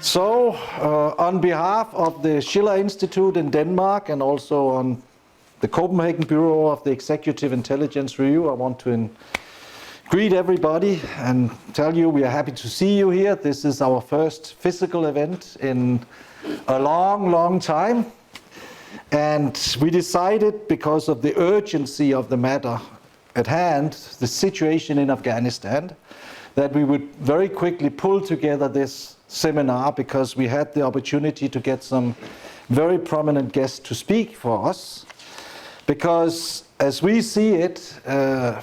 So, on behalf of the Schiller Institute in Denmark and also on the Copenhagen Bureau of the Executive Intelligence Review, I want to greet everybody and tell you we are happy to see you here. This is our first physical event in a long, long time. And we decided, because of the urgency of the matter at hand, the situation in Afghanistan, that we would very quickly pull together this seminar because we had the opportunity to get some very prominent guests to speak for us. Because as we see it,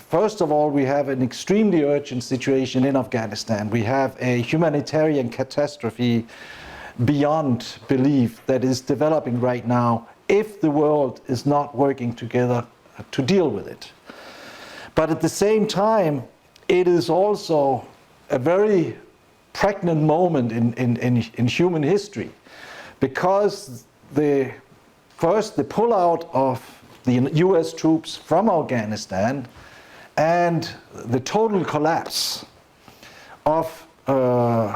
first of all, we have an extremely urgent situation in Afghanistan. We have a humanitarian catastrophe beyond belief that is developing right now if the world is not working together to deal with it. But at the same time, it is also a very pregnant moment in human history, because the pullout of the US troops from Afghanistan and the total collapse of the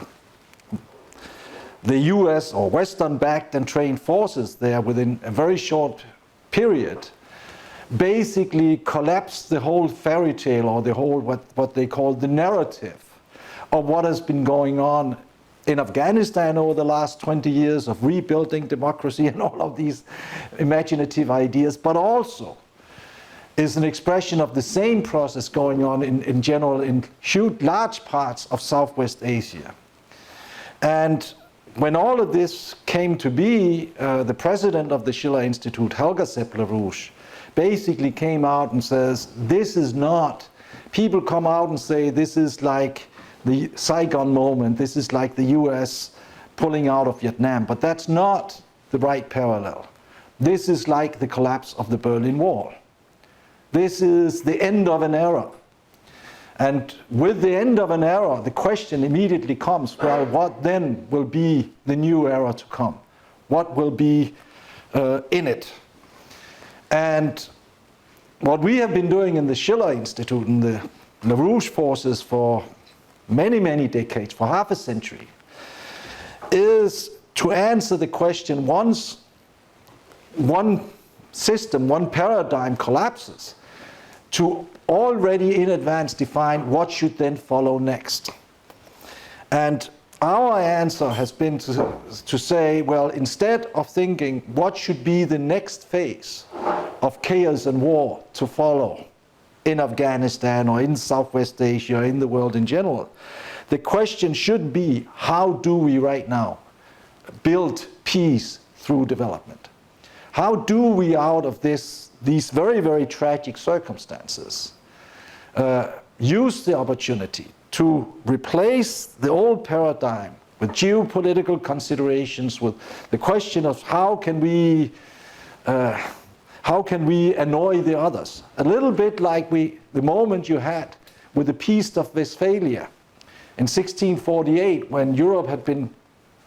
US or Western-backed and trained forces there within a very short period basically collapsed the whole fairy tale, or the whole what they call the narrative of what has been going on in Afghanistan over the last 20 years of rebuilding democracy and all of these imaginative ideas, but also is an expression of the same process going on in general in huge, large parts of Southwest Asia. And when all of this came to be, the president of the Schiller Institute, Helga Seppler-Rouge, basically came out and says, this is not, people come out and say this is like the Saigon moment, this is like the US pulling out of Vietnam, but that's not the right parallel. This is like the collapse of the Berlin Wall. This is the end of an era. And with the end of an era, the question immediately comes, well, what then will be the new era to come? What will be in it? And what we have been doing in the Schiller Institute and the LaRouche forces for many, many decades, for half a century, is to answer the question, once one system, one paradigm collapses, to already in advance define what should then follow next. And our answer has been to say, well, instead of thinking what should be the next phase of chaos and war to follow in Afghanistan or in Southwest Asia or in the world in general, the question should be, how do we right now build peace through development? How do we, out of these very, very tragic circumstances, use the opportunity to replace the old paradigm with geopolitical considerations, with the question of how can we annoy the others? A little bit like the moment you had with the Peace of Westphalia in 1648, when Europe had been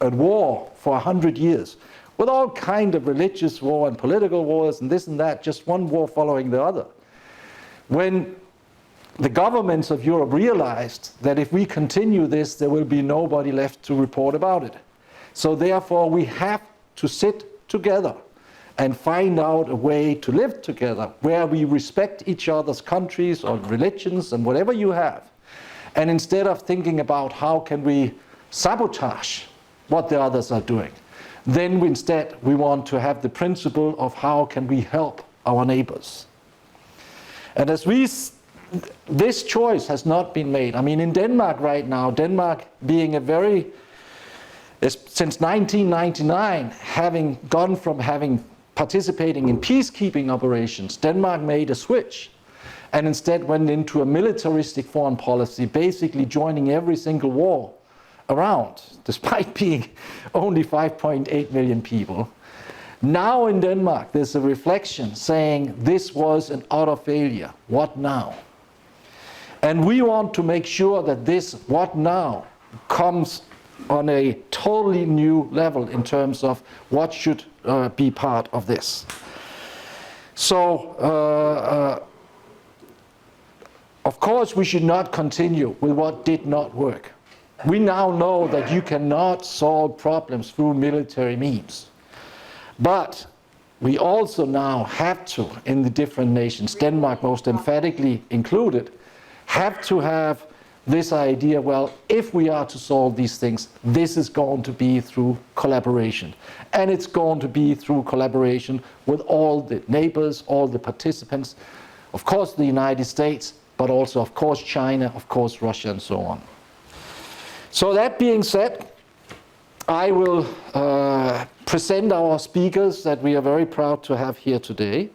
at war for 100 years, with all kind of religious war and political wars and this and that, just one war following the other. When the governments of Europe realized that if we continue this, there will be nobody left to report about it. So therefore, we have to sit together and find out a way to live together where we respect each other's countries or religions and whatever you have. And instead of thinking about how can we sabotage what the others are doing, then we want to have the principle of how can we help our neighbors. And this choice has not been made. I mean, in Denmark right now, Denmark being since 1999, having gone from participating in peacekeeping operations, Denmark made a switch and instead went into a militaristic foreign policy, basically joining every single war around, despite being only 5.8 million people. Now in Denmark, there's a reflection saying this was an utter failure. What now? And we want to make sure that this what now comes on a totally new level in terms of what should be part of this. So, of course, we should not continue with what did not work. We now know that you cannot solve problems through military means. But we also now have to, in the different nations, Denmark most emphatically included, have to have this idea, well, if we are to solve these things, this is going to be through collaboration. And it's going to be through collaboration with all the neighbors, all the participants, of course the United States, but also of course China, of course Russia, and so on. So that being said, I will present our speakers that we are very proud to have here today.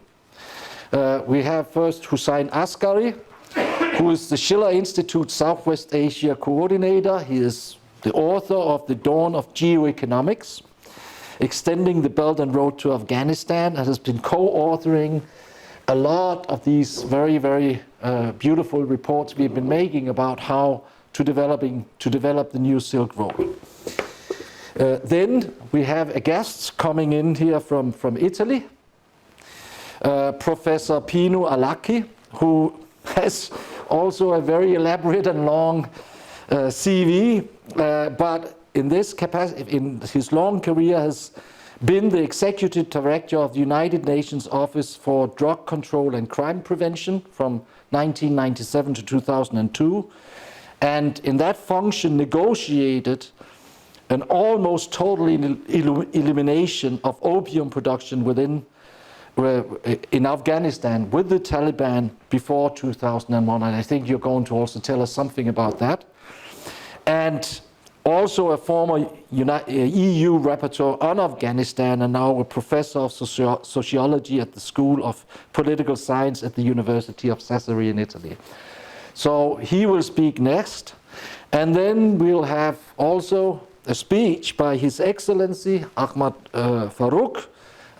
We have first Hussein Askary, who is the Schiller Institute Southwest Asia Coordinator. He is the author of The Dawn of Geoeconomics, Extending the Belt and Road to Afghanistan, and has been co-authoring a lot of these very, very beautiful reports we've been making about how to develop the new Silk Road. Then we have a guest coming in here from Italy, Professor Pino Arlacchi, who has also a very elaborate and long CV, but in this capacity, in his long career, has been the Executive Director of the United Nations Office for Drug Control and Crime Prevention from 1997 to 2002, and in that function negotiated an almost total elimination of opium production in Afghanistan with the Taliban before 2001, and I think you're going to also tell us something about that. And also a former EU rapporteur on Afghanistan, and now a professor of sociology at the School of Political Science at the University of Sassari in Italy. So he will speak next, and then we'll have also a speech by His Excellency Ahmad Farouk,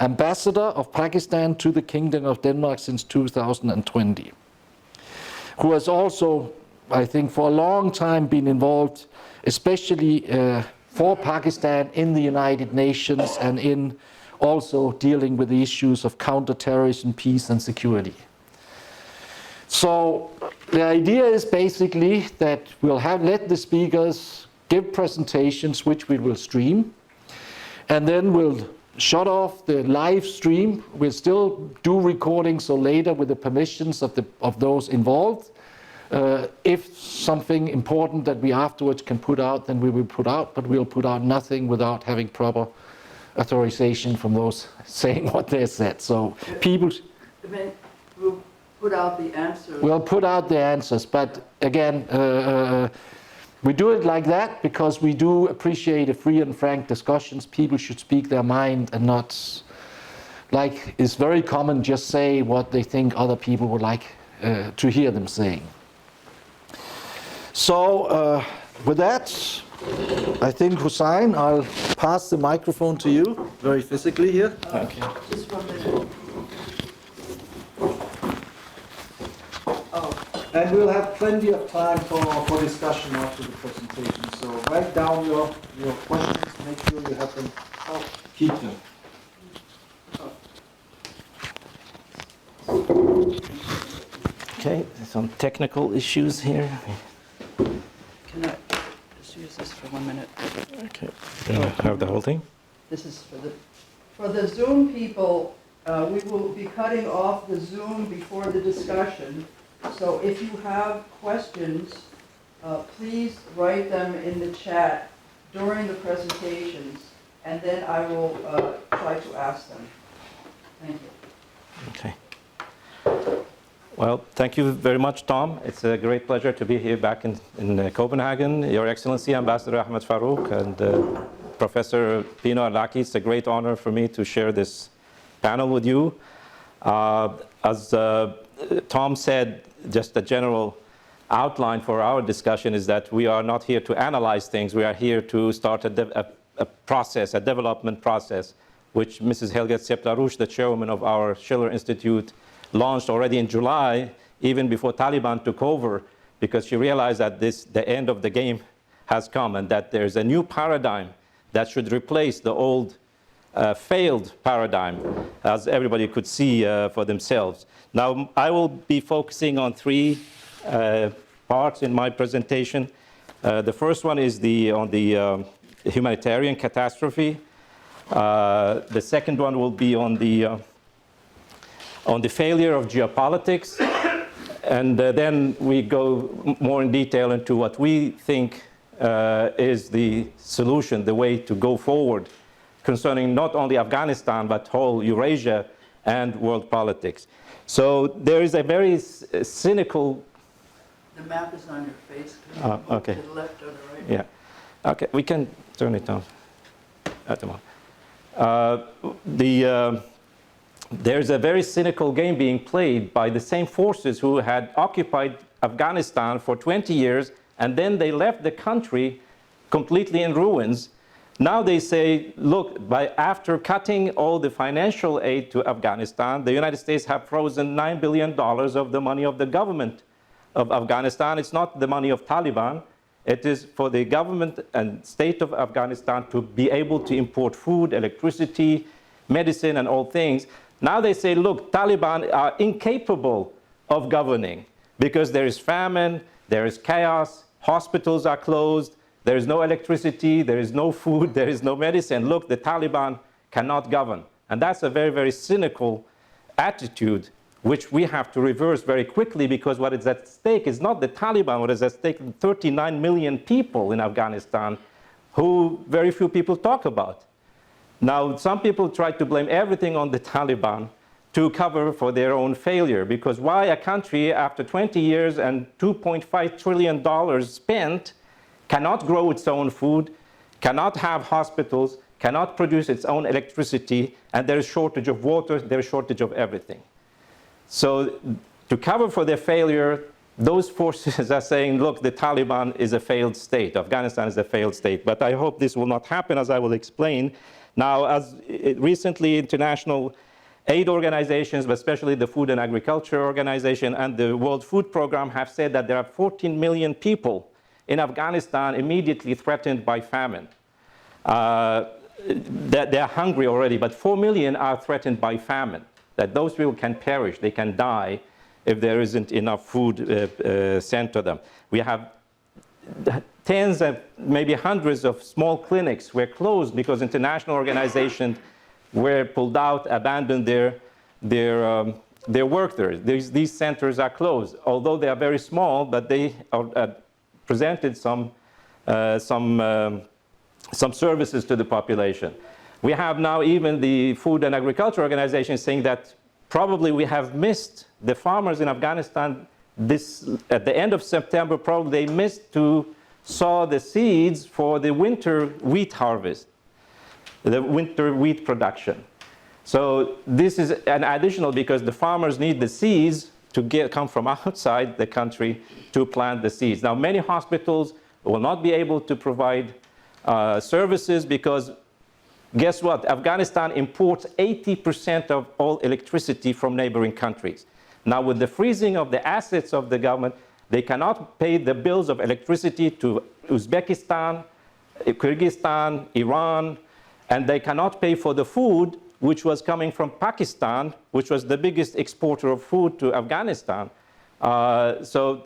Ambassador of Pakistan to the Kingdom of Denmark since 2020, who has also, I think, for a long time been involved, especially for Pakistan in the United Nations and in also dealing with the issues of counterterrorism, peace and security. So the idea is basically that we'll let the speakers give presentations which we will stream, and then we'll shut off the live stream. We'll still do recordings, so later with the permissions of those involved. If something important that we afterwards can put out, then we will put out, but we'll put out nothing without having proper authorization from those saying what they said. So people... We'll put out the answers. We'll put out the answers, but again, we do it like that because we do appreciate a free and frank discussions. People should speak their mind and not, like it's very common, just say what they think other people would like to hear them saying. So with that, I think Hussein, I'll pass the microphone to you, very physically here. Okay. Just 1 minute. And we'll have plenty of time for discussion after the presentation. So write down your questions, make sure you have them, keep them. Okay, some technical issues here. Can I just use this for 1 minute? Okay, have the whole thing? This is for the Zoom people. We will be cutting off the Zoom before the discussion. So if you have questions, please write them in the chat during the presentations, and then I will try to ask them. Thank you. Okay. Well, thank you very much, Tom. It's a great pleasure to be here back in Copenhagen. Your Excellency, Ambassador Ahmad Farouk, and Professor Pino Arlacchi. It's a great honor for me to share this panel with you. As Tom said, just a general outline for our discussion is that we are not here to analyze things. We are here to start a process, a development process, which Mrs. Helga Septarush, the chairwoman of our Schiller Institute, launched already in July, even before Taliban took over, because she realized that the end of the game has come and that there's a new paradigm that should replace the old failed paradigm, as everybody could see for themselves. Now, I will be focusing on three parts in my presentation. The first one is on the humanitarian catastrophe. The second one will be on the failure of geopolitics. And then we go more in detail into what we think is the solution, the way to go forward concerning not only Afghanistan, but whole Eurasia and world politics. So there is a very cynical... The map is on your face. Okay. To the left or the right? Yeah. Okay, we can turn it on at the moment. There's a very cynical game being played by the same forces who had occupied Afghanistan for 20 years, and then they left the country completely in ruins. Now they say, look, after cutting all the financial aid to Afghanistan, the United States have frozen $9 billion of the money of the government of Afghanistan. It's not the money of Taliban. It is for the government and state of Afghanistan to be able to import food, electricity, medicine, and all things. Now they say, look, Taliban are incapable of governing because there is famine, there is chaos, hospitals are closed, there is no electricity, there is no food, there is no medicine. Look, the Taliban cannot govern. And that's a very, very cynical attitude, which we have to reverse very quickly, because what is at stake is not the Taliban. What is at stake is 39 million people in Afghanistan who very few people talk about. Now, some people try to blame everything on the Taliban to cover for their own failure, because why a country after 20 years and $2.5 trillion spent cannot grow its own food, cannot have hospitals, cannot produce its own electricity, and there is shortage of water, there is shortage of everything. So to cover for their failure, those forces are saying, look, the Taliban is a failed state. Afghanistan is a failed state. But I hope this will not happen, as I will explain. Now, as recently international aid organizations, but especially the Food and Agriculture Organization and the World Food Program, have said that there are 14 million people in Afghanistan immediately threatened by famine. That they're hungry already, but 4 million are threatened by famine. That those people can perish, they can die if there isn't enough food sent to them. We have tens and maybe hundreds of small clinics were closed because international organizations were pulled out, abandoned their work there. These centers are closed, although they are very small, but they presented some services to the population. We have now even the Food and Agriculture Organization saying that probably we have missed the farmers in Afghanistan at the end of September. Probably they missed to sow the seeds for the winter wheat harvest, the winter wheat production. So this is an additional, because the farmers need the seeds to come from outside the country to plant the seeds. Now, many hospitals will not be able to provide services because guess what? Afghanistan imports 80% of all electricity from neighboring countries. Now, with the freezing of the assets of the government, they cannot pay the bills of electricity to Uzbekistan, Kyrgyzstan, Iran, and they cannot pay for the food which was coming from Pakistan, which was the biggest exporter of food to Afghanistan. So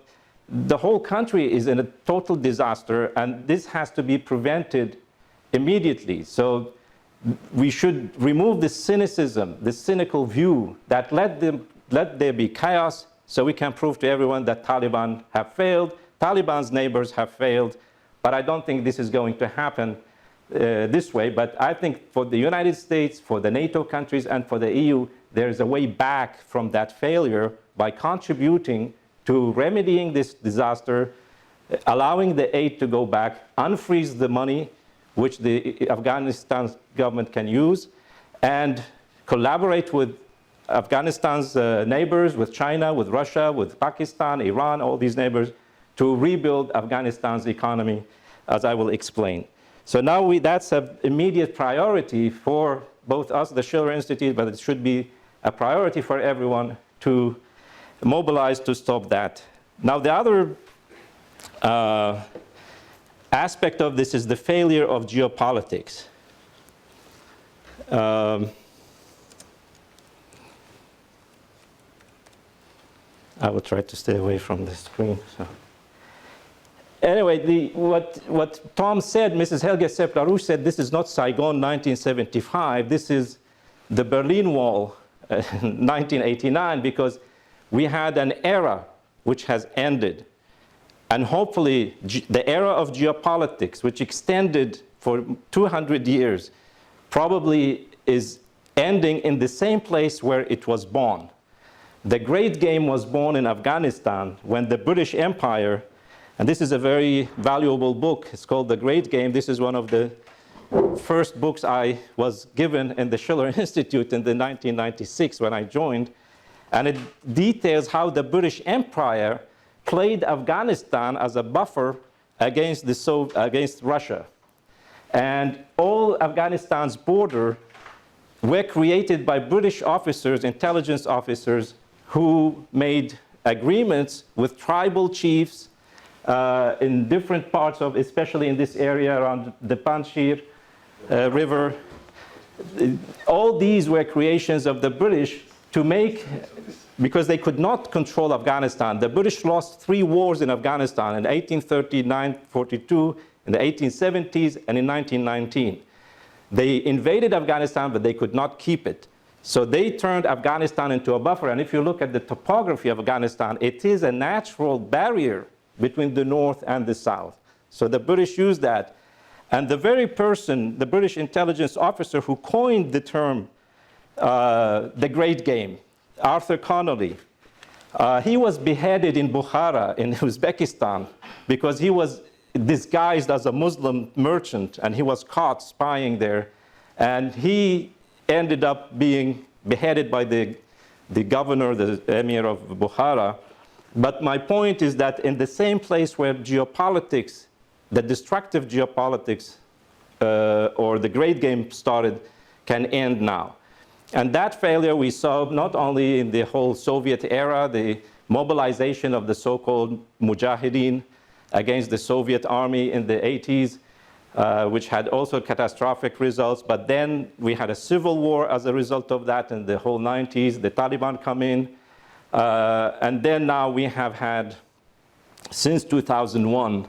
the whole country is in a total disaster, and this has to be prevented immediately. So we should remove the cynicism, the cynical view that let there be chaos, so we can prove to everyone that Taliban have failed, Taliban's neighbors have failed. But I don't think this is going to happen this way. But I think for the United States, for the NATO countries, and for the EU, there is a way back from that failure by contributing to remedying this disaster, allowing the aid to go back, unfreeze the money which the Afghanistan government can use, and collaborate with Afghanistan's neighbors, with China, with Russia, with Pakistan, Iran, all these neighbors, to rebuild Afghanistan's economy, as I will explain. So now that's an immediate priority for both us, the Schiller Institute, but it should be a priority for everyone to mobilize to stop that. Now, the other aspect of this is the failure of geopolitics. I will try to stay away from the screen. So. Anyway, what Tom said, Mrs. Helge Sepp-LaRouche said, this is not Saigon 1975, this is the Berlin Wall 1989, because we had an era which has ended. And hopefully, the era of geopolitics, which extended for 200 years, probably is ending in the same place where it was born. The Great Game was born in Afghanistan when the British Empire, and this is a very valuable book, it's called The Great Game. This is one of the first books I was given in the Schiller Institute in the 1996 when I joined. And it details how the British Empire played Afghanistan as a buffer against Russia. And all Afghanistan's border were created by British officers, intelligence officers, who made agreements with tribal chiefs in different parts of, especially in this area around the Panjshir River. All these were creations of the British to make, because they could not control Afghanistan. The British lost 3 wars in Afghanistan in 1839-42, in the 1870s, and in 1919. They invaded Afghanistan, but they could not keep it. So they turned Afghanistan into a buffer. And if you look at the topography of Afghanistan, it is a natural barrier between the north and the south. So the British used that. And the very person, the British intelligence officer who coined the term the Great Game, Arthur Connolly, he was beheaded in Bukhara in Uzbekistan because he was disguised as a Muslim merchant, and he was caught spying there. And he ended up being beheaded by the governor, the emir of Bukhara. But my point is that in the same place where geopolitics, the destructive geopolitics, or the Great Game started, can end now. And that failure we saw not only in the whole Soviet era, the mobilization of the so-called Mujahideen against the Soviet army in the 80s, which had also catastrophic results, but then we had a civil war as a result of that in the whole 90s, the Taliban come in, and then now we have had, since 2001,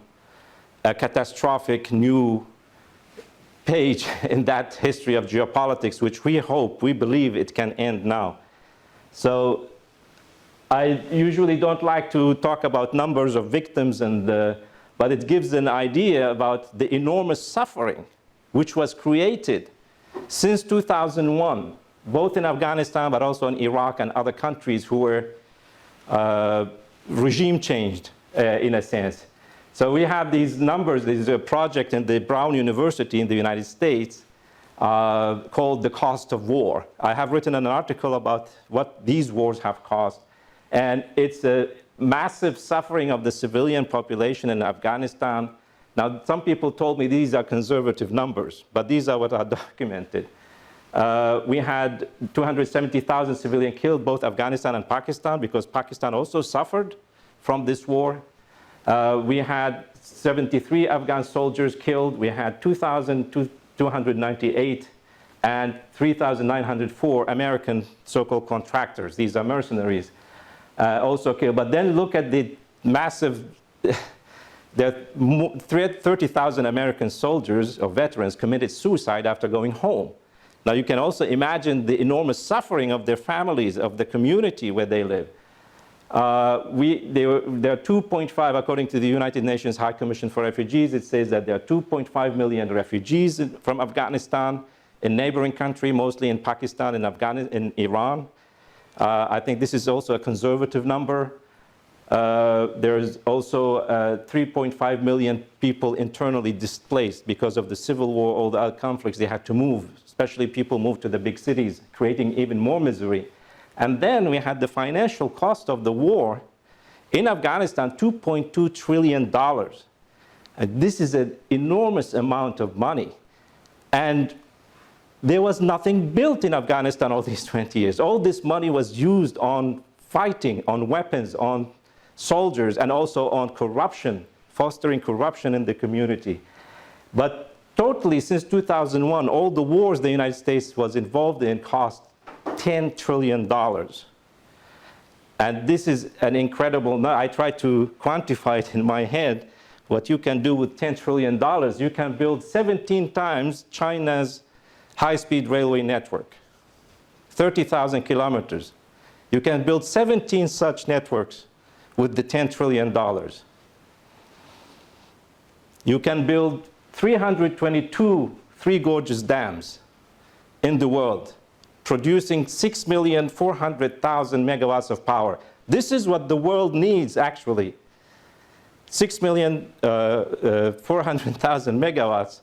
a catastrophic new page in that history of geopolitics, which we believe it can end now. So I usually don't like to talk about numbers of victims, but it gives an idea about the enormous suffering which was created since 2001, both in Afghanistan but also in Iraq and other countries who were regime changed in a sense. So we have these numbers. There's a project in the Brown University in the United States called The Cost of War. I have written an article about what these wars have cost. And it's a massive suffering of the civilian population in Afghanistan. Now, some people told me these are conservative numbers, but these are what are documented. We had 270,000 civilians killed, both Afghanistan and Pakistan, because Pakistan also suffered from this war. We had 73 Afghan soldiers killed. We had 2,298 and 3,904 American so-called contractors. These are mercenaries. Also killed. But then look at the massive, there are 30,000 American soldiers or veterans committed suicide after going home. Now you can also imagine the enormous suffering of their families, of the community where they live. There are 2.5, according to the United Nations High Commission for Refugees, it says that there are 2.5 million refugees from Afghanistan in neighboring countries, mostly in Pakistan and in Iran. I think this is also a conservative number. There is also 3.5 million people internally displaced because of the civil war, all the other conflicts. They had to move, especially people moved to the big cities, creating even more misery. And then we had the financial cost of the war in Afghanistan, $2.2 trillion. And this is an enormous amount of money. And there was nothing built in Afghanistan all these 20 years. All this money was used on fighting, on weapons, on soldiers, and also on corruption, fostering corruption in the community. But totally, since 2001, all the wars the United States was involved in cost $10 trillion. And this is an incredible, I tried to quantify it in my head, what you can do with $10 trillion, you can build 17 times China's high-speed railway network, 30,000 kilometers. You can build 17 such networks with the $10 trillion. You can build 322 Three Gorges dams in the world, producing 6,400,000 megawatts of power. This is what the world needs, actually. 6,400,000 megawatts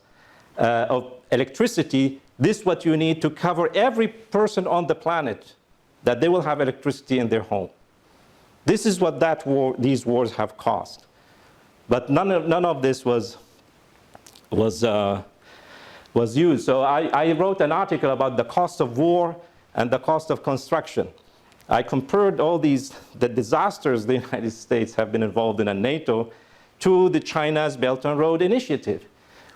of electricity. This is what you need to cover every person on the planet, that they will have electricity in their home. This is what these wars have cost. But none of this was used. So I wrote an article about the cost of war and the cost of construction. I compared all the disasters the United States have been involved in and NATO to the China's Belt and Road Initiative.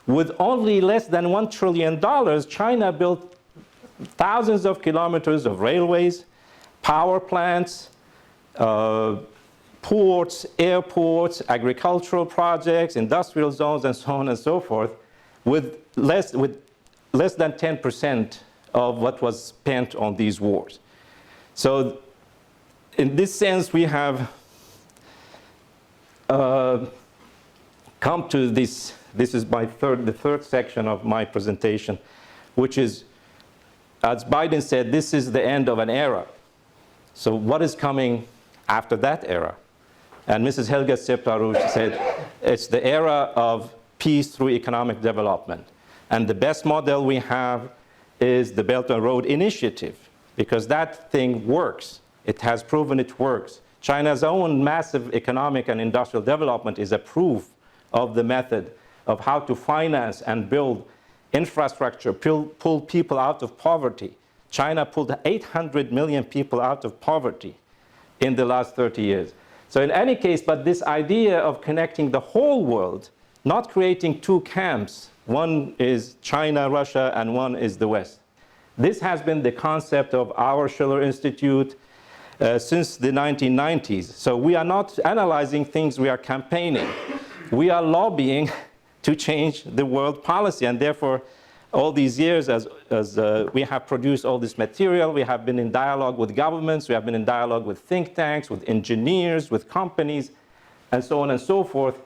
With only less than $1 trillion, China built thousands of kilometers of railways, power plants, ports, airports, agricultural projects, industrial zones, and so on and so forth, with less than 10% of what was spent on these wars. So in this sense, we have come to this is the third section of my presentation, which is, as Biden said, this is the end of an era. So what is coming after that era? And Mrs. Helga Septaruch said, it's the era of peace through economic development. And the best model we have is the Belt and Road Initiative, because that thing works. It has proven it works. China's own massive economic and industrial development is a proof of the method of how to finance and build infrastructure, pull people out of poverty. China pulled 800 million people out of poverty in the last 30 years. So in any case, but this idea of connecting the whole world, not creating two camps, one is China, Russia, and one is the West. This has been the concept of our Schiller Institute since the 1990s. So we are not analyzing things, we are campaigning. We are lobbying to change the world policy, and therefore all these years as we have produced all this material, we have been in dialogue with governments, we have been in dialogue with think tanks, with engineers, with companies, and so on and so forth,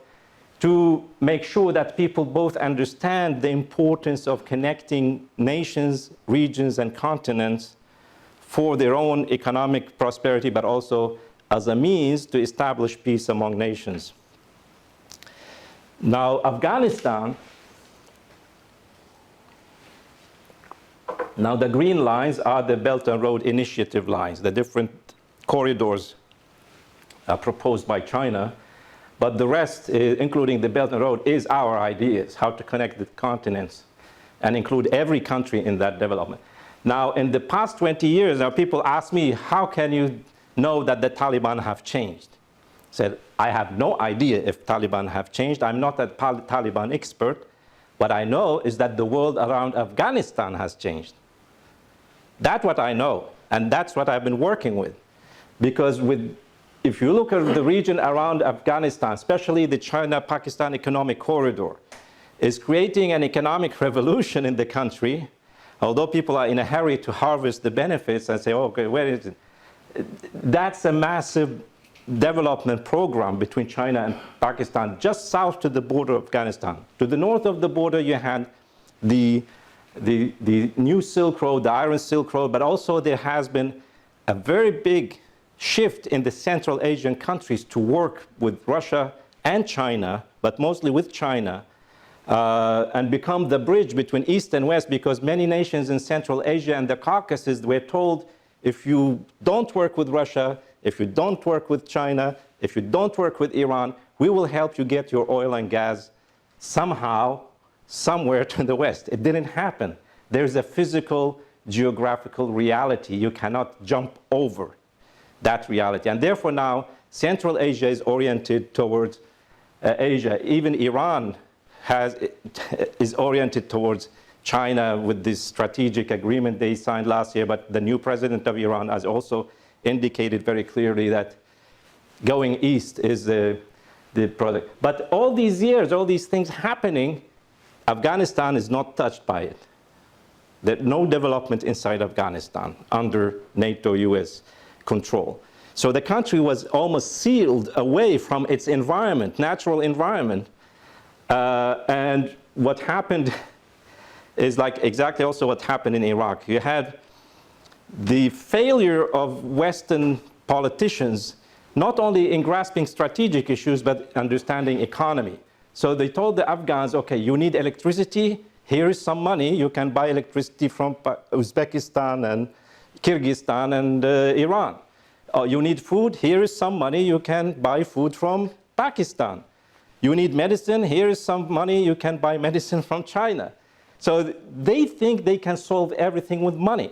to make sure that people both understand the importance of connecting nations, regions, and continents for their own economic prosperity, but also as a means to establish peace among nations. Now, Afghanistan, now the green lines are the Belt and Road Initiative lines, the different corridors proposed by China. But the rest, including the Belt and Road, is our ideas, how to connect the continents and include every country in that development. Now, in the past 20 years, now people ask me, how can you know that the Taliban have changed? I said, I have no idea if Taliban have changed. I'm not a Taliban expert. What I know is that the world around Afghanistan has changed. That's what I know, and that's what I've been working with. Because if you look at the region around Afghanistan, especially the China-Pakistan economic corridor, is creating an economic revolution in the country, although people are in a hurry to harvest the benefits and say, oh, okay, where is it? That's a massive development program between China and Pakistan, just south to the border of Afghanistan. To the north of the border, you had the new Silk Road, the Iron Silk Road, but also there has been a very big shift in the Central Asian countries to work with Russia and China, but mostly with China, and become the bridge between East and West, because many nations in Central Asia and the Caucasus were told, if you don't work with Russia, if you don't work with China, if you don't work with Iran, we will help you get your oil and gas somehow, somewhere to the West. It didn't happen. There's a physical, geographical reality. You cannot jump over that reality. And therefore now, Central Asia is oriented towards Asia. Even Iran is oriented towards China with this strategic agreement they signed last year, but the new president of Iran has also indicated very clearly that going east is the product. But all these years, all these things happening, Afghanistan is not touched by it. There's no development inside Afghanistan under NATO-US control. So the country was almost sealed away from its environment, natural environment. And what happened is like exactly also what happened in Iraq. You had the failure of Western politicians, not only in grasping strategic issues, but understanding economy. So they told the Afghans, okay, you need electricity, here is some money, you can buy electricity from Uzbekistan and Kyrgyzstan and Iran. You need food, here is some money, you can buy food from Pakistan. You need medicine, here is some money, you can buy medicine from China. So they think they can solve everything with money.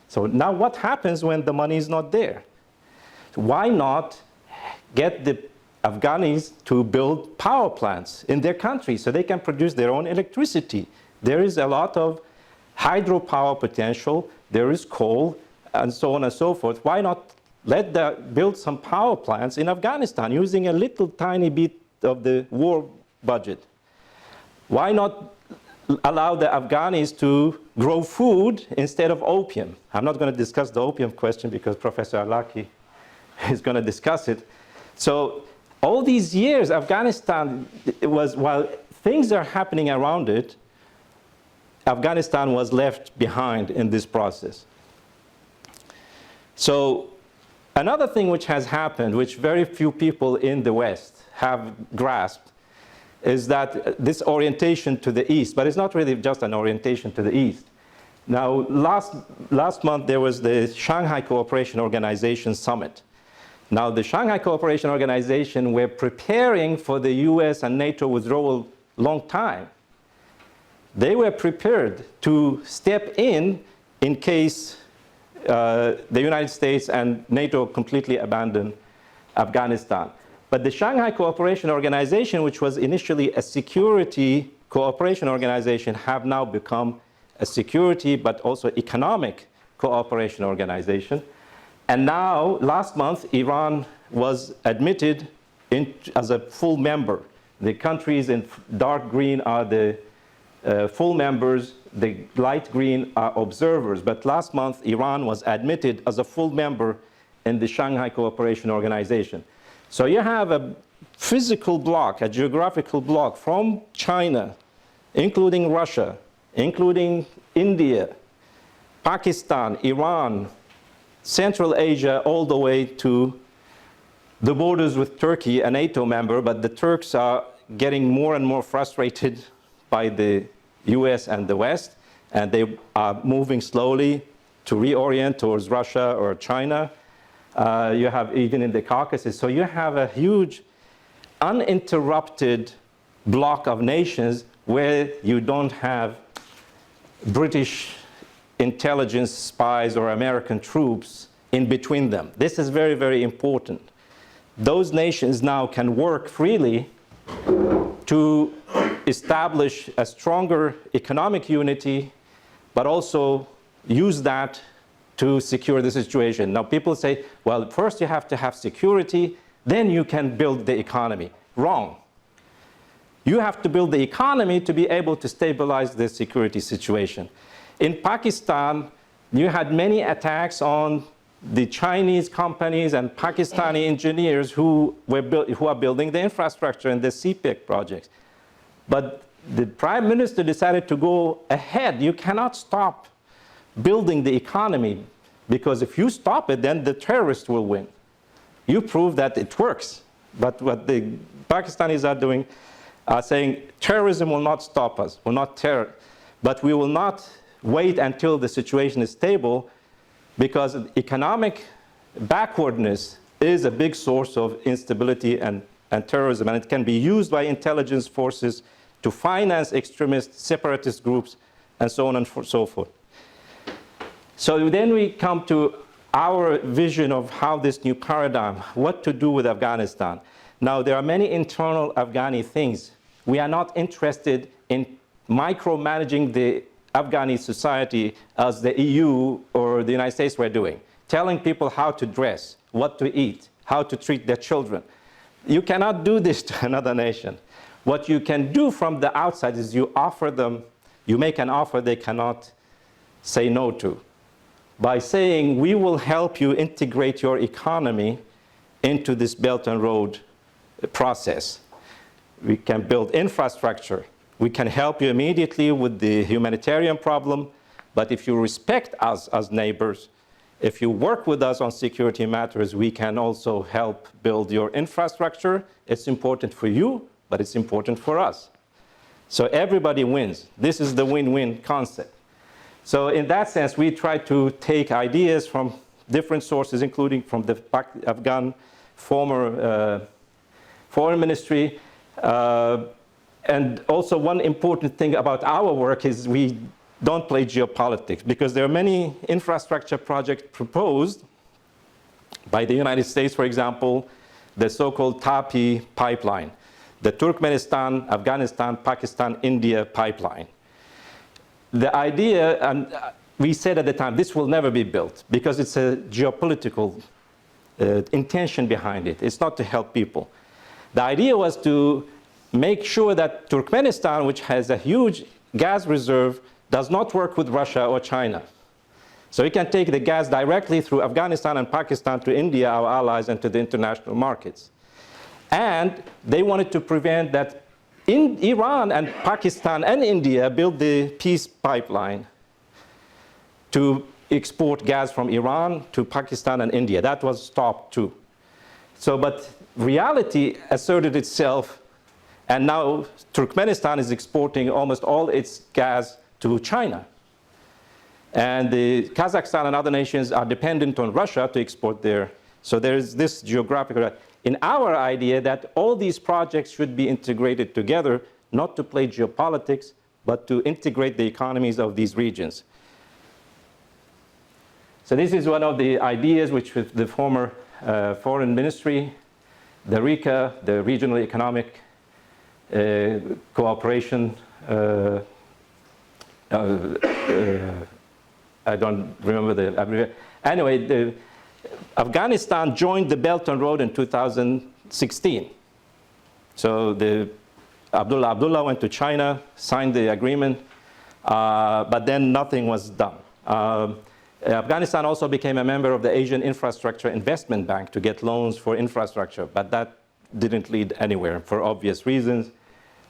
So now what happens when the money is not there? Why not get the Afghanis to build power plants in their country so they can produce their own electricity? There is a lot of hydropower potential, there is coal, and so on and so forth. Why not build some power plants in Afghanistan using a little tiny bit of the war budget? Why not allow the Afghanis to grow food instead of opium? I'm not going to discuss the opium question because Professor Arlacchi is going to discuss it. So all these years, Afghanistan was, while things are happening around it, Afghanistan was left behind in this process. So another thing which has happened, which very few people in the West have grasped, is that this orientation to the East, but it's not really just an orientation to the East. Now, last month there was the Shanghai Cooperation Organization Summit. Now, the Shanghai Cooperation Organization were preparing for the US and NATO withdrawal long time. They were prepared to step in case the United States and NATO completely abandon Afghanistan. But the Shanghai Cooperation Organization, which was initially a security cooperation organization, have now become a security but also economic cooperation organization. And now, last month, Iran was admitted as a full member. The countries in dark green are the full members, the light green are observers. But last month, Iran was admitted as a full member in the Shanghai Cooperation Organization. So you have a physical block, a geographical block from China, including Russia, including India, Pakistan, Iran, Central Asia, all the way to the borders with Turkey, a NATO member, but the Turks are getting more and more frustrated by the US and the West, and they are moving slowly to reorient towards Russia or China. You have even in the Caucasus. So you have a huge uninterrupted block of nations where you don't have British intelligence spies or American troops in between them. This is very, very important. Those nations now can work freely to establish a stronger economic unity, but also use that to secure the situation. Now people say, well, first you have to have security, then you can build the economy. Wrong. You have to build the economy to be able to stabilize the security situation. In Pakistan, you had many attacks on the Chinese companies and Pakistani engineers who are building the infrastructure in the CPEC projects. But the prime minister decided to go ahead. You cannot stop building the economy, because if you stop it, then the terrorists will win. You prove that it works. But what the Pakistanis are doing are saying terrorism will not stop us, will not terror, but we will not wait until the situation is stable, because economic backwardness is a big source of instability and terrorism, and it can be used by intelligence forces to finance extremist separatist groups and so on and so forth. So then we come to our vision of how this new paradigm, what to do with Afghanistan. Now, there are many internal Afghani things. We are not interested in micromanaging the Afghani society as the EU or the United States were doing, telling people how to dress, what to eat, how to treat their children. you cannot do this to another nation. What you can do from the outside is you offer them, you make an offer they cannot say no to. By saying, we will help you integrate your economy into this Belt and Road process. We can build infrastructure. We can help you immediately with the humanitarian problem, but if you respect us as neighbors, if you work with us on security matters, we can also help build your infrastructure. It's important for you, but it's important for us. So everybody wins. This is the win-win concept. So in that sense, we try to take ideas from different sources, including from the Afghan former foreign ministry. And also one important thing about our work is we don't play geopolitics, because there are many infrastructure projects proposed by the United States, for example, the so-called TAPI pipeline, the Turkmenistan, Afghanistan, Pakistan, India pipeline. The idea, and we said at the time, this will never be built because it's a geopolitical intention behind it. It's not to help people. The idea was to make sure that Turkmenistan, which has a huge gas reserve, does not work with Russia or China. So we can take the gas directly through Afghanistan and Pakistan to India, our allies, and to the international markets. And they wanted to prevent that in Iran and Pakistan and India build the peace pipeline to export gas from Iran to Pakistan and India. That was stopped too. So, but reality asserted itself, and now Turkmenistan is exporting almost all its gas to China. And the Kazakhstan and other nations are dependent on Russia to export their, so there is this geographical, in our idea that all these projects should be integrated together, not to play geopolitics, but to integrate the economies of these regions. So this is one of the ideas which with the former foreign ministry, the RECA, the Regional Economic Cooperation, I don't remember the abbreviation. Anyway, Afghanistan joined the Belt and Road in 2016. So Abdullah went to China, signed the agreement, but then nothing was done. Afghanistan also became a member of the Asian Infrastructure Investment Bank to get loans for infrastructure, but that didn't lead anywhere for obvious reasons.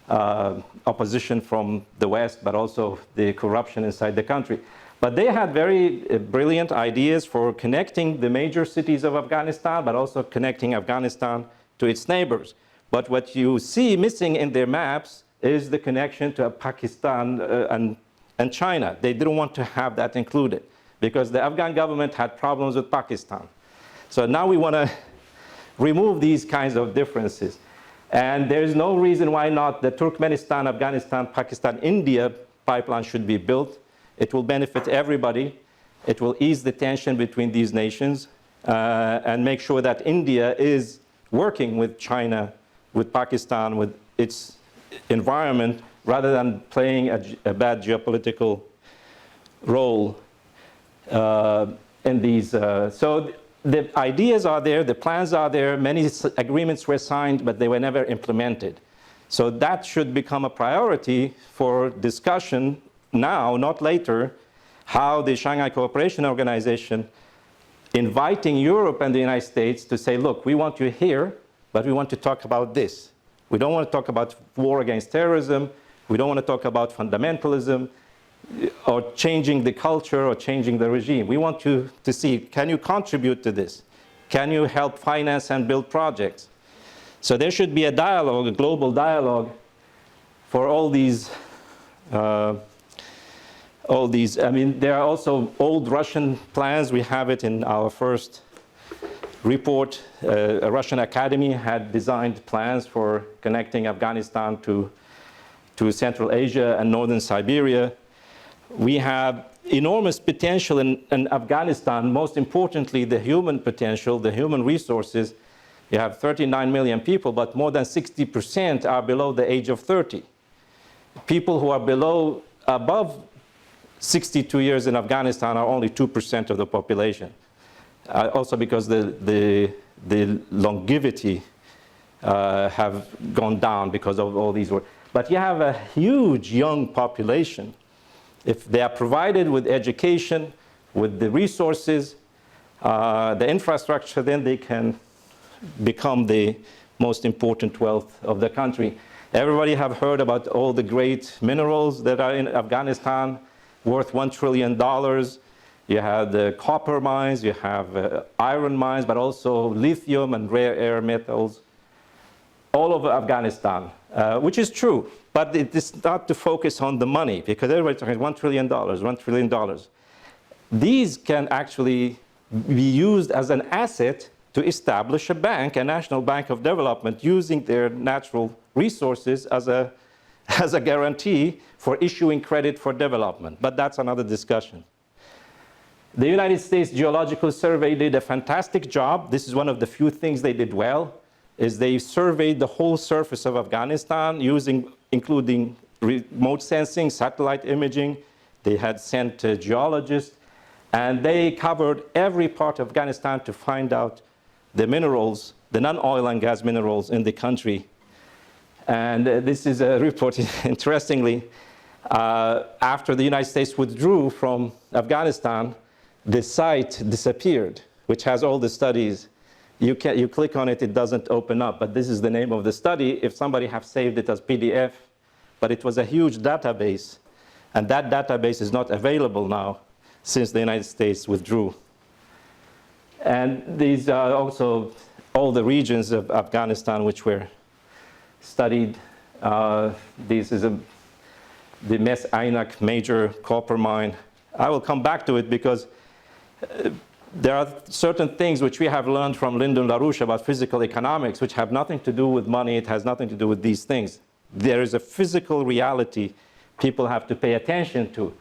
Opposition from the West, but also the corruption inside the country. But they had very brilliant ideas for connecting the major cities of Afghanistan, but also connecting Afghanistan to its neighbors. But what you see missing in their maps is the connection to Pakistan and China. They didn't want to have that included because the Afghan government had problems with Pakistan. So now we want to remove these kinds of differences. And there's no reason why not the Turkmenistan, Afghanistan, Pakistan, India pipeline should be built. It will benefit everybody. It will ease the tension between these nations and make sure that India is working with China, with Pakistan, with its environment, rather than playing a bad geopolitical role in these. So the ideas are there, the plans are there, many agreements were signed, but they were never implemented. So that should become a priority for discussion now, not later, how the Shanghai Cooperation Organization inviting Europe and the United States to say, look, we want you here, but we want to talk about this. We don't want to talk about war against terrorism. We don't want to talk about fundamentalism or changing the culture or changing the regime. We want you to see, can you contribute to this? Can you help finance and build projects? So there should be a dialogue, a global dialogue for all these, I mean, there are also old Russian plans. We have it in our first report. A Russian academy had designed plans for connecting Afghanistan to Central Asia and Northern Siberia. We have enormous potential in Afghanistan, most importantly, the human potential, the human resources. You have 39 million people, but more than 60% are below the age of 30. People who are above 62 years in Afghanistan are only 2% of the population. Also because the longevity have gone down because of all these wars. But you have a huge young population. If they are provided with education, with the resources, the infrastructure, then they can become the most important wealth of the country. Everybody have heard about all the great minerals that are in Afghanistan, worth $1 trillion. You have the copper mines, you have iron mines, but also lithium and rare earth metals all over Afghanistan, which is true. But it is not to focus on the money, because everybody's talking $1 trillion, $1 trillion. These can actually be used as an asset to establish a bank, a national bank of development, using their natural resources as a guarantee for issuing credit for development. But that's another discussion. The United States Geological Survey did a fantastic job. This is one of the few things they did well, is they surveyed the whole surface of Afghanistan including remote sensing, satellite imaging. They had sent geologists, and they covered every part of Afghanistan to find out the minerals, the non-oil and gas minerals in the country. And this is a report, interestingly, after the United States withdrew from Afghanistan, the site disappeared, which has all the studies. You click on it, it doesn't open up, but this is the name of the study. If somebody have saved it as PDF, but it was a huge database, and that database is not available now since the United States withdrew. And these are also all the regions of Afghanistan which were studied. This is the Mes Aynak major copper mine. I will come back to it because there are certain things which we have learned from Lyndon LaRouche about physical economics which have nothing to do with money. It has nothing to do with these things. There is a physical reality people have to pay attention to.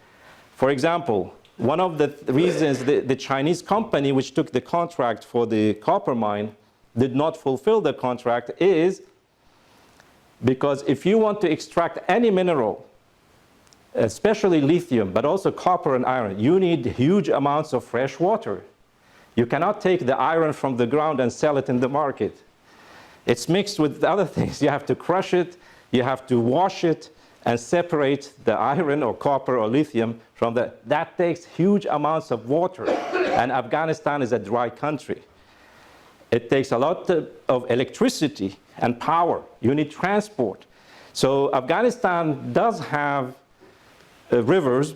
For example, one of the reasons the Chinese company which took the contract for the copper mine did not fulfill the contract is because if you want to extract any mineral, especially lithium, but also copper and iron, you need huge amounts of fresh water. You cannot take the iron from the ground and sell it in the market. It's mixed with other things. You have to crush it, you have to wash it, and separate the iron or copper or lithium from that takes huge amounts of water. And Afghanistan is a dry country. It takes a lot of electricity and power. You need transport. So Afghanistan does have rivers.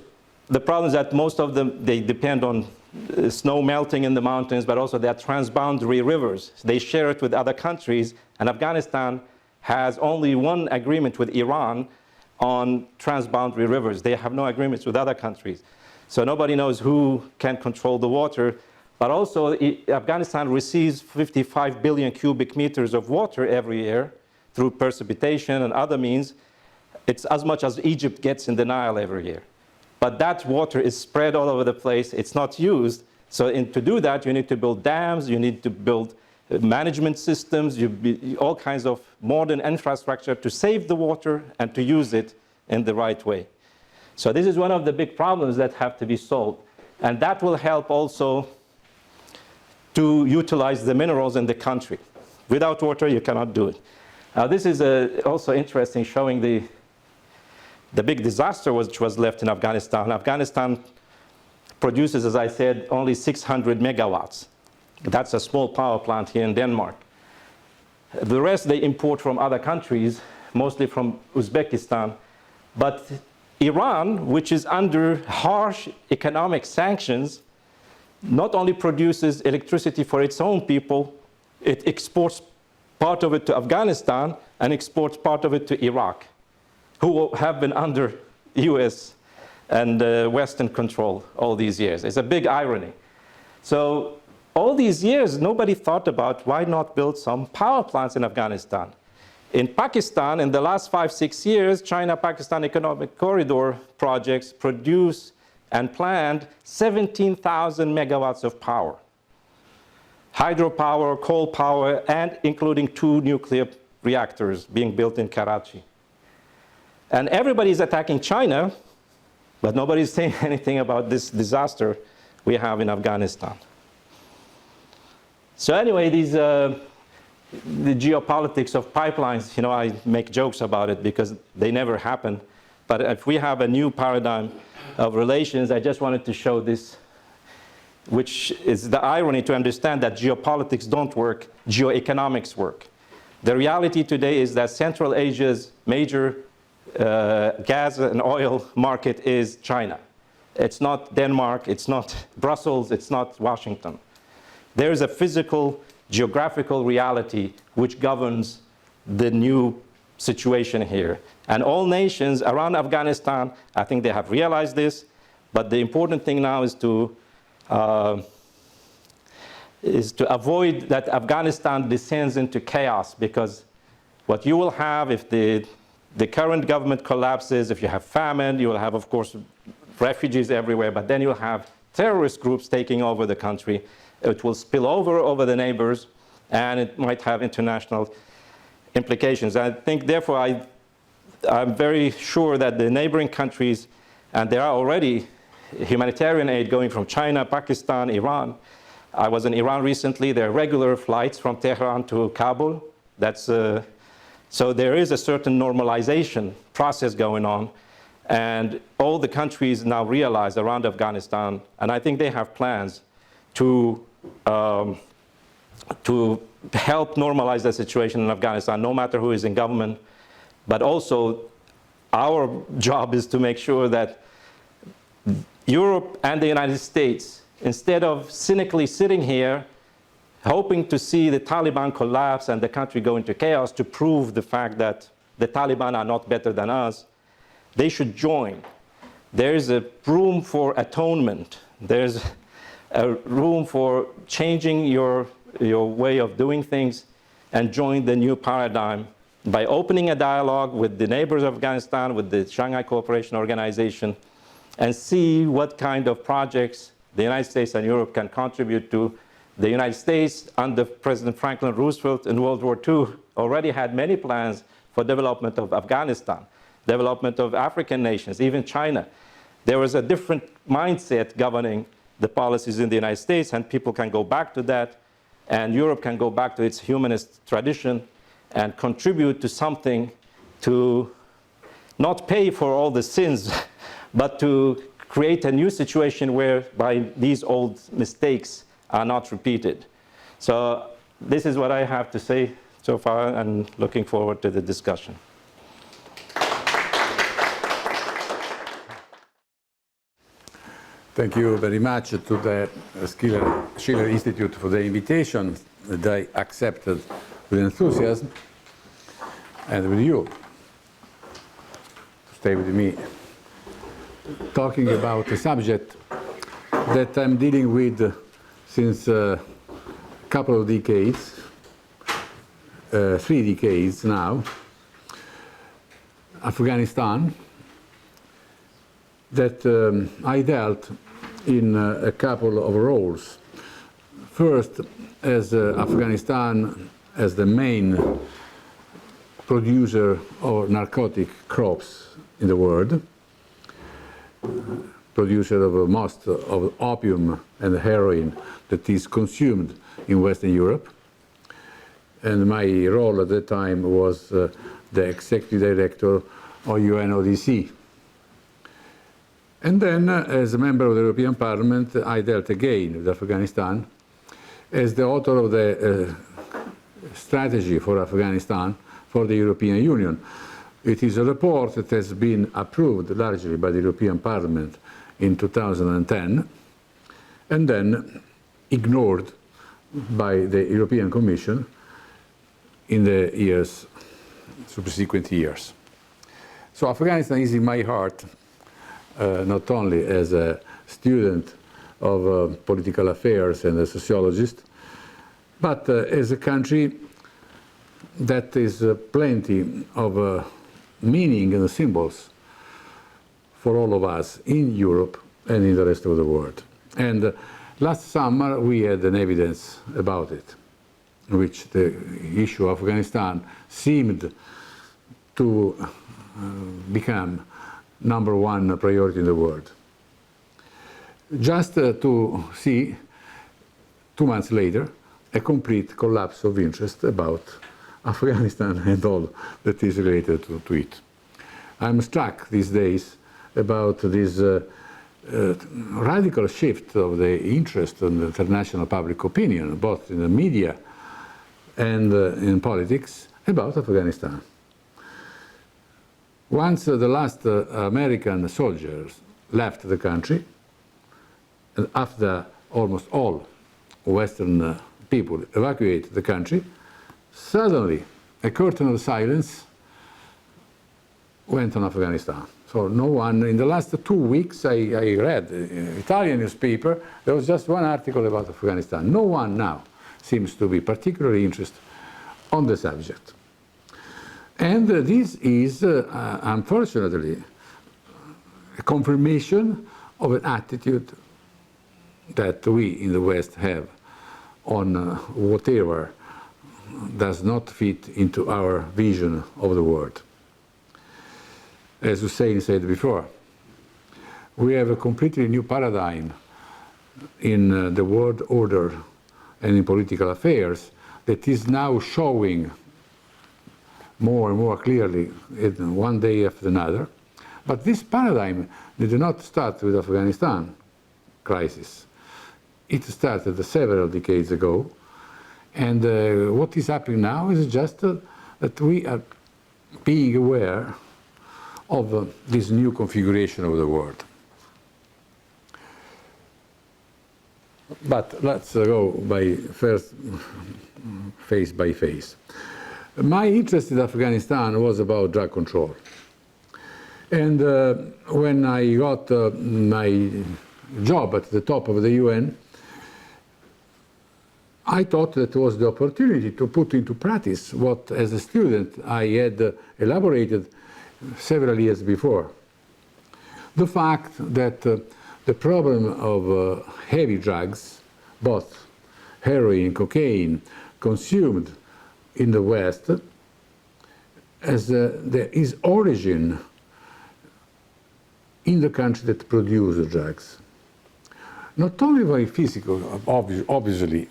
The problem is that most of them, they depend on snow melting in the mountains, but also they are transboundary rivers. They share it with other countries, and Afghanistan has only one agreement with Iran on transboundary rivers. They have no agreements with other countries. So nobody knows who can control the water. But also, Afghanistan receives 55 billion cubic meters of water every year through precipitation and other means. It's as much as Egypt gets in the Nile every year. But that water is spread all over the place. It's not used. So to do that, you need to build dams, you need to build management systems, all kinds of modern infrastructure to save the water and to use it in the right way. So this is one of the big problems that have to be solved. And that will help also to utilize the minerals in the country. Without water, you cannot do it. This is also interesting, showing the big disaster which was left in Afghanistan. Afghanistan produces, as I said, only 600 megawatts. That's a small power plant here in Denmark. The rest they import from other countries, mostly from Uzbekistan. But Iran, which is under harsh economic sanctions, not only produces electricity for its own people, it exports part of it to Afghanistan and exports part of it to Iraq, who have been under US and Western control all these years. It's a big irony. So all these years, nobody thought about why not build some power plants in Afghanistan. In Pakistan, in the last 5-6 years, China-Pakistan Economic Corridor projects produce and planned 17,000 megawatts of power. Hydropower, coal power, and including 2 nuclear reactors being built in Karachi. And everybody's attacking China, but nobody's saying anything about this disaster we have in Afghanistan. So anyway, the geopolitics of pipelines, I make jokes about it because they never happen. But if we have a new paradigm of relations, I just wanted to show this, which is the irony to understand that geopolitics don't work, geoeconomics work. The reality today is that Central Asia's major gas and oil market is China. It's not Denmark, it's not Brussels, it's not Washington. There is a physical, geographical reality which governs the new situation here. And all nations around Afghanistan, I think they have realized this, but the important thing now is to avoid that Afghanistan descends into chaos, because what you will have if the current government collapses, if you have famine, you will have, of course, refugees everywhere, but then you'll have terrorist groups taking over the country. It will spill over the neighbors, and it might have international implications. I think, therefore, I'm very sure that the neighboring countries, and there are already humanitarian aid going from China, Pakistan, Iran. I was in Iran recently. There are regular flights from Tehran to Kabul. So there is a certain normalization process going on. And all the countries now realize around Afghanistan, and I think they have plans to help normalize the situation in Afghanistan, no matter who is in government. But also, our job is to make sure that Europe and the United States, instead of cynically sitting here, hoping to see the Taliban collapse and the country go into chaos to prove the fact that the Taliban are not better than us, they should join. There's a room for atonement. There's a room for changing your way of doing things and join the new paradigm by opening a dialogue with the neighbors of Afghanistan, with the Shanghai Cooperation Organization, and see what kind of projects the United States and Europe can contribute to. The United States, under President Franklin Roosevelt in World War II, already had many plans for development of Afghanistan, development of African nations, even China. There was a different mindset governing the policies in the United States, and people can go back to that, and Europe can go back to its humanist tradition and contribute to something to not pay for all the sins, but to create a new situation whereby these old mistakes are not repeated. So this is what I have to say so far, and looking forward to the discussion. Thank you very much to the Schiller Institute for the invitation that I accepted with enthusiasm, and with you to stay with me, talking about a subject that I'm dealing with since a couple of decades, 3 decades now, Afghanistan, that I dealt in a couple of roles. First, as Afghanistan as the main producer of narcotic crops in the world, producer of most of opium and heroin that is consumed in Western Europe. And my role at that time was the executive director of UNODC. And then, as a member of the European Parliament, I dealt again with Afghanistan as the author of the strategy for Afghanistan for the European Union. It is a report that has been approved largely by the European Parliament in 2010, and then ignored by the European Commission in the subsequent years. So Afghanistan is in my heart, not only as a student of political affairs and a sociologist, but as a country that is plenty of meaning and symbols for all of us in Europe and in the rest of the world. And last summer we had an evidence about it, in which the issue of Afghanistan seemed to become #1 priority in the world. Just to see 2 months later a complete collapse of interest about Afghanistan and all that is related to it. I'm struck these days about this radical shift of the interest in the international public opinion, both in the media and in politics, about Afghanistan. Once the last American soldiers left the country, and after almost all Western people evacuated the country, suddenly a curtain of silence went on Afghanistan. So no one, in the last 2 weeks, I read Italian newspaper, there was just one article about Afghanistan. No one now seems to be particularly interested on the subject. And this is, unfortunately, a confirmation of an attitude that we in the West have on whatever does not fit into our vision of the world. As Hussein said before, we have a completely new paradigm in the world order and in political affairs that is now showing more and more clearly one day after another. But this paradigm did not start with Afghanistan crisis. It started several decades ago, and what is happening now is just that we are being aware of this new configuration of the world. But let's go by first phase by phase. My interest in Afghanistan was about drug control. And when I got my job at the top of the UN, I thought that was the opportunity to put into practice what, as a student, I had elaborated several years before. The fact that the problem of heavy drugs, both heroin and cocaine, consumed in the West, as there is origin in the country that produce the drugs. Not only by physical, obviously,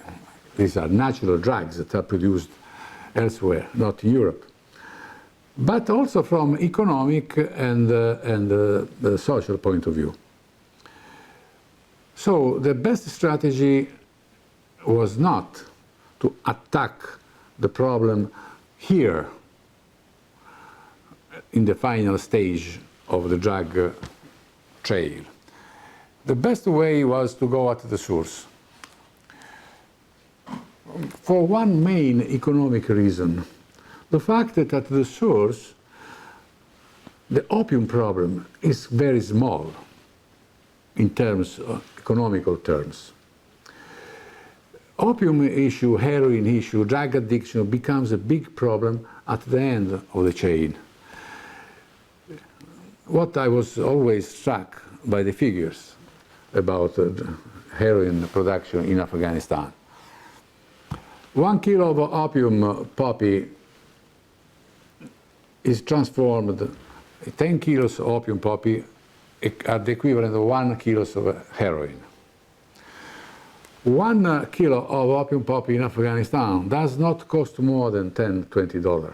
these are natural drugs that are produced elsewhere, not in Europe, but also from economic and the social point of view. So the best strategy was not to attack the problem here in the final stage of the drug trail. The best way was to go at the source. For one main economic reason, the fact that at the source the opium problem is very small in terms of economical terms. Opium issue, heroin issue, drug addiction becomes a big problem at the end of the chain. What I was always struck by the figures about heroin production in Afghanistan. 1 kilo of opium poppy is transformed, 10 kilos of opium poppy are the equivalent of 1 kilo of heroin. 1 kilo of opium poppy in Afghanistan does not cost more than $10, $20.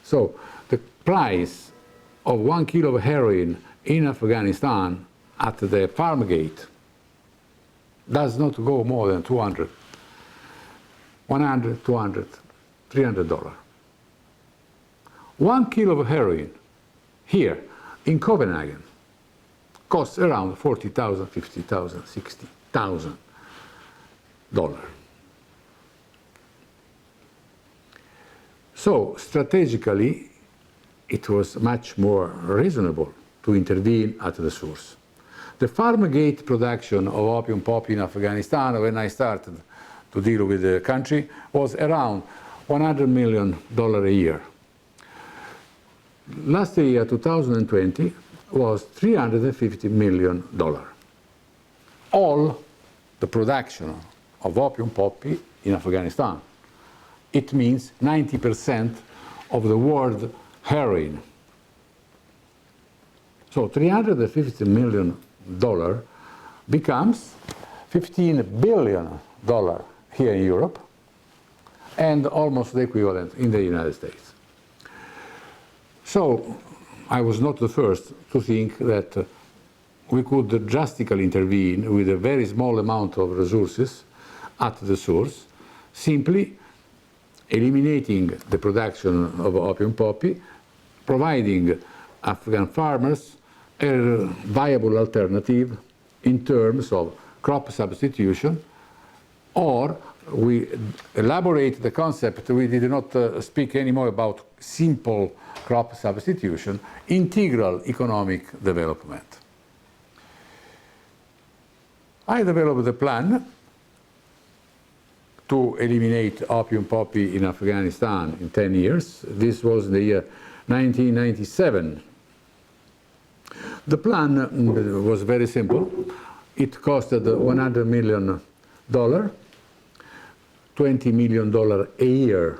So the price of 1 kilo of heroin in Afghanistan at the farm gate does not go more than $200, $100, $200, $300. 1 kilo of heroin here in Copenhagen costs around $40,000, $50,000, $60,000. So strategically, it was much more reasonable to intervene at the source. The farm gate production of opium poppy in Afghanistan, when I started to deal with the country, was around $100 million a year. Last year, 2020, was $350 million. All the production of opium poppy in Afghanistan. It means 90% of the world heroin. So $350 million becomes $15 billion here in Europe, and almost the equivalent in the United States. So I was not the first to think that we could drastically intervene with a very small amount of resources at the source, simply eliminating the production of opium poppy, providing Afghan farmers a viable alternative in terms of crop substitution, or we elaborate the concept, we did not speak anymore about simple crop substitution, integral economic development. I developed a plan to eliminate opium poppy in Afghanistan in 10 years. This was the year 1997. The plan was very simple. It costed $100 million, $20 million a year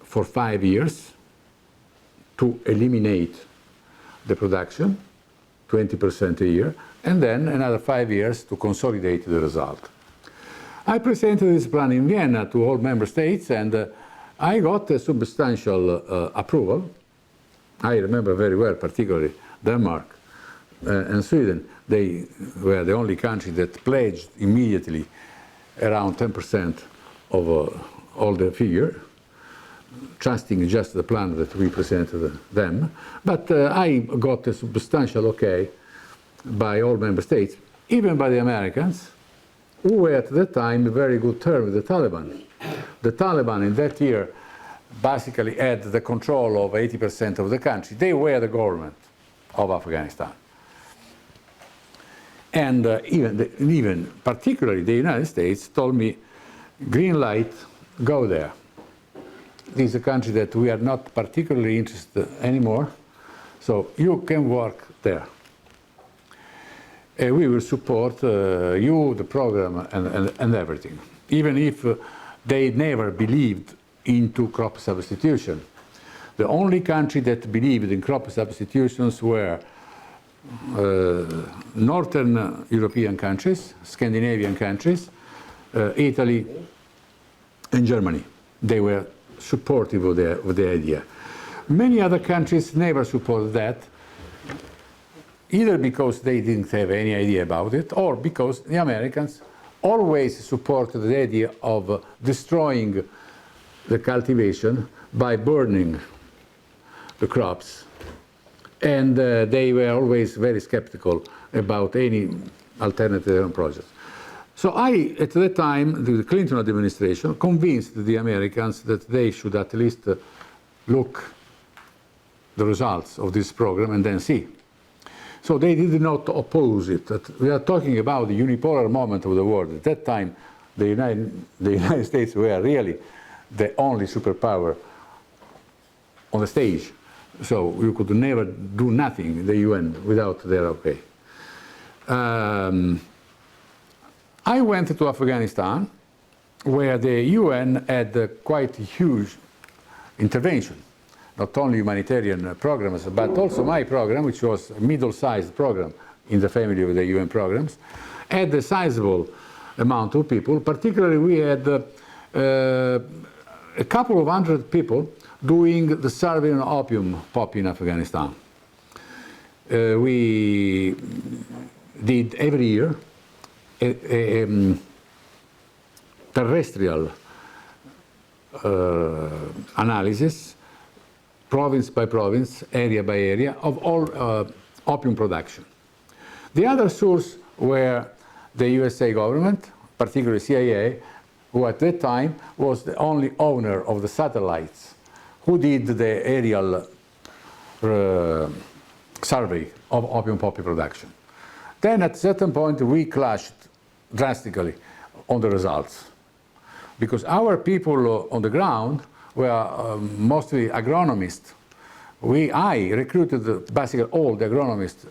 for 5 years to eliminate the production, 20% a year, and then another 5 years to consolidate the result. I presented this plan in Vienna to all member states, and I got a substantial approval. I remember very well, particularly Denmark and Sweden. They were the only country that pledged immediately around 10% of all the figure, trusting just the plan that we presented them. But I got a substantial okay by all member states, even by the Americans, who were at that time in very good terms with the Taliban. The Taliban in that year basically had the control of 80% of the country. They were the government of Afghanistan. And even particularly the United States told me, green light, go there. This is a country that we are not particularly interested anymore, so you can work there. We will support you, the program, and everything, even if they never believed into crop substitution. The only country that believed in crop substitutions were Northern European countries, Scandinavian countries, Italy, and Germany. They were supportive of the idea. Many other countries never supported that, either because they didn't have any idea about it, or because the Americans always supported the idea of destroying the cultivation by burning the crops. And they were always very skeptical about any alternative project. So I, at that time, the Clinton administration convinced the Americans that they should at least look the results of this program and then see. So they did not oppose it. We are talking about the unipolar moment of the world. At that time, the United States were really the only superpower on the stage. So you could never do nothing in the UN without their okay. I went to Afghanistan, where the UN had quite a huge intervention. Not only humanitarian programs, but also my program, which was a middle-sized program in the family of the UN programs, had a sizable amount of people. Particularly, we had a couple of hundred people doing the survey on opium poppy in Afghanistan. We did every year a terrestrial analysis, province by province, area by area, of all opium production. The other source were the USA government, particularly CIA, who at that time was the only owner of the satellites, who did the aerial survey of opium poppy production. Then at a certain point we clashed drastically on the results, because our people on the ground were mostly agronomists. I recruited basically all the agronomists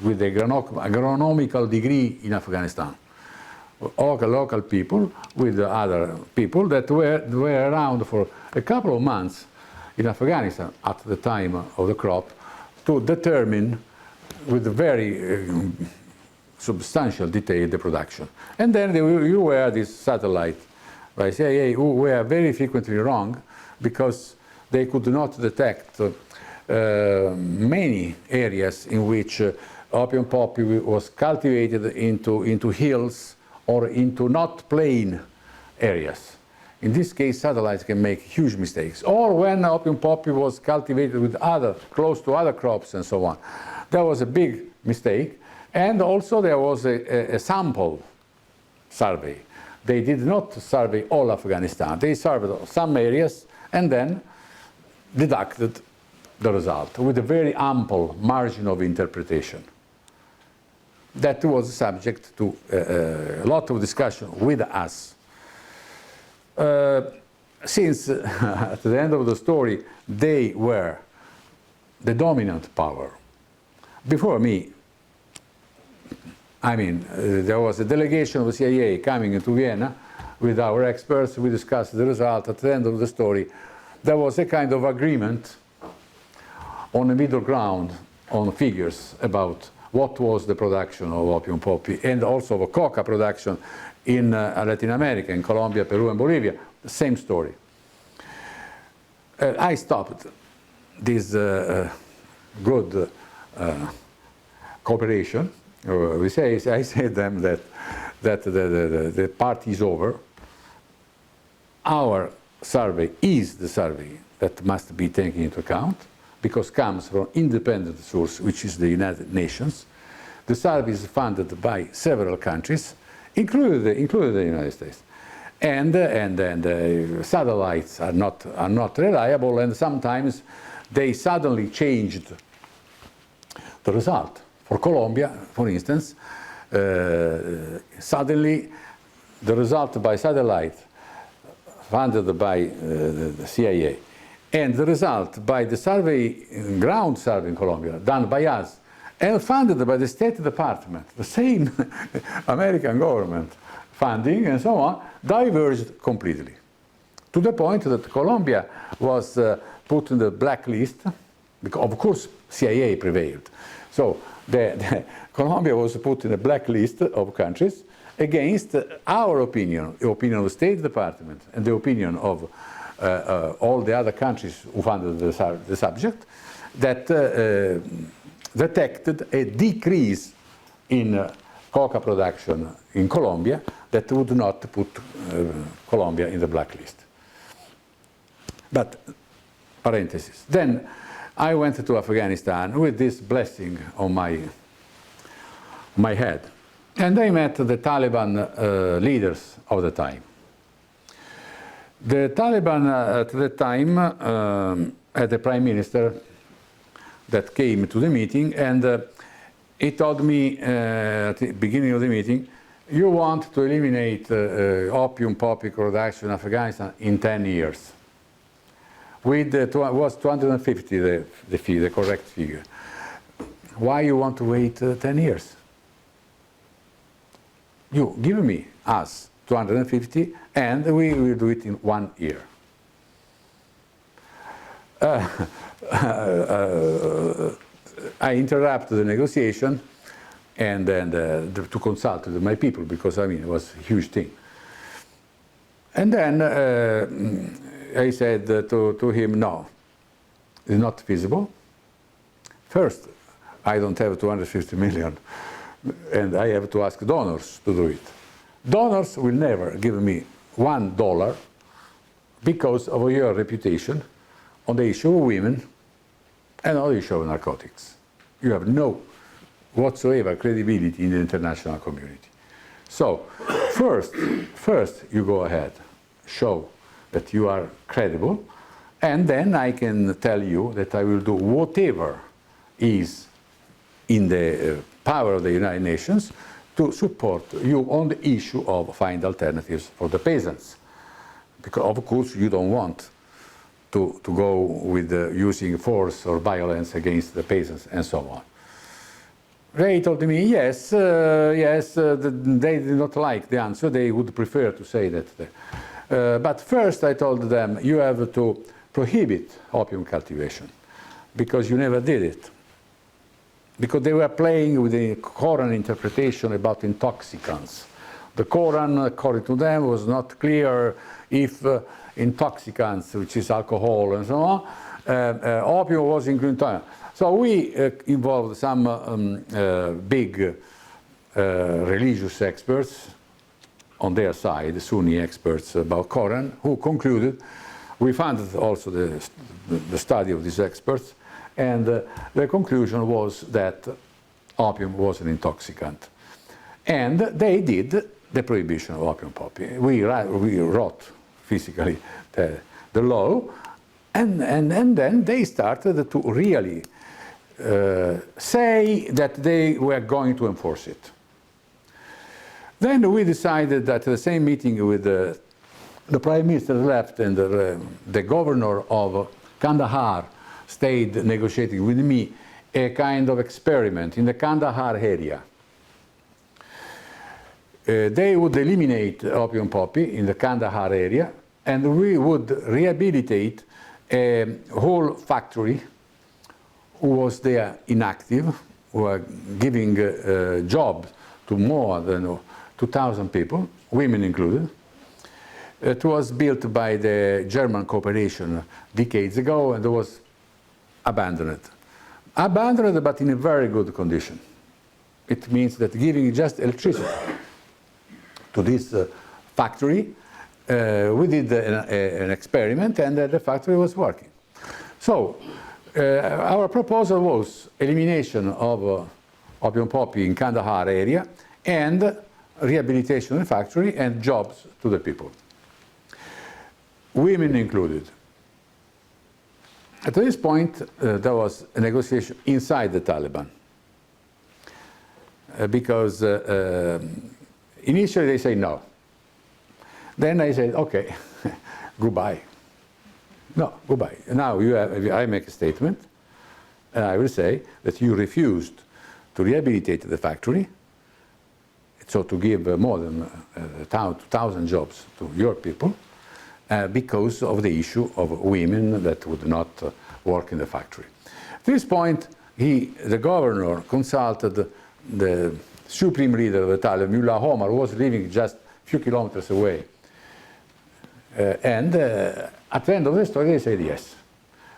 with the agronomical degree in Afghanistan. All the local people with the other people that were around for a couple of months in Afghanistan at the time of the crop to determine with very substantial detail the production. And then you were this satellite by CIA who were very frequently wrong because they could not detect many areas in which opium poppy was cultivated into hills or into not plain areas. In this case, satellites can make huge mistakes. Or when opium poppy was cultivated with close to other crops and so on. That was a big mistake. And also there was a sample survey. They did not survey all Afghanistan. They surveyed some areas and then deducted the result with a very ample margin of interpretation. That was subject to a lot of discussion with us. Since at the end of the story they were the dominant power. Before me, I mean, there was a delegation of the CIA coming into Vienna with our experts. We discussed the result. At the end of the story, there was a kind of agreement on a middle ground on figures about what was the production of opium poppy and also of coca production in Latin America, in Colombia, Peru, and Bolivia. The same story. I stopped this good cooperation. I said them that the party is over. Our survey is the survey that must be taken into account because it comes from independent source, which is the United Nations. The survey is funded by several countries, including the United States. And satellites are not reliable, and sometimes they suddenly changed the result. For Colombia, for instance, suddenly the result by satellite funded by the CIA and the result by the survey, ground survey in Colombia, done by us and funded by the State Department, the same American government funding and so on, diverged completely. To the point that Colombia was put in the blacklist, because of course CIA prevailed. So Colombia was put in a blacklist of countries against our opinion, the opinion of the State Department, and the opinion of all the other countries who funded the subject, that detected a decrease in coca production in Colombia that would not put Colombia in the blacklist. But, parenthesis. Then I went to Afghanistan with this blessing on my head. And I met the Taliban leaders of the time. The Taliban at the time had a prime minister that came to the meeting, and he told me at the beginning of the meeting, you want to eliminate opium poppy production in Afghanistan in 10 years. With was 250 the correct figure. Why you want to wait 10 years? You give me us 250 and we will do it in 1 year. I interrupted the negotiation and to consult with my people because I mean it was a huge thing. And then I said to him, no, it's not feasible. First, I don't have 250 million and I have to ask donors to do it. Donors will never give me $1 because of your reputation on the issue of women and on the issue of narcotics. You have no whatsoever credibility in the international community. So, first you go ahead, show that you are credible, and then I can tell you that I will do whatever is in the power of the United Nations to support you on the issue of find alternatives for the peasants. Because of course you don't want to go with using force or violence against the peasants and so on. They told me yes, they did not like the answer, they would prefer to say that. But first I told them, you have to prohibit opium cultivation, because you never did it. because they were playing with the Quran interpretation about intoxicants. The Quran, according to them, was not clear if intoxicants, which is alcohol and so on, opium was included. So we involved some big religious experts on their side, Sunni experts about Quran, who concluded, we funded also the study of these experts, and the conclusion was that opium was an intoxicant. And they did the prohibition of opium poppy. We wrote physically the law, and then they started to really say that they were going to enforce it. Then we decided that the same meeting with the Prime Minister left and the governor of Kandahar stayed negotiating with me a kind of experiment in the Kandahar area. They would eliminate opium poppy in the Kandahar area, and we would rehabilitate a whole factory who was there inactive, who were giving jobs to more than 2,000 people, women included. It was built by the German Corporation decades ago and was abandoned. Abandoned, but in a very good condition. It means that giving just electricity to this factory, we did an experiment, and the factory was working. So our proposal was elimination of opium poppy in Kandahar area and rehabilitation of the factory and jobs to the people, women included. At this point, there was a negotiation inside the Taliban, because initially they say no. Then I said, okay, goodbye. No, goodbye. Now I make a statement, and I will say that you refused to rehabilitate the factory, so to give more than 2,000 jobs to your people, because of the issue of women that would not work in the factory. At this point, the governor consulted the supreme leader of the Taliban, Mullah Omar, who was living just a few kilometers away. And at the end of the story, they said yes.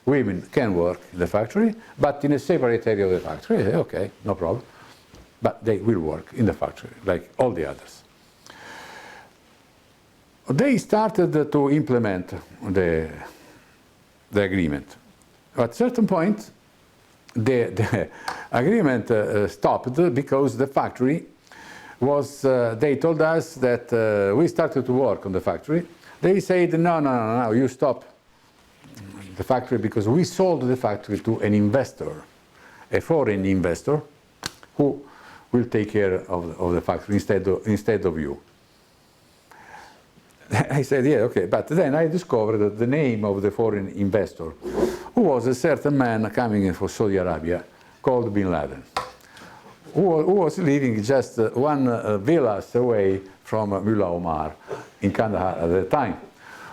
Women can work in the factory, but in a separate area of the factory. I said, okay, no problem. But they will work in the factory, like all the others. They started to implement the agreement. At a certain point, the agreement stopped because the factory was, they told us that we started to work on the factory. They said, no, you stop the factory because we sold the factory to an investor, a foreign investor, who will take care of the factory instead of you. I said, yeah, okay, but then I discovered that the name of the foreign investor, who was a certain man coming in from Saudi Arabia, called Bin Laden, who was living just one villas away from Mullah Omar in Kandahar at the time.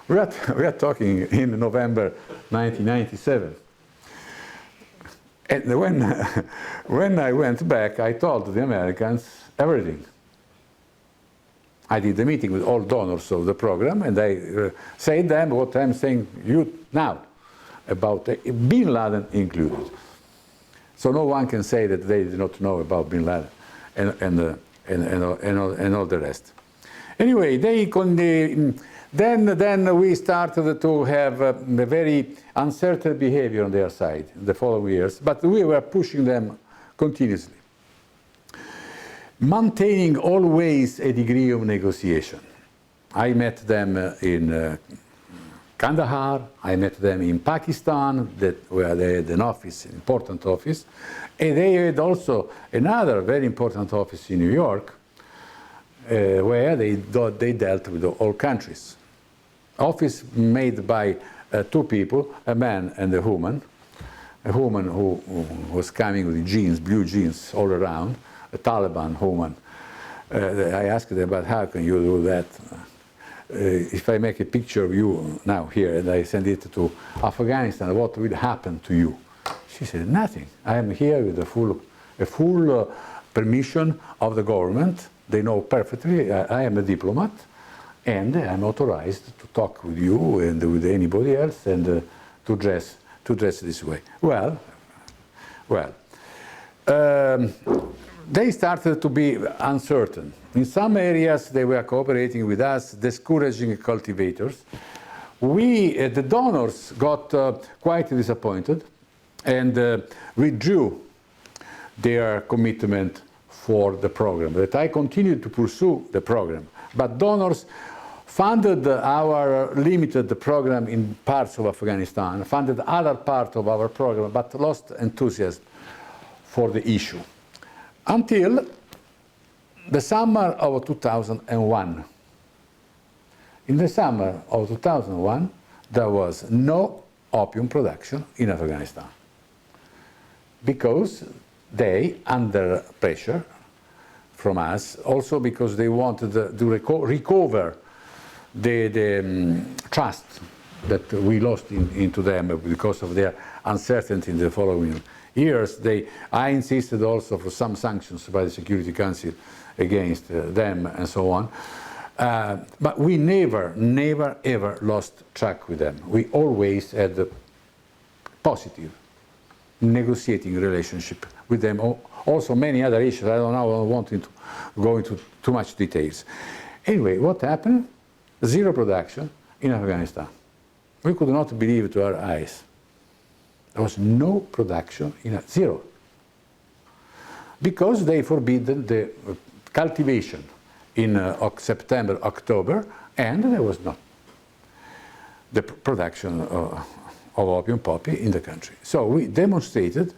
We are talking in November 1997. And when I went back, I told the Americans everything. I did a meeting with all donors of the program, and I said them what I'm saying you now about Bin Laden included. So no one can say that they did not know about Bin Laden and all the rest. Anyway, then we started to have a very uncertain behavior on their side in the following years, but we were pushing them continuously, maintaining always a degree of negotiation. I met them in Kandahar, I met them in Pakistan, where they had an office, an important office, and they had also another very important office in New York, where they dealt with all countries. Office made by two people, a man and a woman who was coming with jeans, blue jeans all around, a Taliban woman. I asked them, but how can you do that? If I make a picture of you now here and I send it to Afghanistan, what will happen to you? She said, nothing. I am here with a a full permission of the government. They know perfectly I am a diplomat, and I'm authorized to talk with you and with anybody else and to dress this way. Well, they started to be uncertain. In some areas, they were cooperating with us, discouraging cultivators. We, the donors, got quite disappointed and withdrew their commitment for the program. That I continued to pursue the program, but donors funded our limited program in parts of Afghanistan, funded other part of our program, but lost enthusiasm for the issue. Until the summer of 2001. In the summer of 2001, there was no opium production in Afghanistan, because they, under pressure from us, also because they wanted to recover the trust that we lost into them because of their uncertainty in the following years. I insisted also for some sanctions by the Security Council against them and so on. But we never, ever lost track with them. We always had a positive negotiating relationship with them. Also many other issues. I don't want to go into too much details. Anyway, what happened? Zero production in Afghanistan. We could not believe to our eyes. There was no production zero. Because they forbidden the cultivation in September, October, and there was not the production of opium poppy in the country. So we demonstrated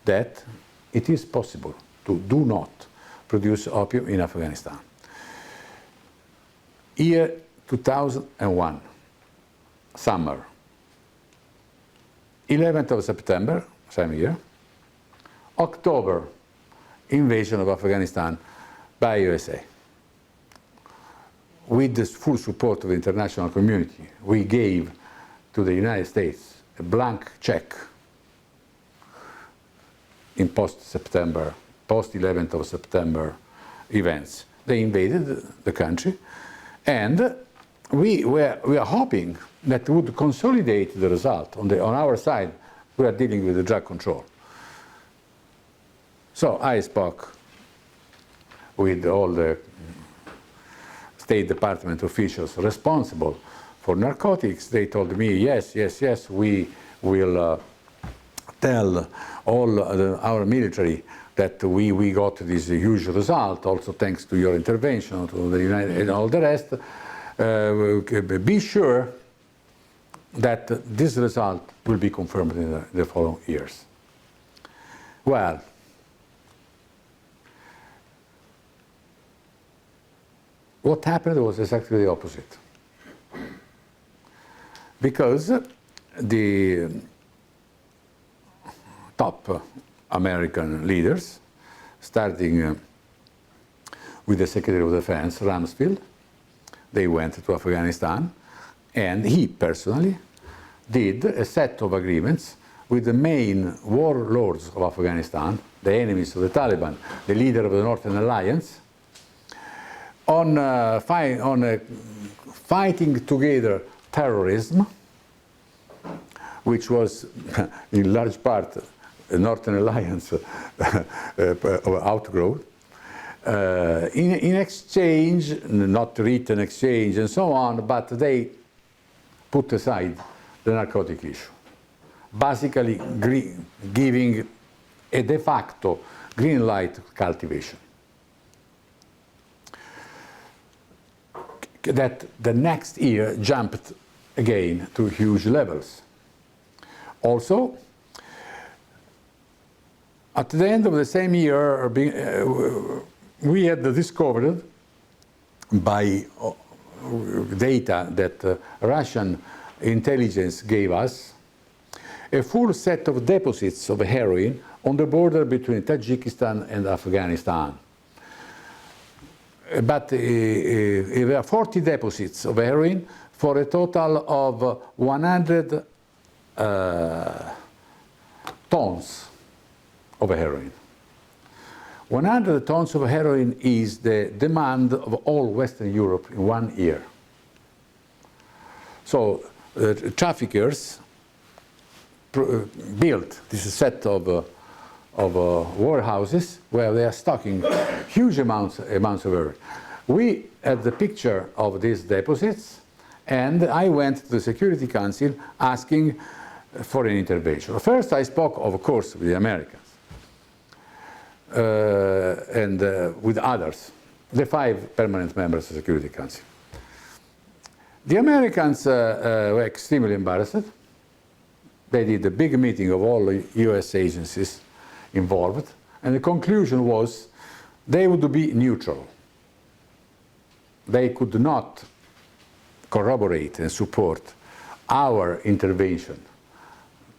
that it is possible to do not produce opium in Afghanistan. Year 2001, summer, 11th of September, same year, October, invasion of Afghanistan by USA. With the full support of the international community, we gave to the United States a blank check in post-September, post-11th of September events. They invaded the country, and we are hoping that would consolidate the result. On our side, we are dealing with the drug control. So I spoke with all the State Department officials responsible for narcotics. They told me, yes, we will tell all our military that we got this huge result, also thanks to your intervention, to the United and all the rest. Be sure that this result will be confirmed in the following years. Well, what happened was exactly the opposite. Because the top American leaders, starting with the Secretary of Defense, Rumsfeld, they went to Afghanistan, and he personally did a set of agreements with the main warlords of Afghanistan, the enemies of the Taliban, the leader of the Northern Alliance, on fighting together terrorism, which was in large part a Northern Alliance outgrowth, in exchange, not written exchange and so on, but they put aside the narcotic issue, basically giving a de facto green light cultivation. That the next year jumped again to huge levels. Also, at the end of the same year, we had discovered by data that Russian intelligence gave us a full set of deposits of heroin on the border between Tajikistan and Afghanistan. But there were 40 deposits of heroin for a total of 100 tons of heroin. 100 tons of heroin is the demand of all Western Europe in 1 year. So traffickers built this set of warehouses where they are stocking huge amounts of heroin. We had the picture of these deposits, and I went to the Security Council asking for an intervention. First, I spoke, of course, with the Americans and with others, the 5 permanent members of the Security Council. The Americans were extremely embarrassed. They did a big meeting of all the US agencies involved, and the conclusion was they would be neutral. They could not corroborate and support our intervention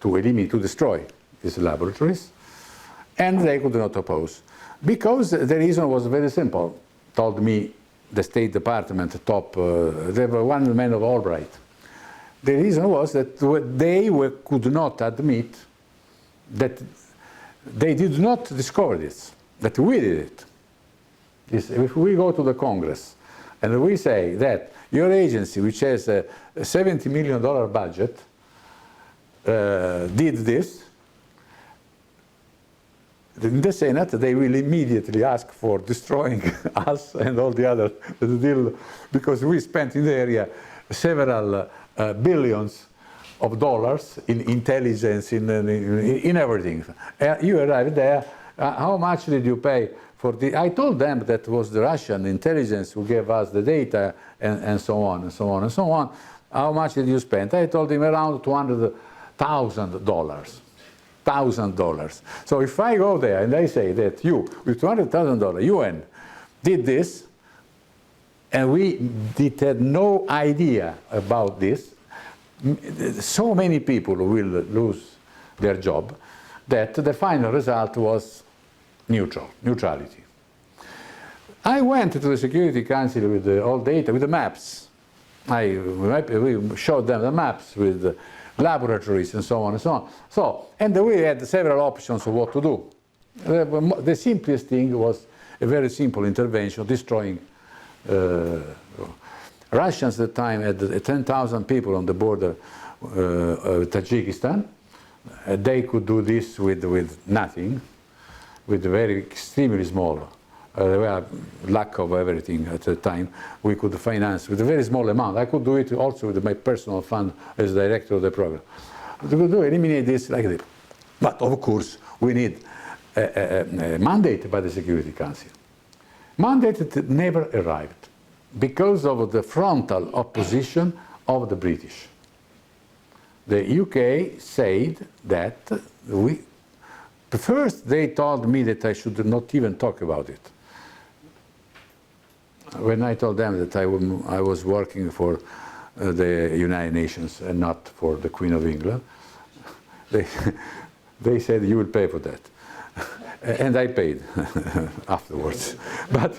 to eliminate, to destroy these laboratories, and they could not oppose. Because the reason was very simple, told me the State Department top, they were one man of Albright. The reason was that they could not admit that they did not discover this, that we did it. If we go to the Congress and we say that your agency, which has a $70 million budget, did this, in the Senate they will immediately ask for destroying us and all the other deal, because we spent in the area several billions of dollars in intelligence, in everything. You arrived there, how much did you pay for the... I told them that was the Russian intelligence who gave us the data, and so on, and so on, and so on. How much did you spend? I told him around $200,000. $1,000. So if I go there and I say that you, with $200,000, UN, did this, and we had no idea about this, so many people will lose their job, that the final result was neutrality. I went to the Security Council with all data, with the maps. We showed them the maps with laboratories and so on and so on. And we had several options of what to do. The simplest thing was a very simple intervention, destroying. Russians at the time had 10,000 people on the border of Tajikistan. They could do this with nothing, with very extremely small. There were lack of everything at the time. We could finance with a very small amount. I could do it also with my personal fund as director of the program. We could eliminate this like this. But of course, we need a mandate by the Security Council. Mandate never arrived because of the frontal opposition of the British. The UK said that first they told me that I should not even talk about it. When I told them that I was working for the United Nations and not for the Queen of England, they said, you will pay for that. And I paid afterwards. But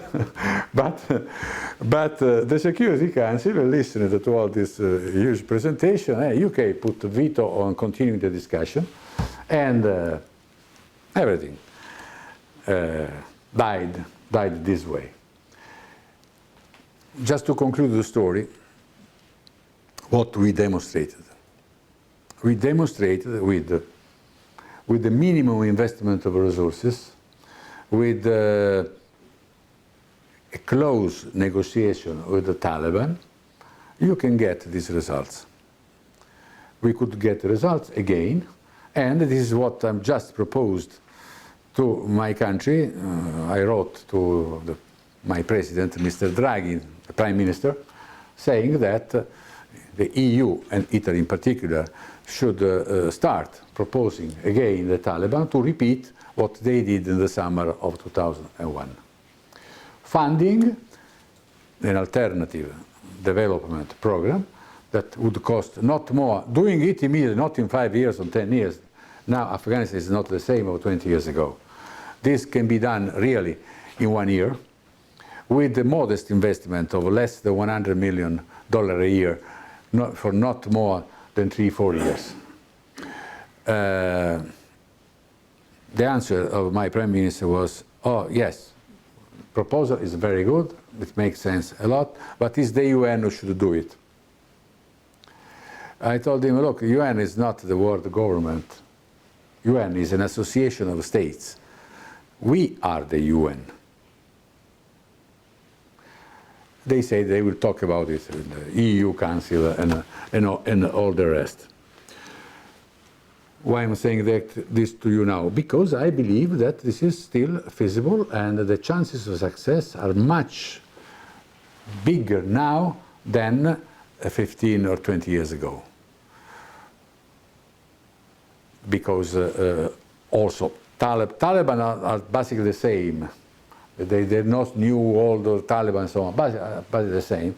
the Security Council listened to all this huge presentation. UK put a veto on continuing the discussion, and everything died this way. Just to conclude the story, what we demonstrated. We demonstrated with the minimum investment of resources, with a close negotiation with the Taliban, you can get these results. We could get results again, and this is what I'm just proposed to my country. I wrote to my president, Mr. Draghi, the Prime Minister, saying that the EU, and Italy in particular, should start proposing again the Taliban to repeat what they did in the summer of 2001. Funding an alternative development program that would cost not more, doing it immediately, not in 5 years or 10 years. Now Afghanistan is not the same as 20 years ago. This can be done really in 1 year with a modest investment of less than $100 million a year, for not more than 3-4 years. The answer of my Prime Minister was, oh yes, proposal is very good, it makes sense a lot, but it's the UN who should do it. I told him, look, UN is not the world government. UN is an association of states. We are the UN. They say they will talk about it in the EU Council and all the rest. Why I'm saying this to you now? Because I believe that this is still feasible and the chances of success are much bigger now than 15 or 20 years ago. Because also Taliban are basically the same. They're not new, old, or Taliban and so on, but the same.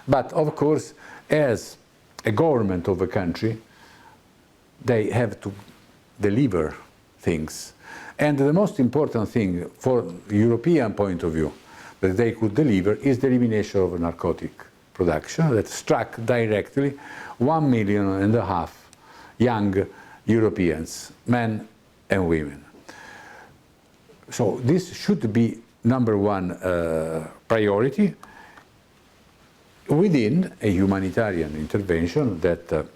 But of course, as a government of a country, they have to deliver things. And the most important thing for the European point of view that they could deliver is the elimination of narcotic production that struck directly 1.5 million young Europeans, men and women. So this should be number one priority within a humanitarian intervention that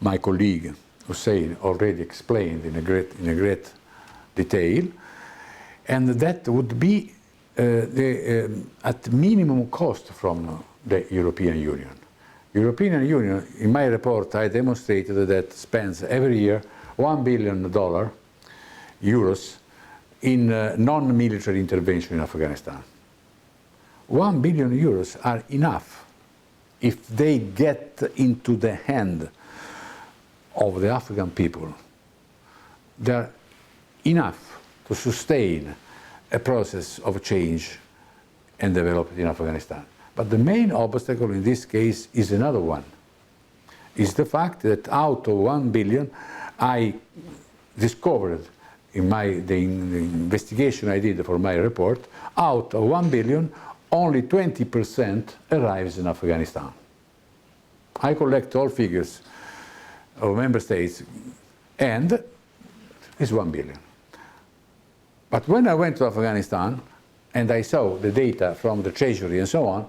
my colleague Hussein already explained in a great detail, and that would be at minimum cost from the European Union. European Union, in my report, I demonstrated that spends every year $1 billion euros in non-military intervention in Afghanistan. 1 billion euros are enough if they get into the hand of the Afghan people. They are enough to sustain a process of change and development in Afghanistan. But the main obstacle in this case is another one. Is the fact that out of 1 billion, I discovered in the investigation I did for my report, out of 1 billion, only 20% arrives in Afghanistan. I collect all figures of member states, and it's 1 billion. But when I went to Afghanistan, and I saw the data from the Treasury and so on,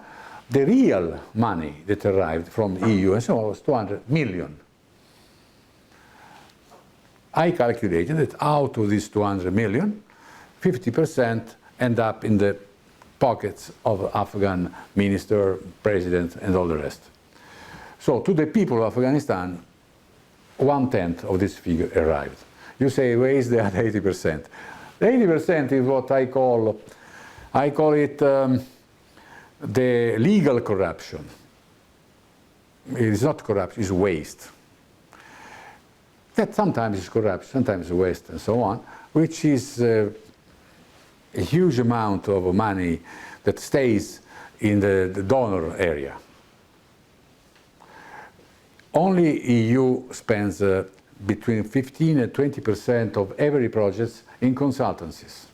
the real money that arrived from the EU and so on was 200 million. I calculated that out of these 200 million, 50% end up in the pockets of Afghan minister, president, and all the rest. So to the people of Afghanistan, 1/10 of this figure arrived. You say, where is the other 80%? The 80% is what I call it the legal corruption. It is not corruption, it's waste. That sometimes is corruption, sometimes waste, and so on, which is a huge amount of money that stays in the donor area. Only EU spends between 15 and 20% of every project in consultancies.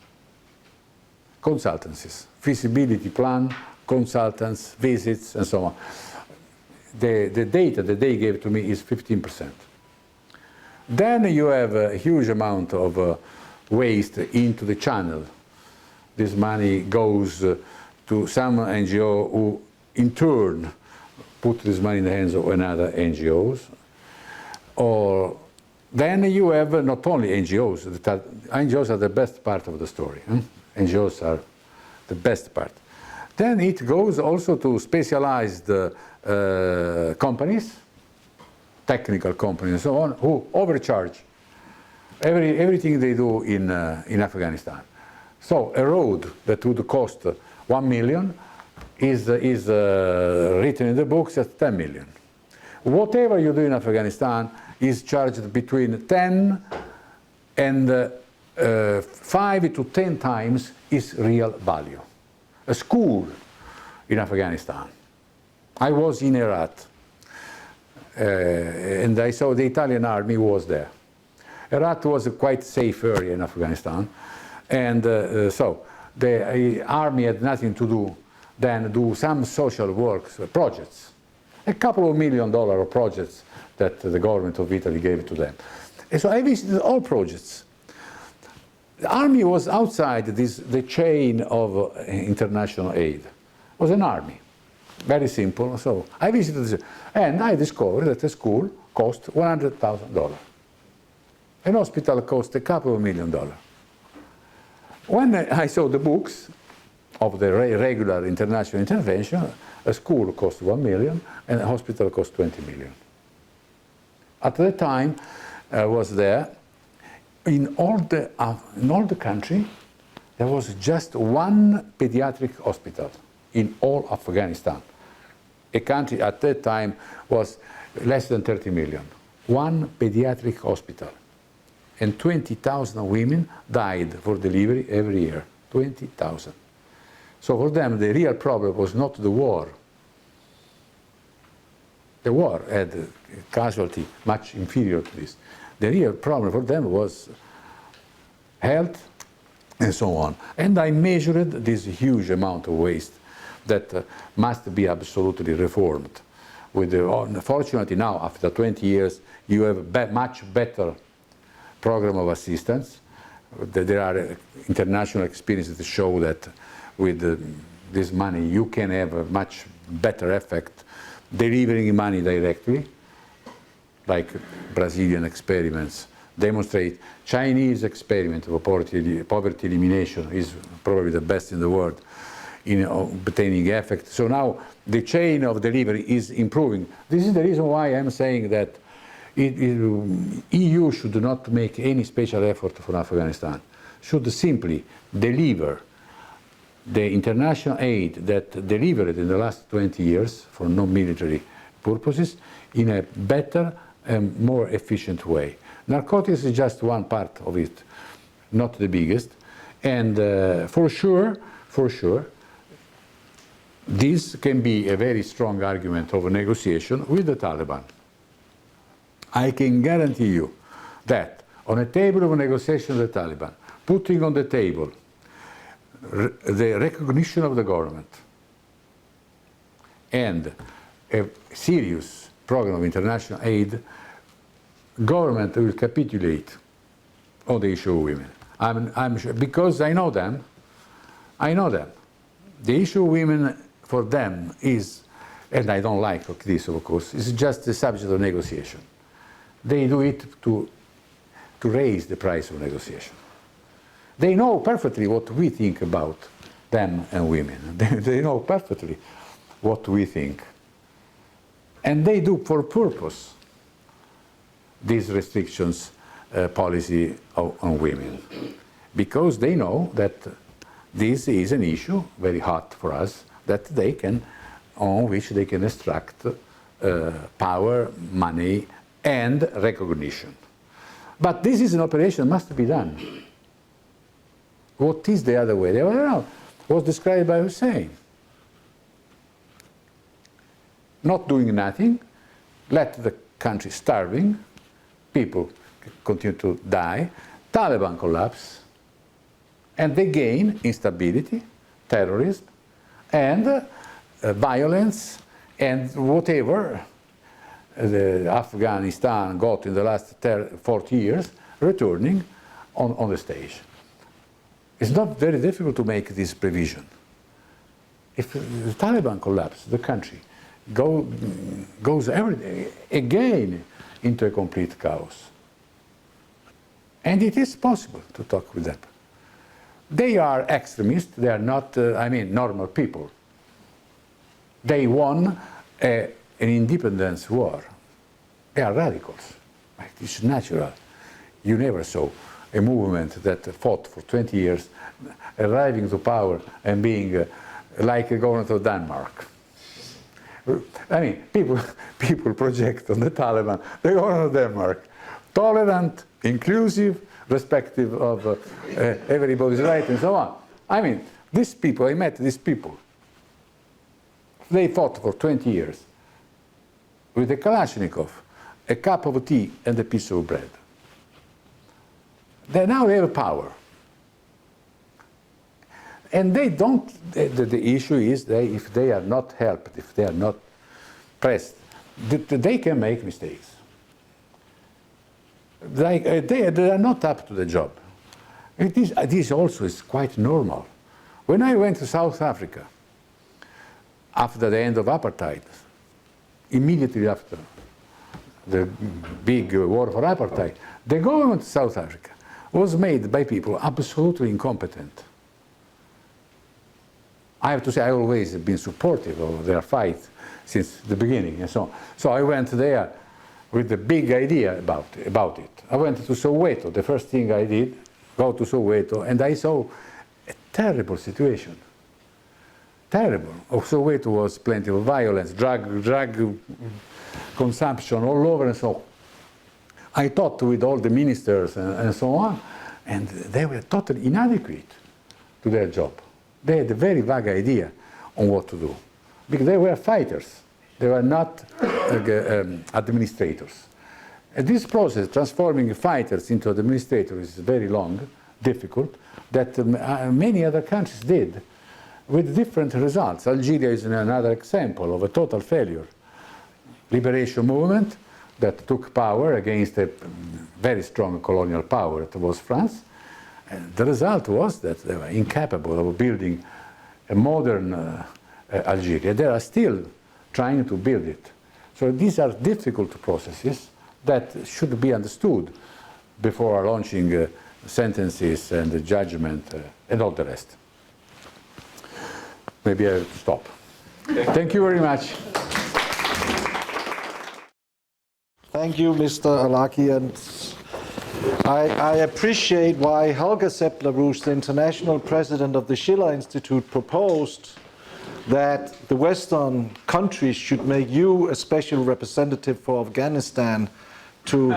Consultancies, feasibility plan, consultants, visits, and so on. The data that they gave to me is 15%. Then you have a huge amount of waste into the channel. This money goes to some NGO who in turn put this money in the hands of another NGOs. Or then you have not only NGOs, NGOs are the best part of the story. NGOs are the best part. Then it goes also to specialized companies, technical companies and so on, who overcharge everything they do in Afghanistan. So a road that would cost 1 million is written in the books at 10 million. Whatever you do in Afghanistan is charged between 10 and 5 to 10 times its real value. A school in Afghanistan. I was in Herat, and I saw the Italian army was there. Herat was a quite safe area in Afghanistan, and so the army had nothing to do than do some social works, projects. A couple of $1 million projects that the government of Italy gave to them. And so I visited all projects. The army was outside the chain of international aid. It was an army, very simple. So I visited this, and I discovered that the school cost $100,000. An hospital cost a couple of $1 million. When I saw the books of the regular international intervention, a school cost 1 million and a hospital cost 20 million. At the time I was there, in all the country, there was just one pediatric hospital in all Afghanistan. A country at that time was less than 30 million. One pediatric hospital. And 20,000 women died for delivery every year. 20,000. So for them, the real problem was not the war. The war had a casualty much inferior to this. The real problem for them was health and so on. And I measured this huge amount of waste that must be absolutely reformed. Fortunately now, after 20 years, you have a much better program of assistance. There are international experiences that show that with this money you can have a much better effect delivering money directly, like Brazilian experiments demonstrate. Chinese experiment of poverty elimination is probably the best in the world in obtaining effect. So now the chain of delivery is improving. This is the reason why I'm saying that EU should not make any special effort for Afghanistan, should simply deliver the international aid that delivered in the last 20 years for non-military purposes in a better and more efficient way. Narcotics is just one part of it, not the biggest, and for sure, this can be a very strong argument of a negotiation with the Taliban. I can guarantee you that on a table of negotiation with the Taliban, putting on the table the recognition of the government and a serious program of international aid, government will capitulate on the issue of women. I'm sure, because I know them. The issue of women for them is, and I don't like this of course, is just the subject of negotiation. They do it to raise the price of negotiation. They know perfectly what we think about them and women. They know perfectly what we think. And they do for purpose these restrictions policy on women. Because they know that this is an issue very hot for us that they can, on which they can extract power, money, and recognition. But this is an operation that must be done. What is the other way? The other way was described by Hussein. Not doing nothing, let the country starving, people continue to die, Taliban collapse, and they gain instability, terrorism, and violence, and whatever Afghanistan got in the last 40 years, returning on the stage. It's not very difficult to make this prevision. If the Taliban collapses, the country goes again into a complete chaos. And it is possible to talk with them. They are extremists, they are not, normal people. They won an independence war. They are radicals. It's natural. You never saw a movement that fought for 20 years, arriving to power and being like a government of Denmark. People project on the Taliban the government of Denmark, tolerant, inclusive, respective of everybody's right and so on. These people, I met these people. They fought for 20 years with a Kalashnikov, a cup of tea and a piece of bread. Now they have power. And they don't, the issue is if they are not helped, if they are not pressed, they can make mistakes. They are not up to the job. This also is quite normal. When I went to South Africa, after the end of apartheid, immediately after the big war for apartheid, the government of South Africa was made by people absolutely incompetent. I have to say, I always have been supportive of their fight since the beginning and so on. So I went there with the big idea about it. I went to Soweto. The first thing I did, go to Soweto, and I saw a terrible situation. Terrible. Soweto was plenty of violence, drug consumption all over and so on. I talked with all the ministers and so on, and they were totally inadequate to their job. They had a very vague idea on what to do, because they were fighters. They were not administrators. And this process, transforming fighters into administrators, is very long, difficult, that many other countries did, with different results. Algeria is another example of a total failure. Liberation movement that took power against a very strong colonial power, that was France. And the result was that they were incapable of building a modern Algeria. They are still trying to build it. So these are difficult processes that should be understood before launching sentences and judgment and all the rest. Maybe I have to stop. Thank you very much. Thank you, Mr. Arlacchi. And I appreciate why Helga Sepp-LaRouche, the international president of the Schiller Institute, proposed that the Western countries should make you a special representative for Afghanistan to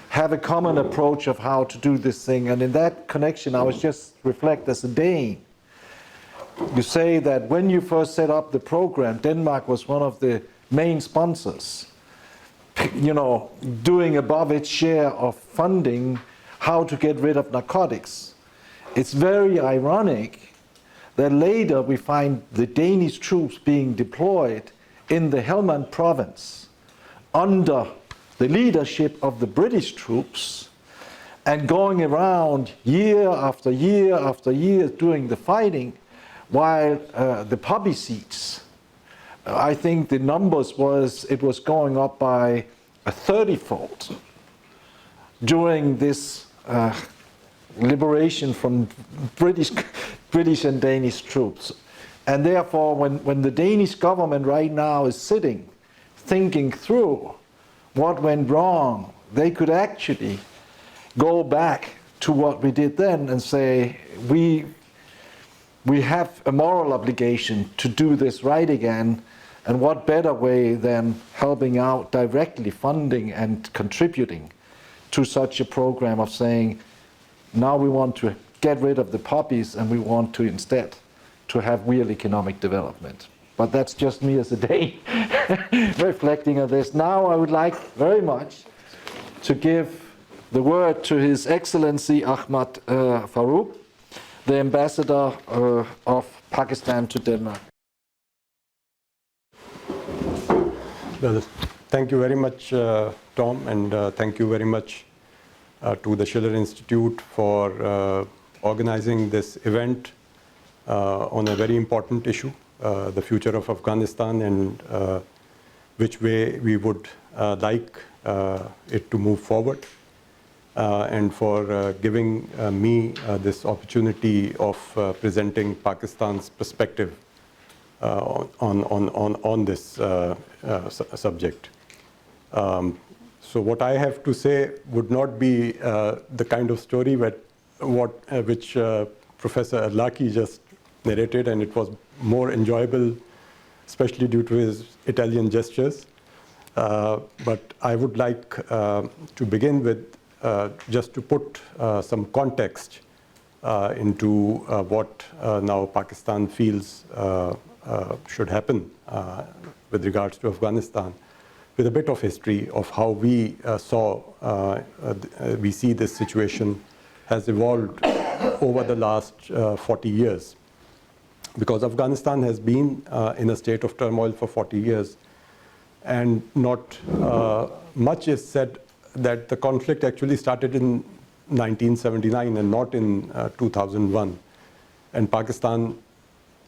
have a common approach of how to do this thing. And in that connection, I was just reflect as a Dane. You say that when you first set up the program, Denmark was one of the main sponsors, you know, doing above its share of funding how to get rid of narcotics. It's very ironic that later we find the Danish troops being deployed in the Helmand province under the leadership of the British troops and going around year after year after year doing the fighting, while the poppy seeds, I think the numbers it was going up by a 30-fold during this liberation from British and Danish troops. And therefore, when the Danish government right now is sitting, thinking through what went wrong, they could actually go back to what we did then and say, we have a moral obligation to do this right again, and what better way than helping out directly, funding and contributing to such a program of saying, now we want to get rid of the poppies and we want to instead to have real economic development. But that's just me as a Dane reflecting on this. Now I would like very much to give the word to His Excellency Ahmad Farouk, the ambassador of Pakistan to Denmark. Well, thank you very much, Tom, and thank you very much to the Schiller Institute for organizing this event on a very important issue, the future of Afghanistan and which way we would like it to move forward, and for giving me this opportunity of presenting Pakistan's perspective on this subject. So what I have to say would not be the kind of story which Professor Arlacchi just narrated, and it was more enjoyable, especially due to his Italian gestures. But I would like to begin with just to put some context into what now Pakistan feels should happen with regards to Afghanistan, with a bit of history of how we we see this situation has evolved over the last 40 years. Because Afghanistan has been in a state of turmoil for 40 years, and not much is said that the conflict actually started in 1979 and not in 2001. And Pakistan,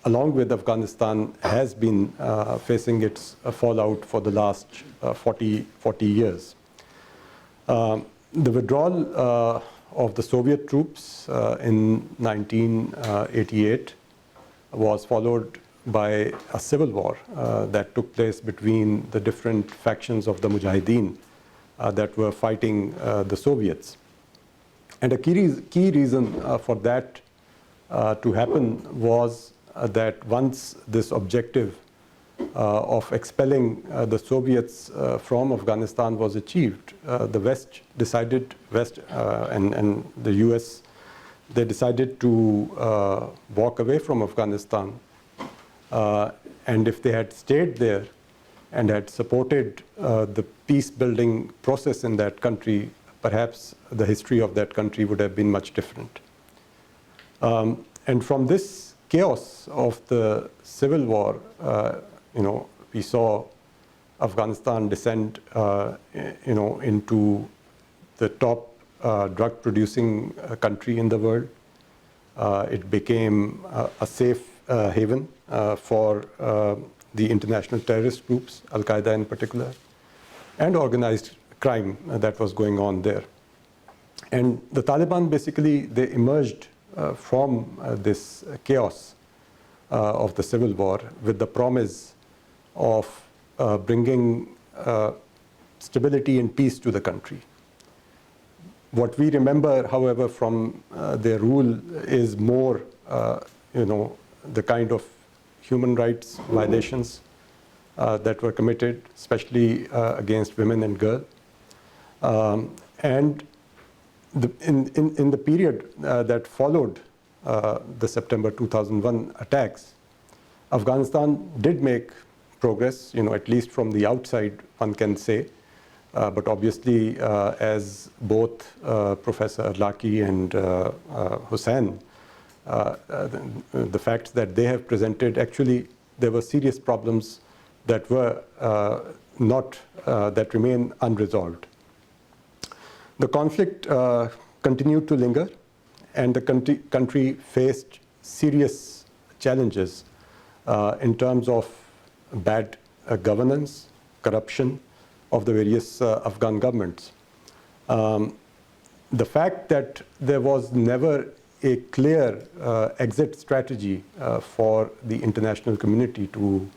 along with Afghanistan, has been facing its fallout for the last 40 years. The withdrawal of the Soviet troops in 1988 was followed by a civil war that took place between the different factions of the Mujahideen that were fighting the Soviets. And a key reason for that to happen was that once this objective of expelling the Soviets from Afghanistan was achieved, the West decided, and the US, they decided to walk away from Afghanistan. And if they had stayed there and had supported the peace-building process in that country, perhaps the history of that country would have been much different. And from this chaos of the civil war, we saw Afghanistan descend, into the top drug-producing country in the world. It became a safe haven for the international terrorist groups, Al-Qaeda in particular, and organized crime that was going on there. And the Taliban basically, they emerged from this chaos of the civil war with the promise of bringing stability and peace to the country. What we remember, however, from their rule is more, the kind of human rights violations that were committed, especially against women and girls. And in the period that followed the September 2001 attacks, Afghanistan did make progress, at least from the outside, one can say. But obviously, as both Professor Arlacchi and Hussein, the facts that they have presented, actually, there were serious problems that were that remain unresolved. The conflict continued to linger, and the country faced serious challenges in terms of bad governance, corruption of the various Afghan governments. The fact that there was never a clear exit strategy for the international community to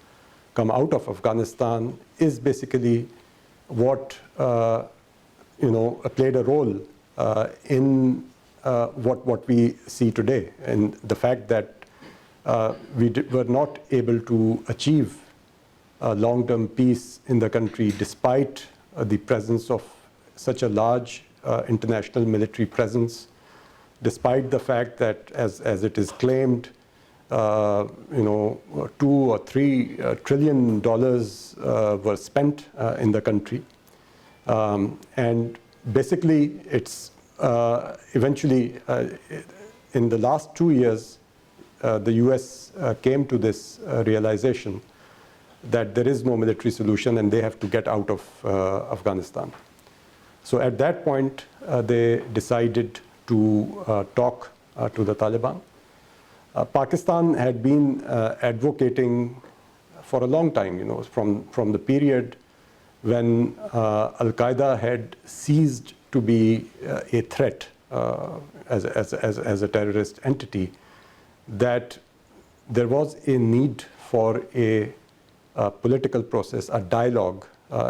come out of Afghanistan is basically what played a role in what we see today, and the fact that we were not able to achieve long-term peace in the country despite the presence of such a large international military presence, despite the fact that, as it is claimed, $2 or $3 trillion were spent in the country. And basically, it's eventually, in the last 2 years, the US came to this realization that there is no military solution and they have to get out of Afghanistan. So at that point, they decided to talk to the Taliban. Pakistan had been advocating for a long time, from the period when Al-Qaeda had ceased to be a threat as a terrorist entity, that there was a need for a political process, a dialogue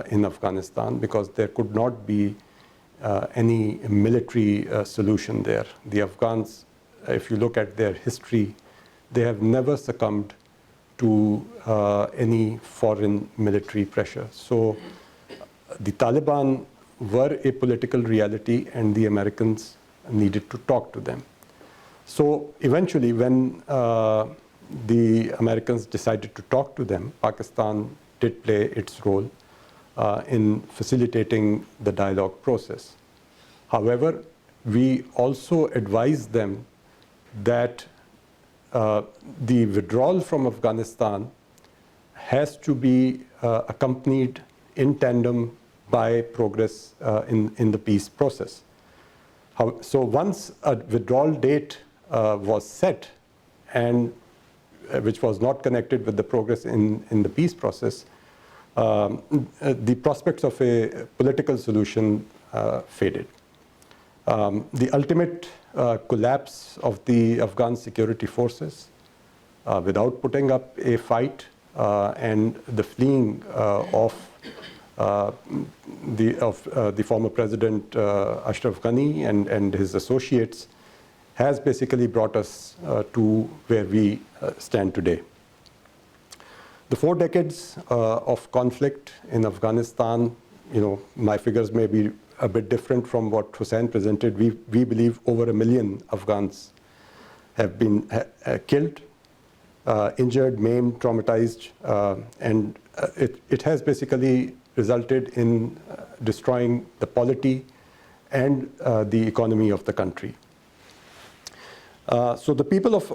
in Afghanistan, because there could not be any military solution there. The Afghans, if you look at their history, they have never succumbed to any foreign military pressure. So the Taliban were a political reality, and the Americans needed to talk to them. So eventually, when the Americans decided to talk to them, Pakistan did play its role in facilitating the dialogue process. However, we also advised them that the withdrawal from Afghanistan has to be accompanied in tandem by progress in the peace process. So once a withdrawal date was set, and which was not connected with the progress in the peace process, the prospects of a political solution faded. The ultimate collapse of the Afghan security forces without putting up a fight and the fleeing of the former President Ashraf Ghani and his associates has basically brought us to where we stand today. The 4 decades of conflict in Afghanistan, my figures may be a bit different from what Hussein presented. We believe over 1 million Afghans have been killed, injured, maimed, traumatized, and it has basically resulted in destroying the polity and the economy of the country. So the people of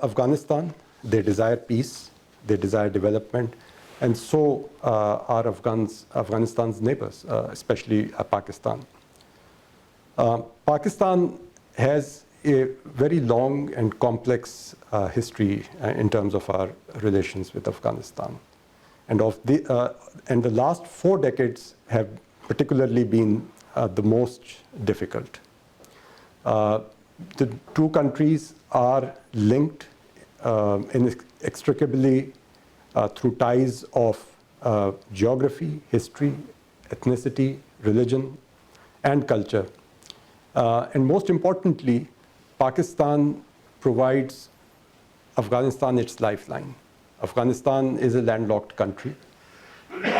Afghanistan, they desire peace, they desire development, and so are Afghanistan's neighbors, especially Pakistan. Pakistan has a very long and complex history in terms of our relations with Afghanistan. And the last 4 decades have particularly been the most difficult. The two countries are linked inextricably through ties of geography, history, ethnicity, religion, and culture. And most importantly, Pakistan provides Afghanistan its lifeline. Afghanistan is a landlocked country,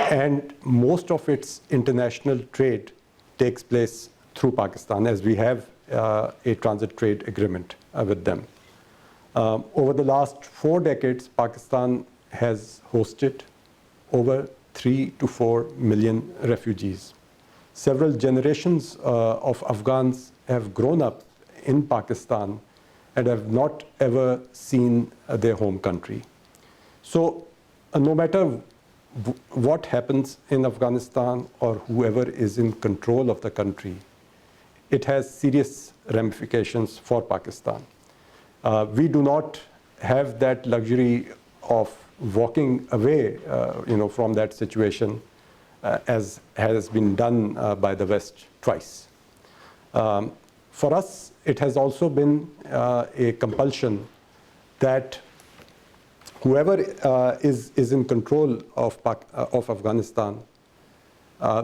and most of its international trade takes place through Pakistan, as we have a transit trade agreement with them. Over the last 4 decades, Pakistan has hosted over 3 to 4 million refugees. Several generations of Afghans have grown up in Pakistan and have not ever seen their home country. So no matter what happens in Afghanistan or whoever is in control of the country, it has serious ramifications for Pakistan. We do not have that luxury of walking away from that situation as has been done by the West twice. For us, it has also been a compulsion that whoever is in control of Afghanistan,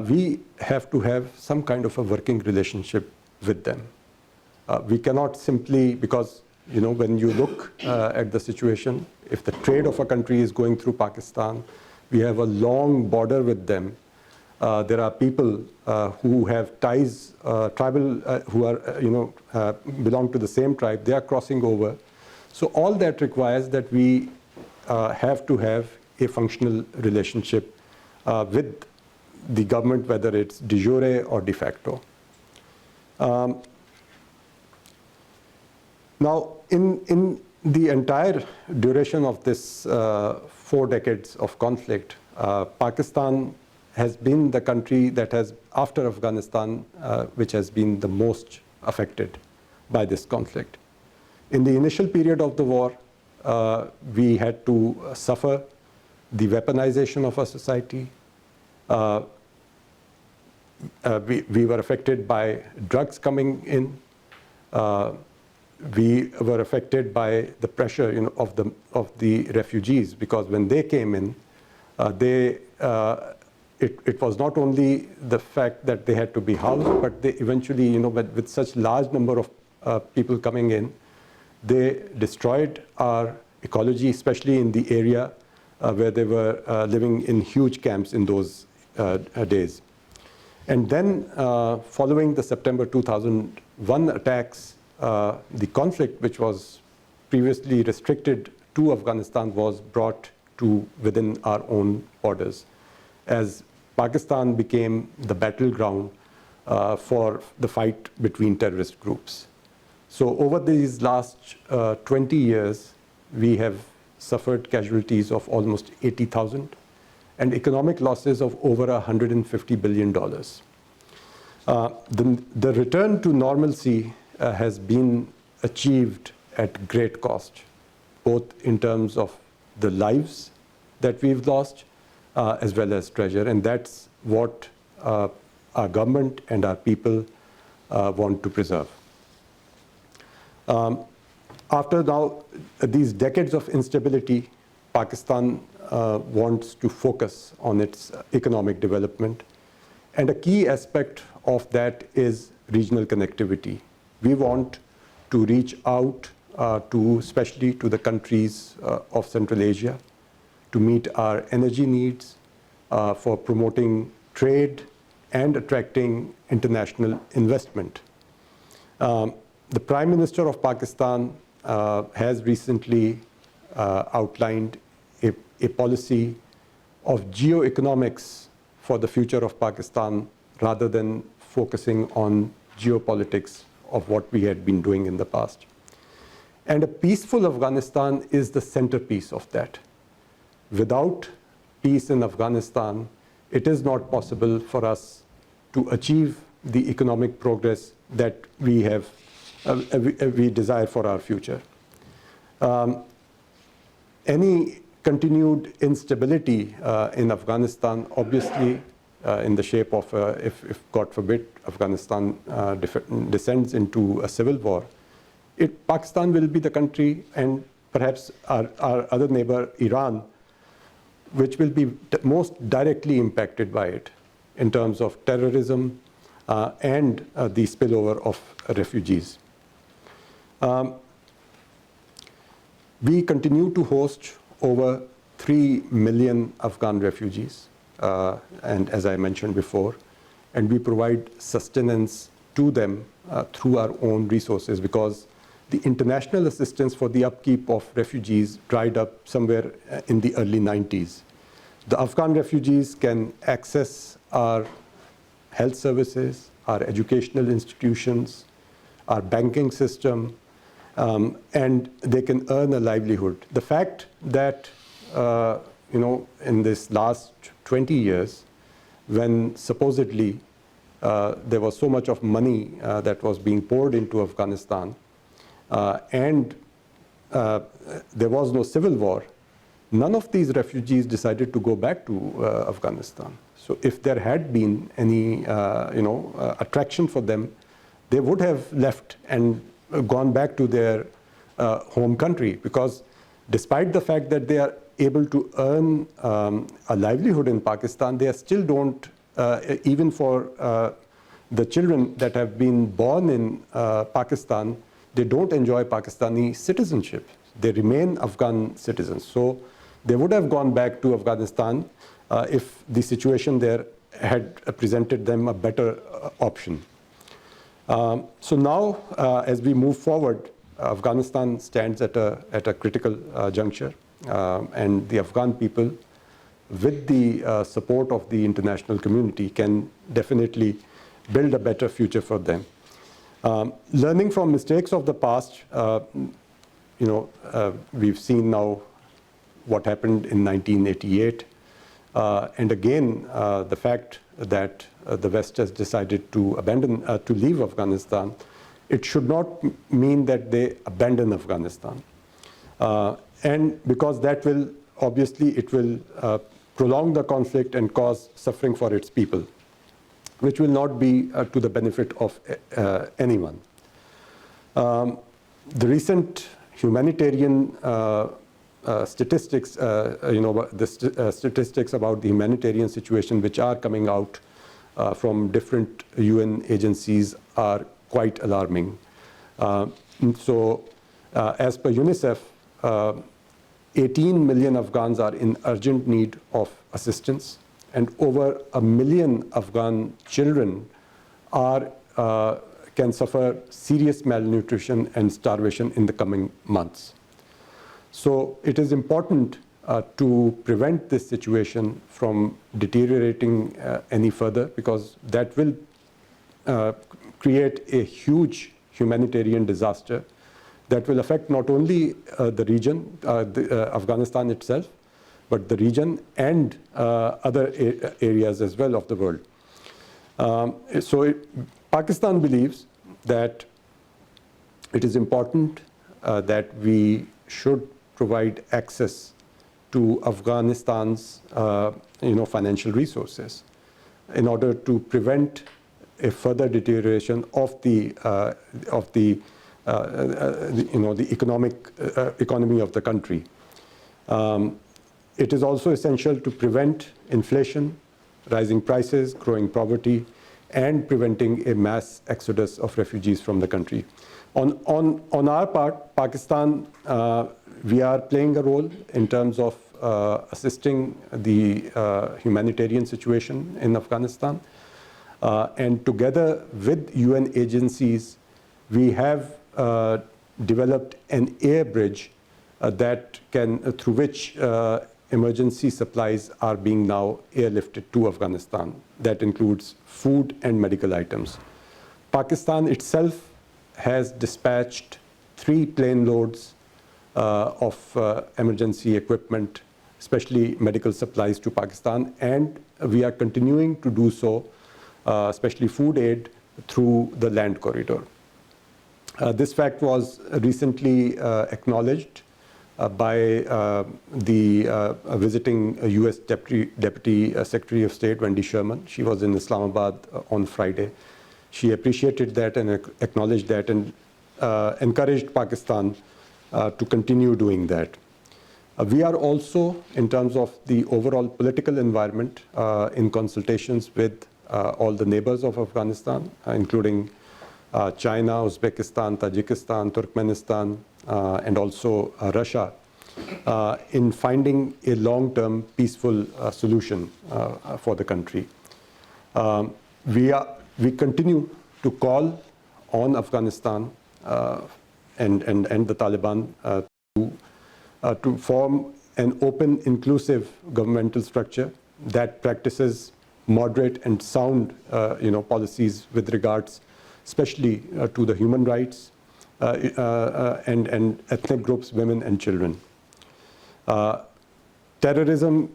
we have to have some kind of a working relationship with them. We cannot simply, because when you look at the situation, if the trade of a country is going through Pakistan, we have a long border with them. There are people who have ties, tribal, who are belong to the same tribe. They are crossing over. So all that requires that we have to have a functional relationship with the government, whether it's de jure or de facto. Now, in the entire duration of this 4 decades of conflict, Pakistan has been the country that has, after Afghanistan, which has been the most affected by this conflict. In the initial period of the war, we had to suffer the weaponization of our society. We were affected by drugs coming in. We were affected by the pressure of the refugees, because when they came in, it was not only the fact that they had to be housed, but they eventually, with such large number of people coming in, they destroyed our ecology, especially in the area where they were living in huge camps in those days. And then, following the September 2001 attacks, the conflict, which was previously restricted to Afghanistan, was brought to within our own borders, as Pakistan became the battleground for the fight between terrorist groups. So over these last 20 years, we have suffered casualties of almost 80,000 and economic losses of over $150 billion. The return to normalcy has been achieved at great cost, both in terms of the lives that we've lost as well as treasure, and that's what our government and our people want to preserve. After now these decades of instability, Pakistan wants to focus on its economic development, and a key aspect of that is regional connectivity. We want to reach out especially to the countries of Central Asia, to meet our energy needs, for promoting trade and attracting international investment. The Prime Minister of Pakistan has recently outlined a policy of geoeconomics for the future of Pakistan rather than focusing on geopolitics of what we had been doing in the past. And a peaceful Afghanistan is the centerpiece of that. Without peace in Afghanistan, it is not possible for us to achieve the economic progress that we desire for our future. Any continued instability in Afghanistan, obviously in the shape of, if God forbid, Afghanistan descends into a civil war, Pakistan will be the country, and perhaps our other neighbor, Iran, which will be most directly impacted by it in terms of terrorism and the spillover of refugees. We continue to host over 3 million Afghan refugees, and as I mentioned before, and we provide sustenance to them through our own resources, because the international assistance for the upkeep of refugees dried up somewhere in the early 90s. The Afghan refugees can access our health services, our educational institutions, our banking system, and they can earn a livelihood. The fact that in this last 20 years, when supposedly there was so much of money that was being poured into Afghanistan, and there was no civil war, none of these refugees decided to go back to Afghanistan. So if there had been any attraction for them, they would have left and gone back to their home country, because despite the fact that they are able to earn a livelihood in Pakistan, they still don't, even for the children that have been born in Pakistan, they don't enjoy Pakistani citizenship. They remain Afghan citizens. So they would have gone back to Afghanistan if the situation there had presented them a better option. So now, as we move forward, Afghanistan stands at a critical juncture, and the Afghan people, with the support of the international community, can definitely build a better future for them. Learning from mistakes of the past, we've seen now what happened in 1988, and again the fact that the West has decided to leave Afghanistan. It should not mean that they abandon Afghanistan, and because that will obviously prolong the conflict and cause suffering for its people, which will not be to the benefit of anyone. The recent humanitarian statistics, statistics about the humanitarian situation which are coming out from different UN agencies are quite alarming. So, as per UNICEF, 18 million Afghans are in urgent need of assistance, and over 1 million Afghan children can suffer serious malnutrition and starvation in the coming months. So it is important to prevent this situation from deteriorating any further, because that will create a huge humanitarian disaster that will affect not only the region, Afghanistan itself, but the region and other areas as well of the world. Pakistan believes that it is important that we should provide access to Afghanistan's financial resources in order to prevent a further deterioration of the economy of the country. It is also essential to prevent inflation, rising prices, growing poverty, and preventing a mass exodus of refugees from the country. On our part, Pakistan, we are playing a role in terms of assisting the humanitarian situation in Afghanistan. And together with UN agencies, we have developed an air bridge through which emergency supplies are being now airlifted to Afghanistan. That includes food and medical items. Pakistan itself has dispatched 3 plane loads of emergency equipment, especially medical supplies, to Pakistan, and we are continuing to do so, especially food aid, through the land corridor. This fact was recently acknowledged by the visiting US Deputy Secretary of State, Wendy Sherman. She was in Islamabad on Friday. She appreciated that and acknowledged that and encouraged Pakistan to continue doing that. We are also, in terms of the overall political environment, in consultations with all the neighbors of Afghanistan, including China, Uzbekistan, Tajikistan, Turkmenistan, and also Russia, in finding a long-term peaceful solution for the country. We continue to call on Afghanistan and the Taliban to form an open, inclusive governmental structure that practices moderate and sound policies with regards especially to the human rights and ethnic groups, women and children. Terrorism,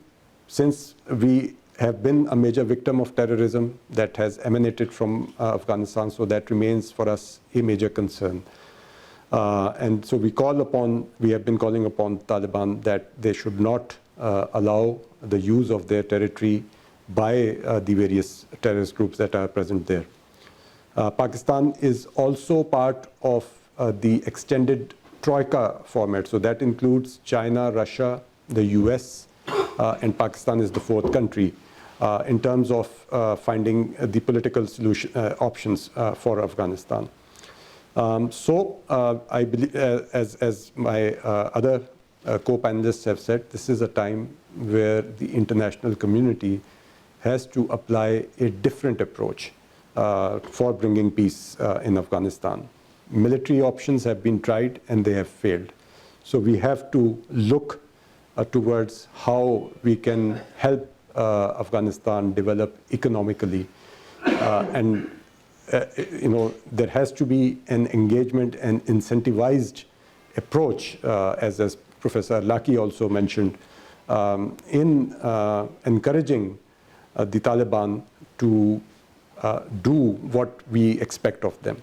since we have been a major victim of terrorism that has emanated from Afghanistan, so that remains for us a major concern. And so we have been calling upon Taliban that they should not allow the use of their territory by the various terrorist groups that are present there. Pakistan is also part of the extended Troika format, so that includes China, Russia, the US, and Pakistan is the 4th country in terms of finding the political solution options for Afghanistan. I believe, as my other co-panelists have said, this is a time where the international community has to apply a different approach for bringing peace in Afghanistan. Military options have been tried and they have failed. So we have to look towards how we can help Afghanistan develop economically, and there has to be an engagement and incentivized approach, as Professor Arlacchi also mentioned, in encouraging the Taliban to do what we expect of them.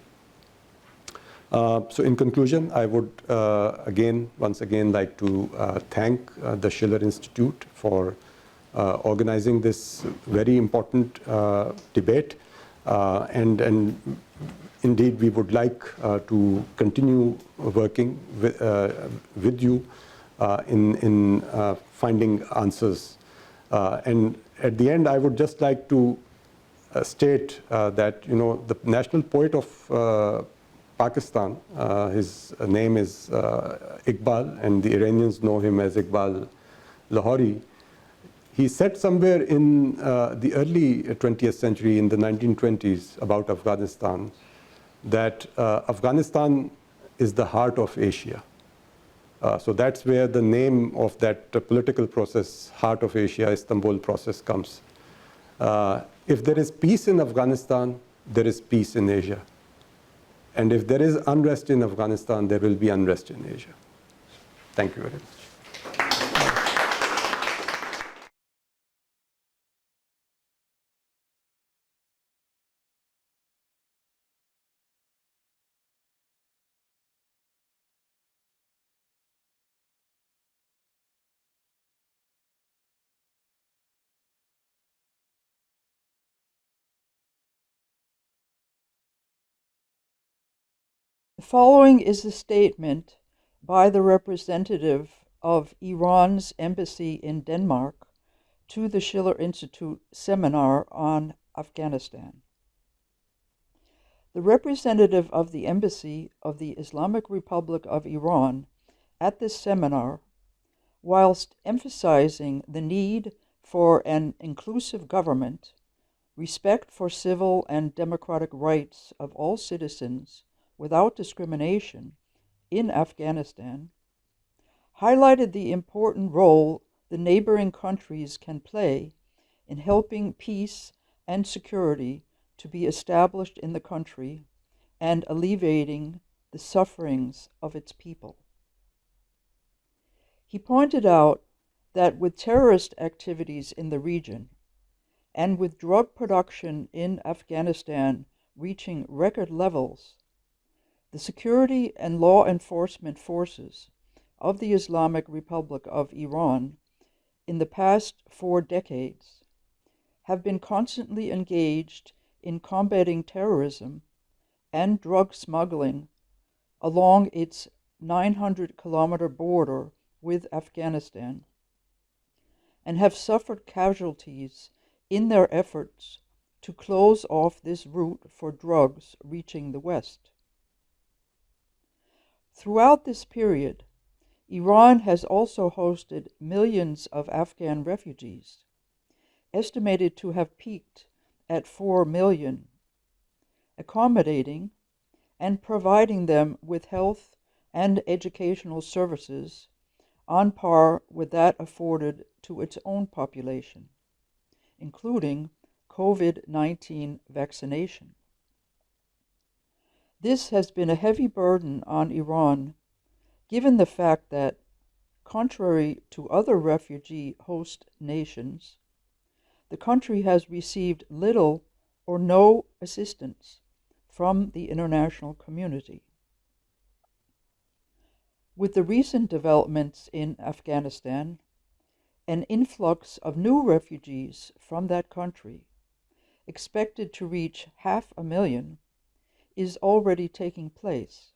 So in conclusion, I would once again like to thank the Schiller Institute for organizing this very important debate. And indeed, we would like to continue working with you in finding answers. And at the end, I would just like to state that the national poet of Pakistan, his name is Iqbal, and the Iranians know him as Iqbal Lahori. He said somewhere in the early 20th century, in the 1920s, about Afghanistan, that Afghanistan is the heart of Asia. So that's where the name of that political process, Heart of Asia, Istanbul process, comes. If there is peace in Afghanistan, there is peace in Asia. And if there is unrest in Afghanistan, there will be unrest in Asia. Thank you very much. following is a statement by the representative of Iran's embassy in Denmark to the Schiller Institute seminar on Afghanistan. The representative of the embassy of the Islamic Republic of Iran at this seminar, whilst emphasizing the need for an inclusive government, respect for civil and democratic rights of all citizens without discrimination in Afghanistan, highlighted the important role the neighboring countries can play in helping peace and security to be established in the country and alleviating the sufferings of its people. He pointed out that with terrorist activities in the region and with drug production in Afghanistan reaching record levels, the security and law enforcement forces of the Islamic Republic of Iran in the past 4 decades have been constantly engaged in combating terrorism and drug smuggling along its 900-kilometer border with Afghanistan, and have suffered casualties in their efforts to close off this route for drugs reaching the West. Throughout this period, Iran has also hosted millions of Afghan refugees, estimated to have peaked at 4 million, accommodating and providing them with health and educational services on par with that afforded to its own population, including COVID-19 vaccination. This has been a heavy burden on Iran, given the fact that, contrary to other refugee host nations, the country has received little or no assistance from the international community. With the recent developments in Afghanistan, an influx of new refugees from that country, expected to reach 500,000, is already taking place,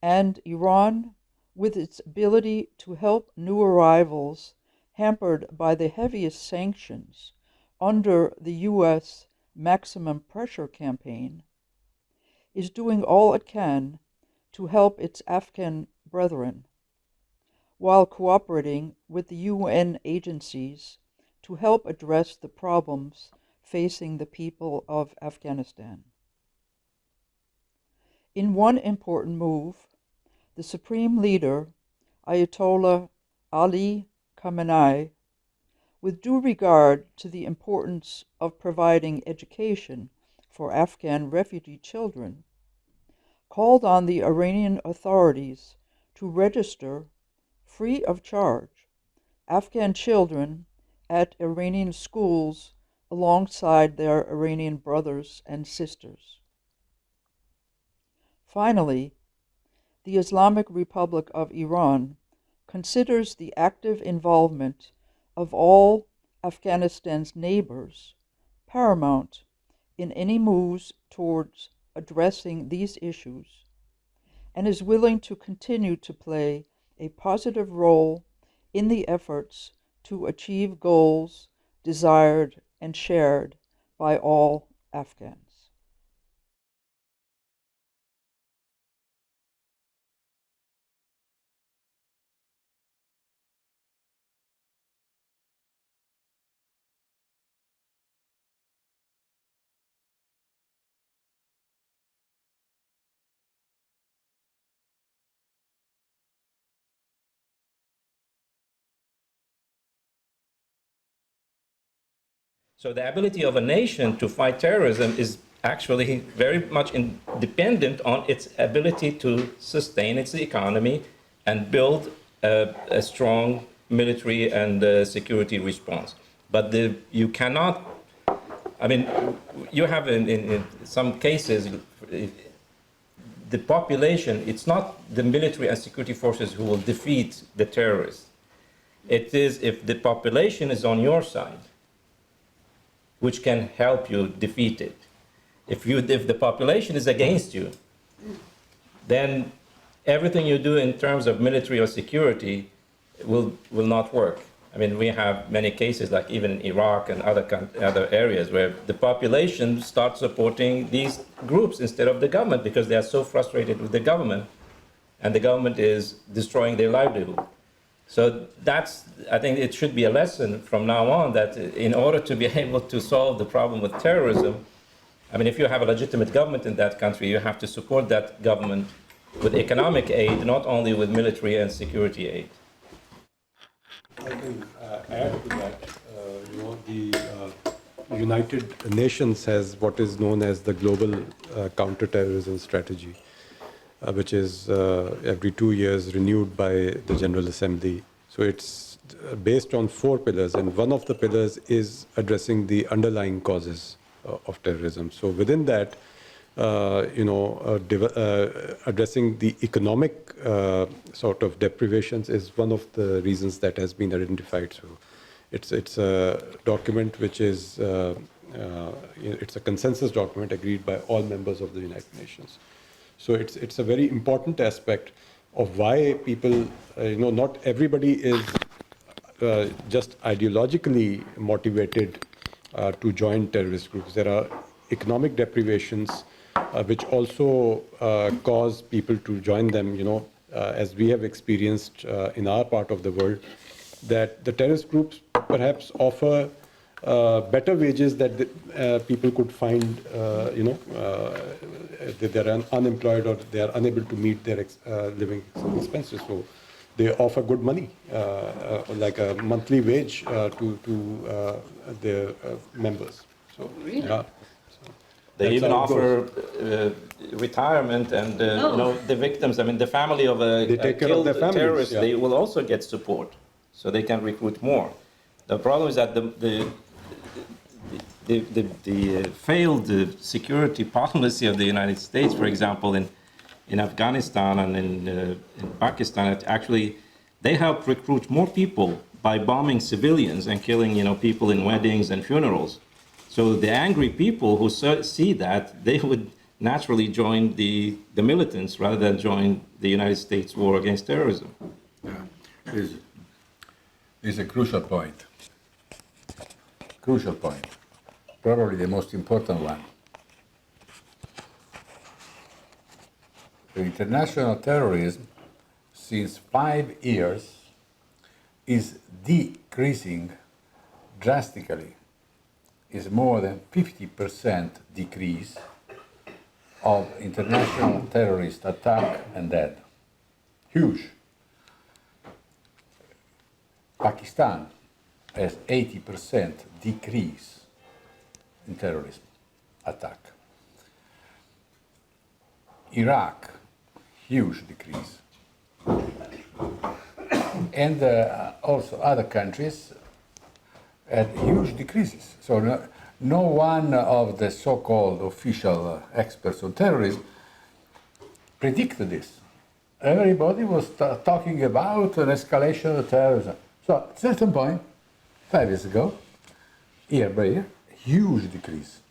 and Iran, with its ability to help new arrivals hampered by the heaviest sanctions under the U.S. maximum pressure campaign, is doing all it can to help its Afghan brethren, while cooperating with the UN agencies to help address the problems facing the people of Afghanistan. In one important move, the Supreme Leader, Ayatollah Ali Khamenei, with due regard to the importance of providing education for Afghan refugee children, called on the Iranian authorities to register, free of charge, Afghan children at Iranian schools alongside their Iranian brothers and sisters. Finally, the Islamic Republic of Iran considers the active involvement of all Afghanistan's neighbors paramount in any moves towards addressing these issues, and is willing to continue to play a positive role in the efforts to achieve goals desired and shared by all Afghans. So the ability of a nation to fight terrorism is actually very much dependent on its ability to sustain its economy and build a strong military and security response. But you cannot, I mean, you have in some cases, the population, it's not the military and security forces who will defeat the terrorists. It is if the population is on your side, which can help you defeat it. If the population is against you, then everything you do in terms of military or security will not work. I mean, we have many cases, like even in Iraq and other areas, where the population starts supporting these groups instead of the government because they are so frustrated with the government, and the government is destroying their livelihood. So I think it should be a lesson from now on that in order to be able to solve the problem with terrorism, I mean, if you have a legitimate government in that country, you have to support that government with economic aid, not only with military and security aid. I can add to that. The United Nations has what is known as the Global Counterterrorism Strategy, which is every 2 years renewed by the General Assembly. So it's based on 4 pillars, and one of the pillars is addressing the underlying causes of terrorism. So within that, addressing the economic sort of deprivations is one of the reasons that has been identified. So it's a document which is it's a consensus document agreed by all members of the United Nations. So it's a very important aspect of why people, not everybody is just ideologically motivated to join terrorist groups. There are economic deprivations which also cause people to join them, as we have experienced in our part of the world, that the terrorist groups perhaps offer better wages that people could find, that they're unemployed or they are unable to meet their living expenses. So they offer good money, like a monthly wage to their members. So, Really? yeah. They That's even how it offer retirement, and the victims. I mean, the family of a take care of killed their families, terrorist, yeah. they will also get support, so they can recruit more. The problem is that the failed security policy of the United States, for example, in Afghanistan and in Pakistan, actually they help recruit more people by bombing civilians and killing people in weddings and funerals. So the angry people who see that, they would naturally join the militants rather than join the United States war against terrorism. Yeah, this is a crucial point. Crucial point. Probably the most important one. The international terrorism, since 5 years, is decreasing drastically. Is more than 50% decrease of international terrorist attack and dead. Huge. Pakistan has 80% decrease in terrorism attack. Iraq, huge decrease. And also other countries had huge decreases. So no one of the so-called official experts on terrorism predicted this. Everybody was talking about an escalation of terrorism. So at a certain point, 5 years ago, year by year, huge decrease.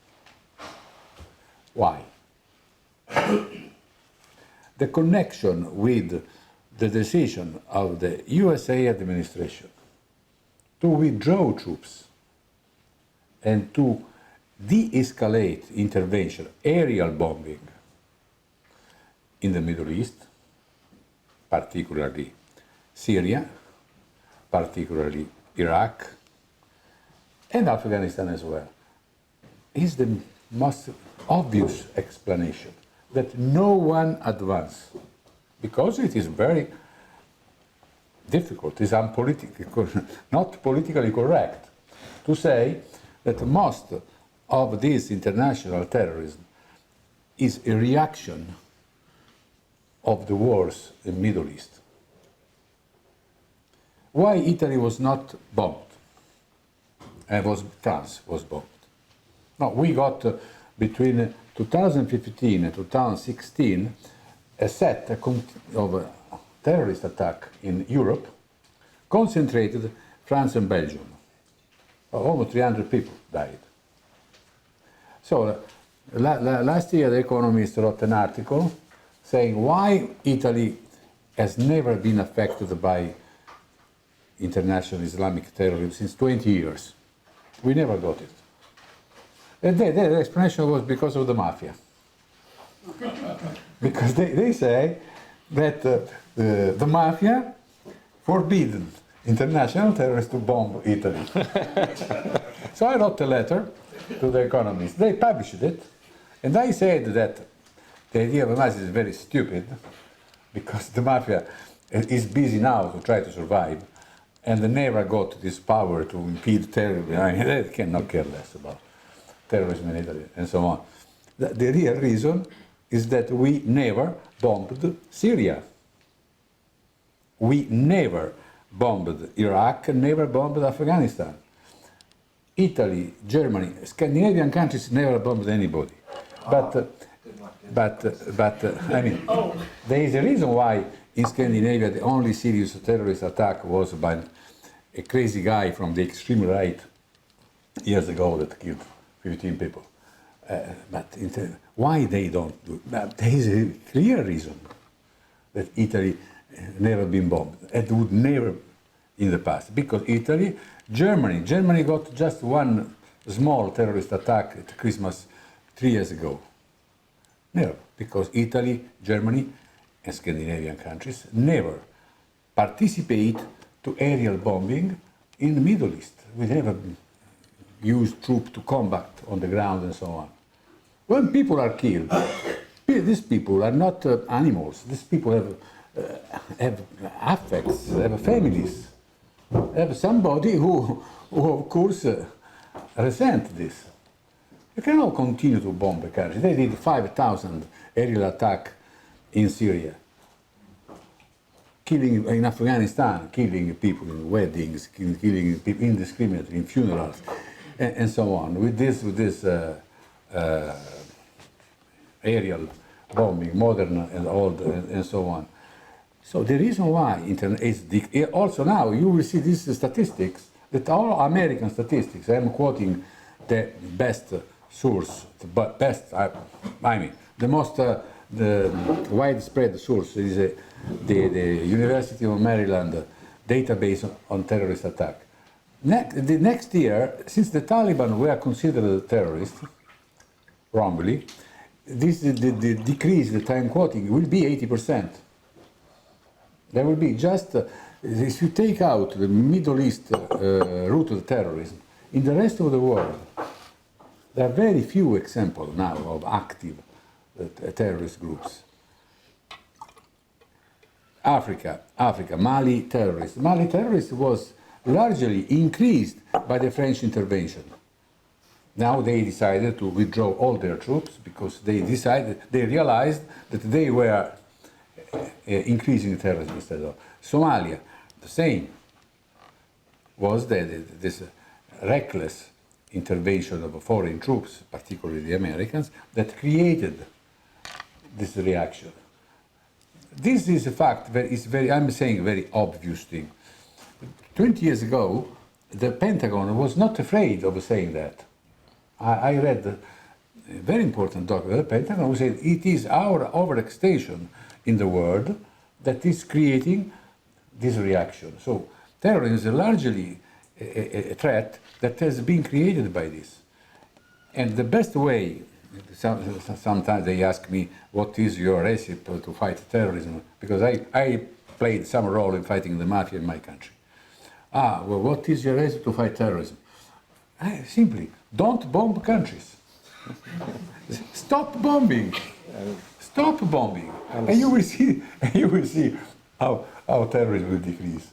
Why? The connection with the decision of the USA administration to withdraw troops and to de-escalate intervention, aerial bombing in the Middle East, particularly Syria, particularly Iraq, and Afghanistan as well, is the most obvious explanation that no one advanced, because it is very difficult, it's unpolitical, not politically correct, to say that most of this international terrorism is a reaction of the wars in the Middle East. Why Italy was not bombed? And France was bombed. No, we got between 2015 and 2016 a set of terrorist attack in Europe, concentrated France and Belgium. Almost 300 people died. So last year The Economist wrote an article saying why Italy has never been affected by international Islamic terrorism since 20 years. We never got it. And the explanation was because of the mafia. Because they say that the mafia forbidden international terrorists to bomb Italy. So I wrote a letter to the economists. They published it, and I said that the idea of a mafia is very stupid because the mafia is busy now to try to survive, and they never got this power to impede terrorism. I mean, they cannot care less about terrorism in Italy and so on. The real reason is that we never bombed Syria. We never bombed Iraq, never bombed Afghanistan. Italy, Germany, Scandinavian countries never bombed anybody. But I mean, there is a reason why in Scandinavia the only serious terrorist attack was by a crazy guy from the extreme right years ago that killed 15 people. Why they don't do it? There is a clear reason that Italy never been bombed. It would never in the past. Because Italy, Germany got just one small terrorist attack at Christmas 3 years ago. Never. Because Italy, Germany, and Scandinavian countries never participate to aerial bombing in the Middle East. We never use troops to combat on the ground and so on. When people are killed, these people are not animals. These people have affects, have families, have somebody who of course, resent this. You cannot continue to bomb the country. They did 5,000 aerial attacks in Syria, killing in Afghanistan, killing people in weddings, killing people indiscriminately in funerals, and so on. With this aerial bombing, modern and old, and so on. So the reason why internet is also now you will see these statistics that all American statistics. I am quoting the best source, the most the widespread source is the University of Maryland database on terrorist attack. The next year, since the Taliban were considered terrorists, wrongly, the decrease that I'm quoting will be 80%. There will be just, if you take out the Middle East root of terrorism, in the rest of the world, there are very few examples now of active terrorist groups. Africa, Mali terrorists. Mali terrorists was largely increased by the French intervention. Now they decided to withdraw all their troops because they realized that they were increasing terrorism instead of Somalia. The same was this reckless intervention of foreign troops, particularly the Americans, that created this reaction. This is a fact that is I'm saying, very obvious thing. 20 years ago, the Pentagon was not afraid of saying that. I read a very important document of the Pentagon who said it is our overextension in the world that is creating this reaction. So terrorism is largely a threat that has been created by this. And the best way, sometimes they ask me, what is your recipe to fight terrorism? Because I played some role in fighting the mafia in my country. Well, what is your recipe to fight terrorism? Simply, don't bomb countries. Stop bombing. Stop bombing. And you will see how terrorism will decrease.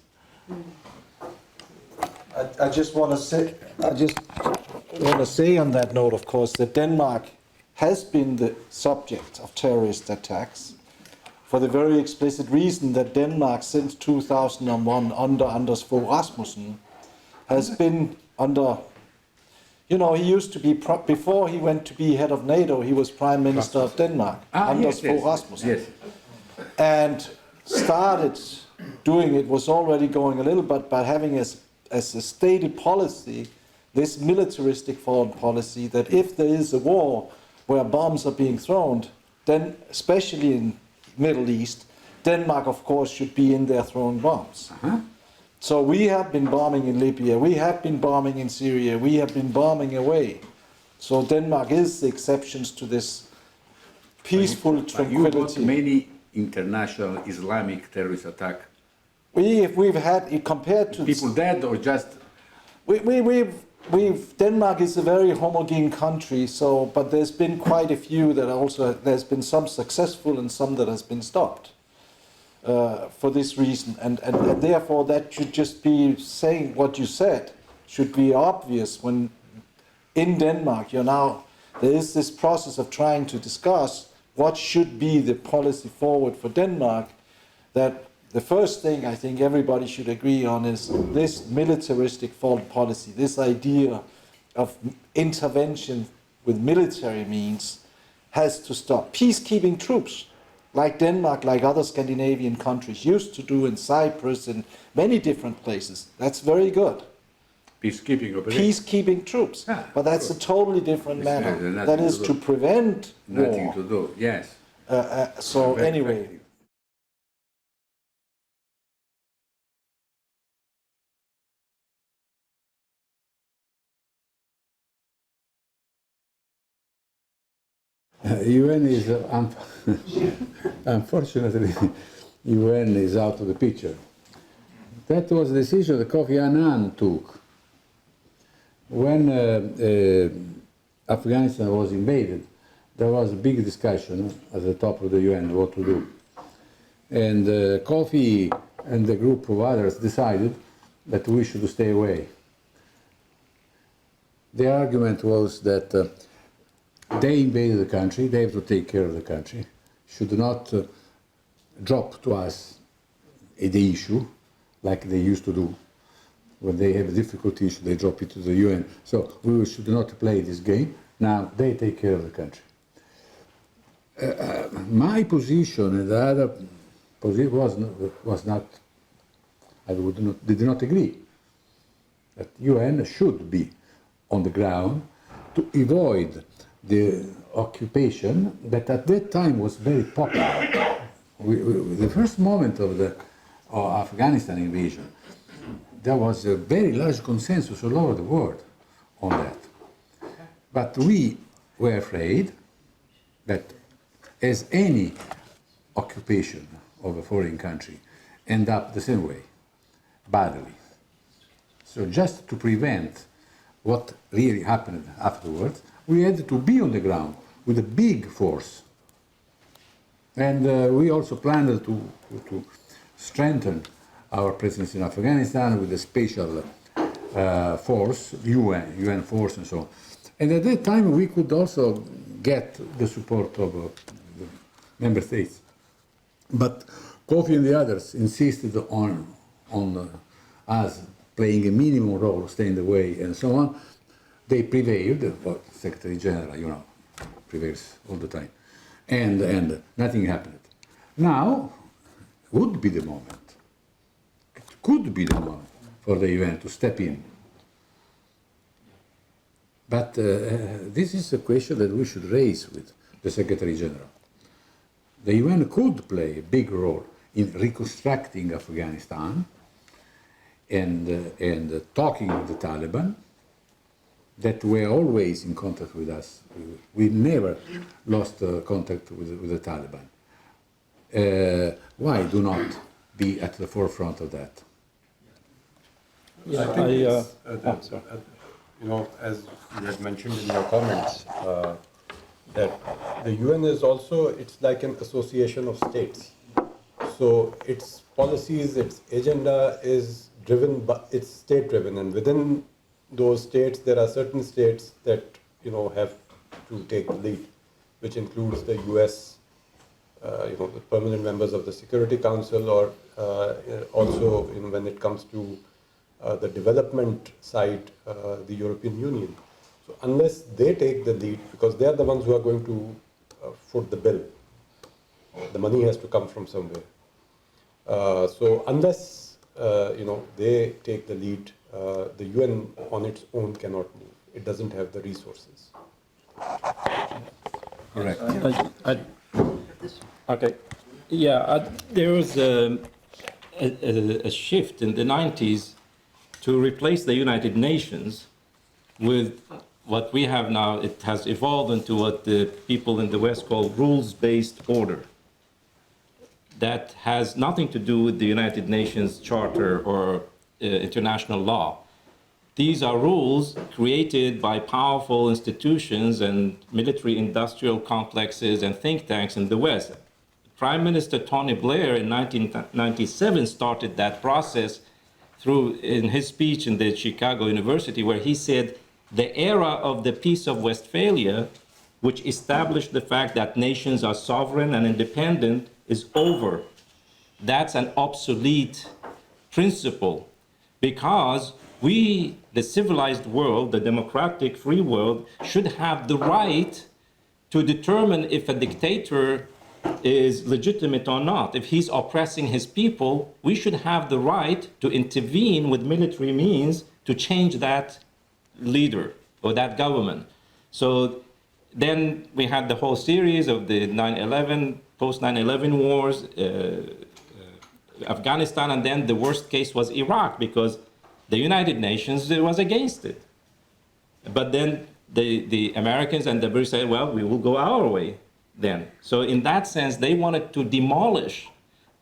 I just want to say on that note, of course, that Denmark has been the subject of terrorist attacks for the very explicit reason that Denmark, since 2001, under Anders Fogh Rasmussen, has been under, he used to be, before he went to be head of NATO, he was Prime Minister of Denmark, Anders Fogh Rasmussen. Yes. And started doing it, was already going a little bit, but having as a stated policy, this militaristic foreign policy, that if there is a war where bombs are being thrown, then especially in Middle East, Denmark, of course, should be in there throwing bombs. So we have been bombing in Libya, we have been bombing in Syria, we have been bombing away. So Denmark is the exceptions to this peaceful tranquility. You got many international Islamic terrorist attacks. We've had, compared to... People dead or just... Denmark is a very homogene country, but there's been quite a few that also, there's been some successful and some that has been stopped for this reason. And therefore that should just be saying what you said, should be obvious when in Denmark there is this process of trying to discuss what should be the policy forward for Denmark, that the first thing I think everybody should agree on is this militaristic foreign policy, this idea of intervention with military means has to stop. Peacekeeping troops, like Denmark, like other Scandinavian countries used to do in Cyprus and many different places, that's very good. Peacekeeping operation. Peacekeeping troops, but that's a totally different matter. That is to prevent war. Nothing to do, yes. So anyway. UN is, unfortunately, UN is out of the picture. That was the decision that Kofi Annan took. When Afghanistan was invaded, there was a big discussion at the top of the UN what to do. And Kofi and a group of others decided that we should stay away. The argument was that they invaded the country, they have to take care of the country, should not drop to us the issue like they used to do. When they have a difficult issue, they drop it to the UN. So we should not play this game. Now they take care of the country. My position and the other position was not, did not agree that UN should be on the ground to avoid the occupation that at that time was very popular. The first moment of the Afghanistan invasion, there was a very large consensus all over the world on that. But we were afraid that as any occupation of a foreign country end up the same way, badly. So just to prevent what really happened afterwards, we had to be on the ground with a big force. And we also planned to strengthen our presence in Afghanistan with a special force, UN force and so on. And at that time we could also get the support of the member states. But Kofi and the others insisted on us playing a minimum role, staying away and so on. They prevailed, well, Secretary General, prevails all the time. And nothing happened. Now would be the moment. It could be the moment for the UN to step in. But this is a question that we should raise with the Secretary General. The UN could play a big role in reconstructing Afghanistan and talking with the Taliban, that were always in contact with us. We never lost contact with the Taliban. Why do not be at the forefront of that? I think as you had mentioned in your comments, that the UN is also, it's like an association of states. So its policies, its agenda is driven by, it's state driven, and within those states, there are certain states that have to take the lead, which includes the U.S., the permanent members of the Security Council, or also when it comes to the development side, the European Union. So unless they take the lead, because they are the ones who are going to foot the bill, the money has to come from somewhere. So unless they take the lead, the UN on its own cannot move. It doesn't have the resources. Correct. Okay. There was a shift in the 90s to replace the United Nations with what we have now. It has evolved into what the people in the West call rules-based order. That has nothing to do with the United Nations Charter or international law. These are rules created by powerful institutions and military-industrial complexes and think tanks in the West. Prime Minister Tony Blair in 1997 started that process in his speech in the Chicago University, where he said, the era of the Peace of Westphalia, which established the fact that nations are sovereign and independent, is over. That's an obsolete principle, because we, the civilized world, the democratic free world, should have the right to determine if a dictator is legitimate or not. If he's oppressing his people, we should have the right to intervene with military means to change that leader or that government. So then we had the whole series of the 9/11, post 9/11 wars, Afghanistan, and then the worst case was Iraq, because the United Nations was against it. But then the Americans and the British said, well, we will go our way then. So in that sense, they wanted to demolish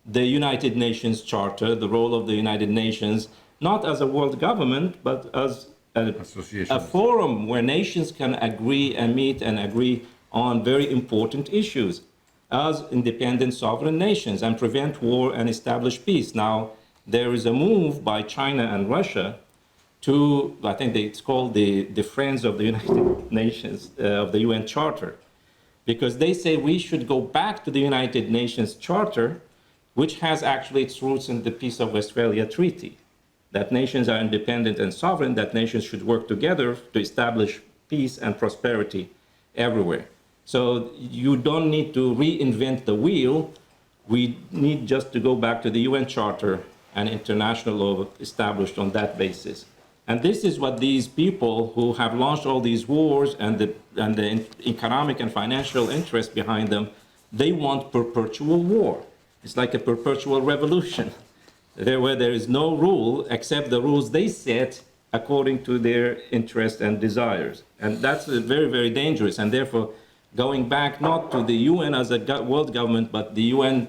the United Nations Charter, the role of the United Nations, not as a world government, but as a forum where nations can agree and meet and agree on very important issues as independent sovereign nations and prevent war and establish peace. Now, there is a move by China and Russia to, I think it's called the Friends of the United Nations, of the UN Charter, because they say we should go back to the United Nations Charter, which has actually its roots in the Peace of Westphalia Treaty, that nations are independent and sovereign, that nations should work together to establish peace and prosperity everywhere. So you don't need to reinvent the wheel. We need just to go back to the UN Charter and international law established on that basis. And this is what these people who have launched all these wars and the economic and financial interest behind them, they want perpetual war. It's like a perpetual revolution, where there is no rule except the rules they set according to their interests and desires. And that's very, very dangerous. And therefore, going back not to the UN as a world government, but the UN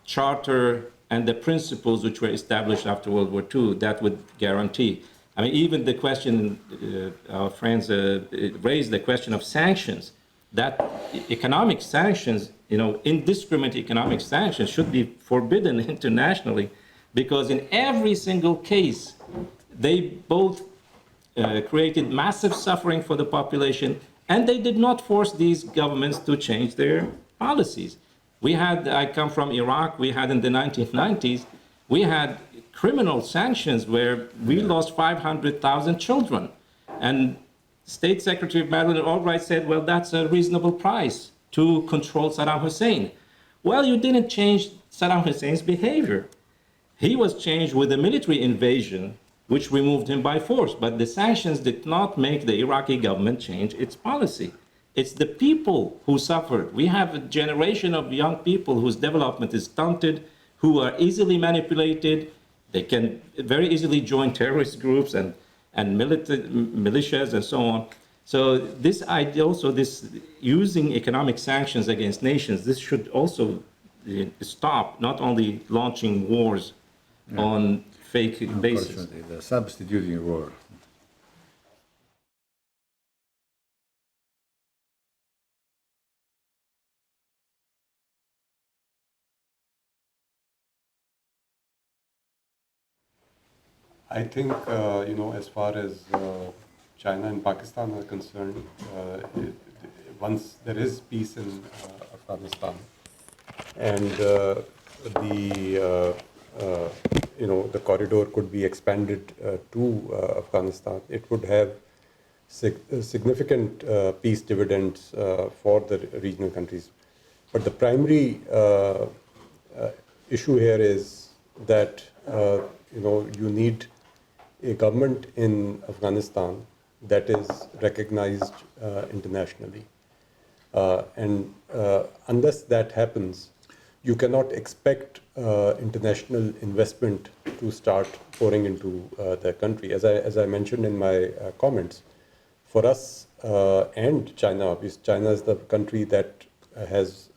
Charter and the principles which were established after World War II, that would guarantee. I mean, even the question, our friends raised the question of sanctions, that economic sanctions, indiscriminate economic sanctions should be forbidden internationally, because in every single case, they both created massive suffering for the population, and they did not force these governments to change their policies. I come from Iraq, we had in the 1990s, we had criminal sanctions where we lost 500,000 children. And State Secretary of Madeleine Albright said, well, that's a reasonable price to control Saddam Hussein. Well, you didn't change Saddam Hussein's behavior. He was changed with a military invasion, which removed him by force. But the sanctions did not make the Iraqi government change its policy. It's the people who suffered. We have a generation of young people whose development is stunted, who are easily manipulated. They can very easily join terrorist groups and militias and so on. So this idea, also this using economic sanctions against nations, this should also stop, not only launching wars on fake basis. The substituting war. I think, as far as China and Pakistan are concerned, once there is peace in Afghanistan and the corridor could be expanded to Afghanistan, it would have significant peace dividends for the regional countries. But the primary issue here is that you need a government in Afghanistan that is recognized internationally. And unless that happens, you cannot expect international investment to start pouring into the country. As I mentioned in my comments, for us and China, because China is the country that has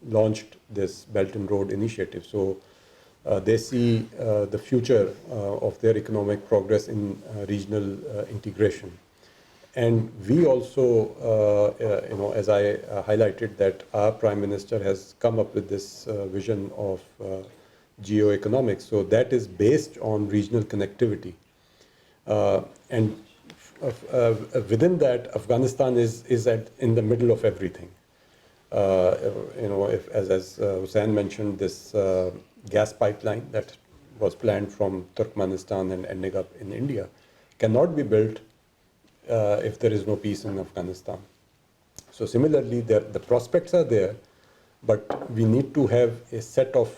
launched this Belt and Road Initiative. So they see the future of their economic progress in regional integration. And we also, as I highlighted, that our Prime Minister has come up with this vision of geoeconomics. So that is based on regional connectivity. And within that, Afghanistan is in the middle of everything. As Hussein mentioned, this gas pipeline that was planned from Turkmenistan and ending up in India cannot be built if there is no peace in Afghanistan. So similarly, the prospects are there, but we need to have a set of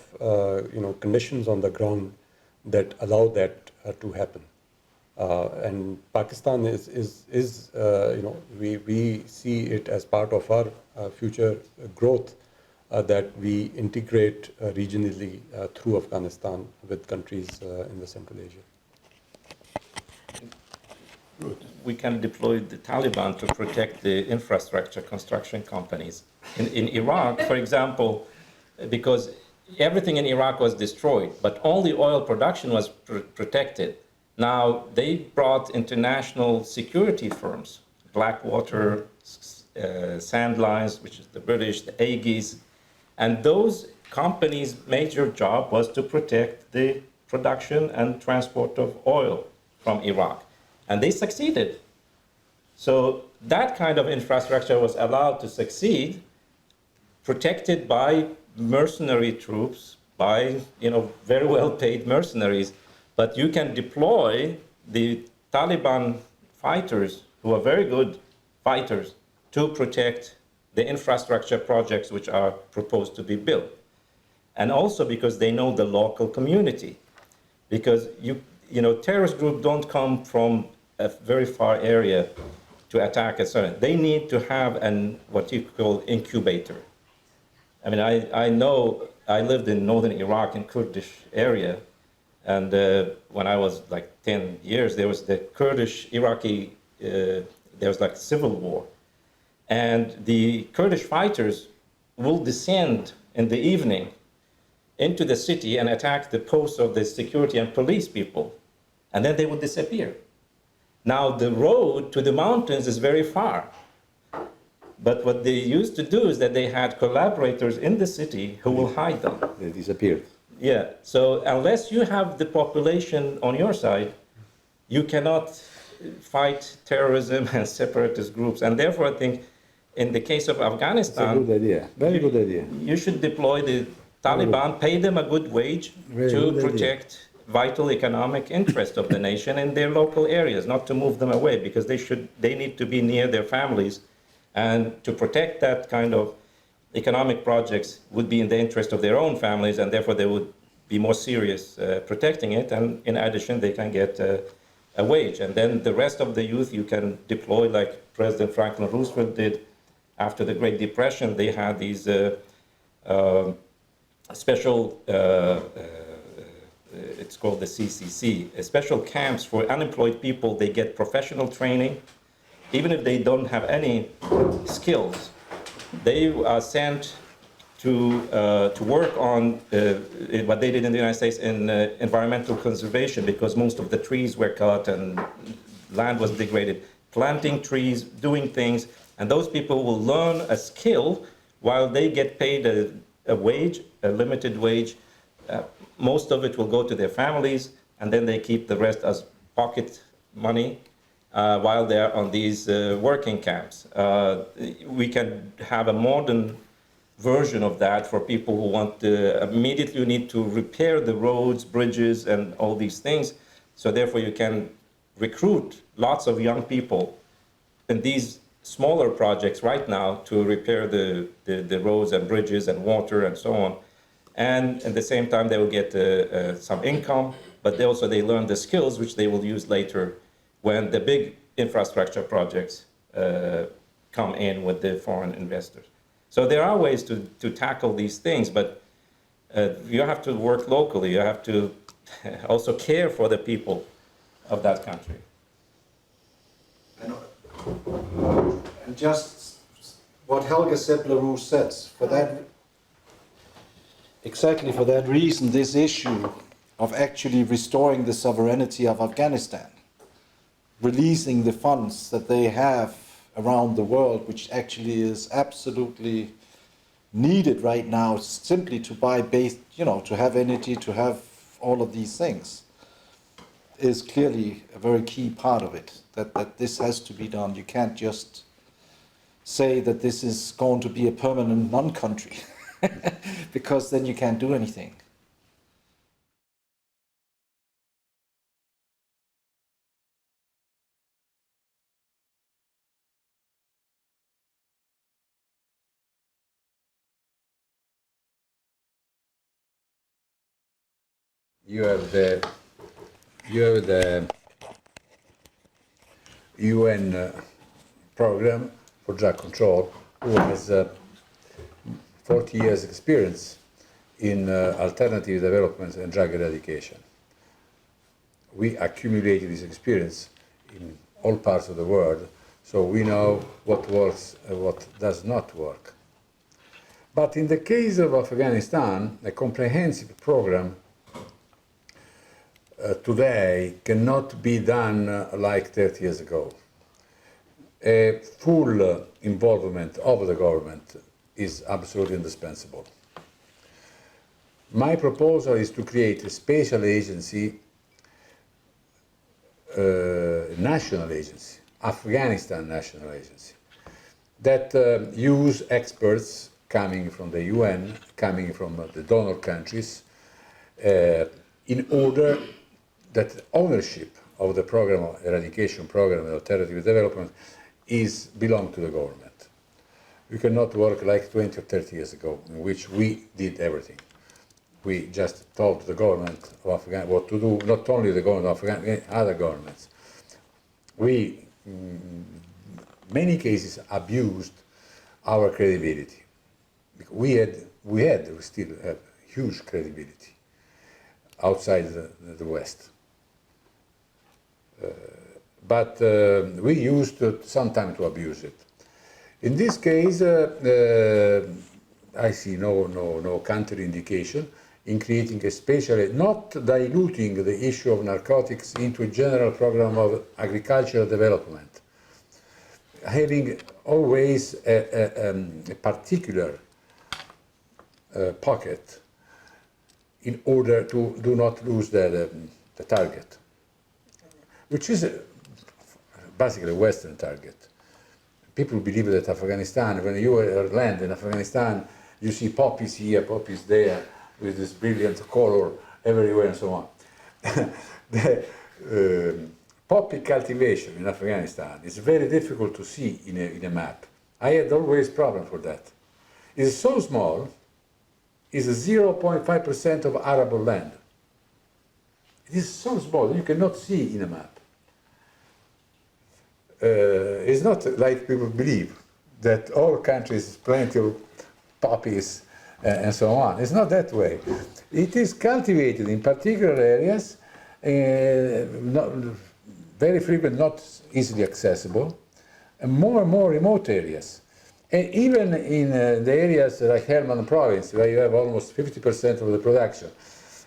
conditions on the ground that allow that to happen. And Pakistan we see it as part of our future growth that we integrate regionally through Afghanistan with countries in the Central Asia. We can deploy the Taliban to protect the infrastructure construction companies. In Iraq, for example, because everything in Iraq was destroyed, but only oil production was protected. Now, they brought international security firms, Blackwater, Sandlines, which is the British, the Aegis, and those companies' major job was to protect the production and transport of oil from Iraq. And they succeeded. So that kind of infrastructure was allowed to succeed, protected by mercenary troops, by very well-paid mercenaries. But you can deploy the Taliban fighters, who are very good fighters, to protect the infrastructure projects which are proposed to be built. And also because they know the local community. Because terrorist groups don't come from a very far area to attack a certain. They need to have what you call incubator. I mean, I know I lived in northern Iraq in Kurdish area, and when I was like 10 years, there was the Kurdish Iraqi, there was like civil war. And the Kurdish fighters will descend in the evening into the city and attack the posts of the security and police people, and then they would disappear. Now, the road to the mountains is very far. But what they used to do is that they had collaborators in the city who will hide them. They disappeared. Yeah, so unless you have the population on your side, you cannot fight terrorism and separatist groups. And therefore, I think in the case of Afghanistan, it's a good idea, very good idea. You should deploy the Taliban, pay them a good wage to protect vital economic interest of the nation in their local areas, not to move them away, because they need to be near their families, and to protect that kind of economic projects would be in the interest of their own families, and therefore they would be more serious protecting it, and in addition they can get a wage. And then the rest of the youth you can deploy like President Franklin Roosevelt did after the Great Depression. They had these special it's called the CCC, special camps for unemployed people. They get professional training. Even if they don't have any skills, they are sent to work on what they did in the United States in environmental conservation, because most of the trees were cut and land was degraded. Planting trees, doing things, and those people will learn a skill while they get paid a wage, a limited wage. Most of it will go to their families, and then they keep the rest as pocket money while they're on these working camps. We can have a modern version of that for people who want to immediately need to repair the roads, bridges, and all these things. So therefore you can recruit lots of young people in these smaller projects right now to repair the roads and bridges and water and so on. And at the same time, they will get some income, but they learn the skills which they will use later when the big infrastructure projects come in with the foreign investors. So there are ways to tackle these things, but You have to work locally. You have to also care for the people of that country. And just what Helga Sepp-LaRouche says, exactly for that reason, this issue of actually restoring the sovereignty of Afghanistan, releasing the funds that they have around the world, which actually is absolutely needed right now, simply to buy base, to have energy, to have all of these things, is clearly a very key part of it, that this has to be done. You can't just say that this is going to be a permanent non-country, because then you can't do anything. You have the UN program for drug control, who has 40 years experience in alternative development and drug eradication. We accumulated this experience in all parts of the world, so we know what works and what does not work. But in the case of Afghanistan, a comprehensive program today cannot be done like 30 years ago. A full involvement of the government is absolutely indispensable. My proposal is to create a special agency, national agency, Afghanistan National Agency, that use experts coming from the UN, coming from the donor countries, in order that ownership of the program, eradication program and alternative development belong to the government. We cannot work like 20 or 30 years ago, in which we did everything. We just told the government of Afghanistan what to do, not only the government of Afghanistan, other governments. We, in many cases, abused our credibility. We still have huge credibility outside the West. But we used sometimes to abuse it. In this case, I see no counterindication in creating a special, not diluting the issue of narcotics into a general program of agricultural development, having always a particular pocket in order to do not lose the target, which is basically a Western target. People believe that Afghanistan, when you land in Afghanistan, you see poppies here, poppies there, with this brilliant color everywhere and so on. The poppy cultivation in Afghanistan is very difficult to see in a map. I had always problem for that. It's so small, it's 0.5% of arable land. It is so small, you cannot see in a map. It's not like people believe that all countries plenty of poppies and so on. It's not that way. It is cultivated in particular areas, not, very frequent, not easily accessible, and more remote areas. And even in the areas like Helmand province, where you have almost 50% of the production,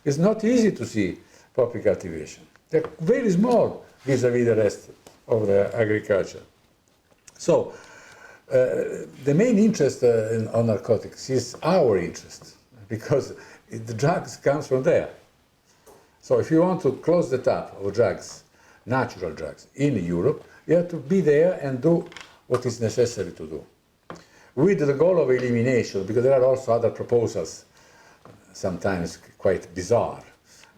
it's not easy to see poppy cultivation. They're very small vis-à-vis the rest of the agriculture. So the main interest on narcotics is our interest, because the drugs comes from there. So if you want to close the tap of drugs, natural drugs, in Europe, you have to be there and do what is necessary to do. With the goal of elimination, because there are also other proposals, sometimes quite bizarre,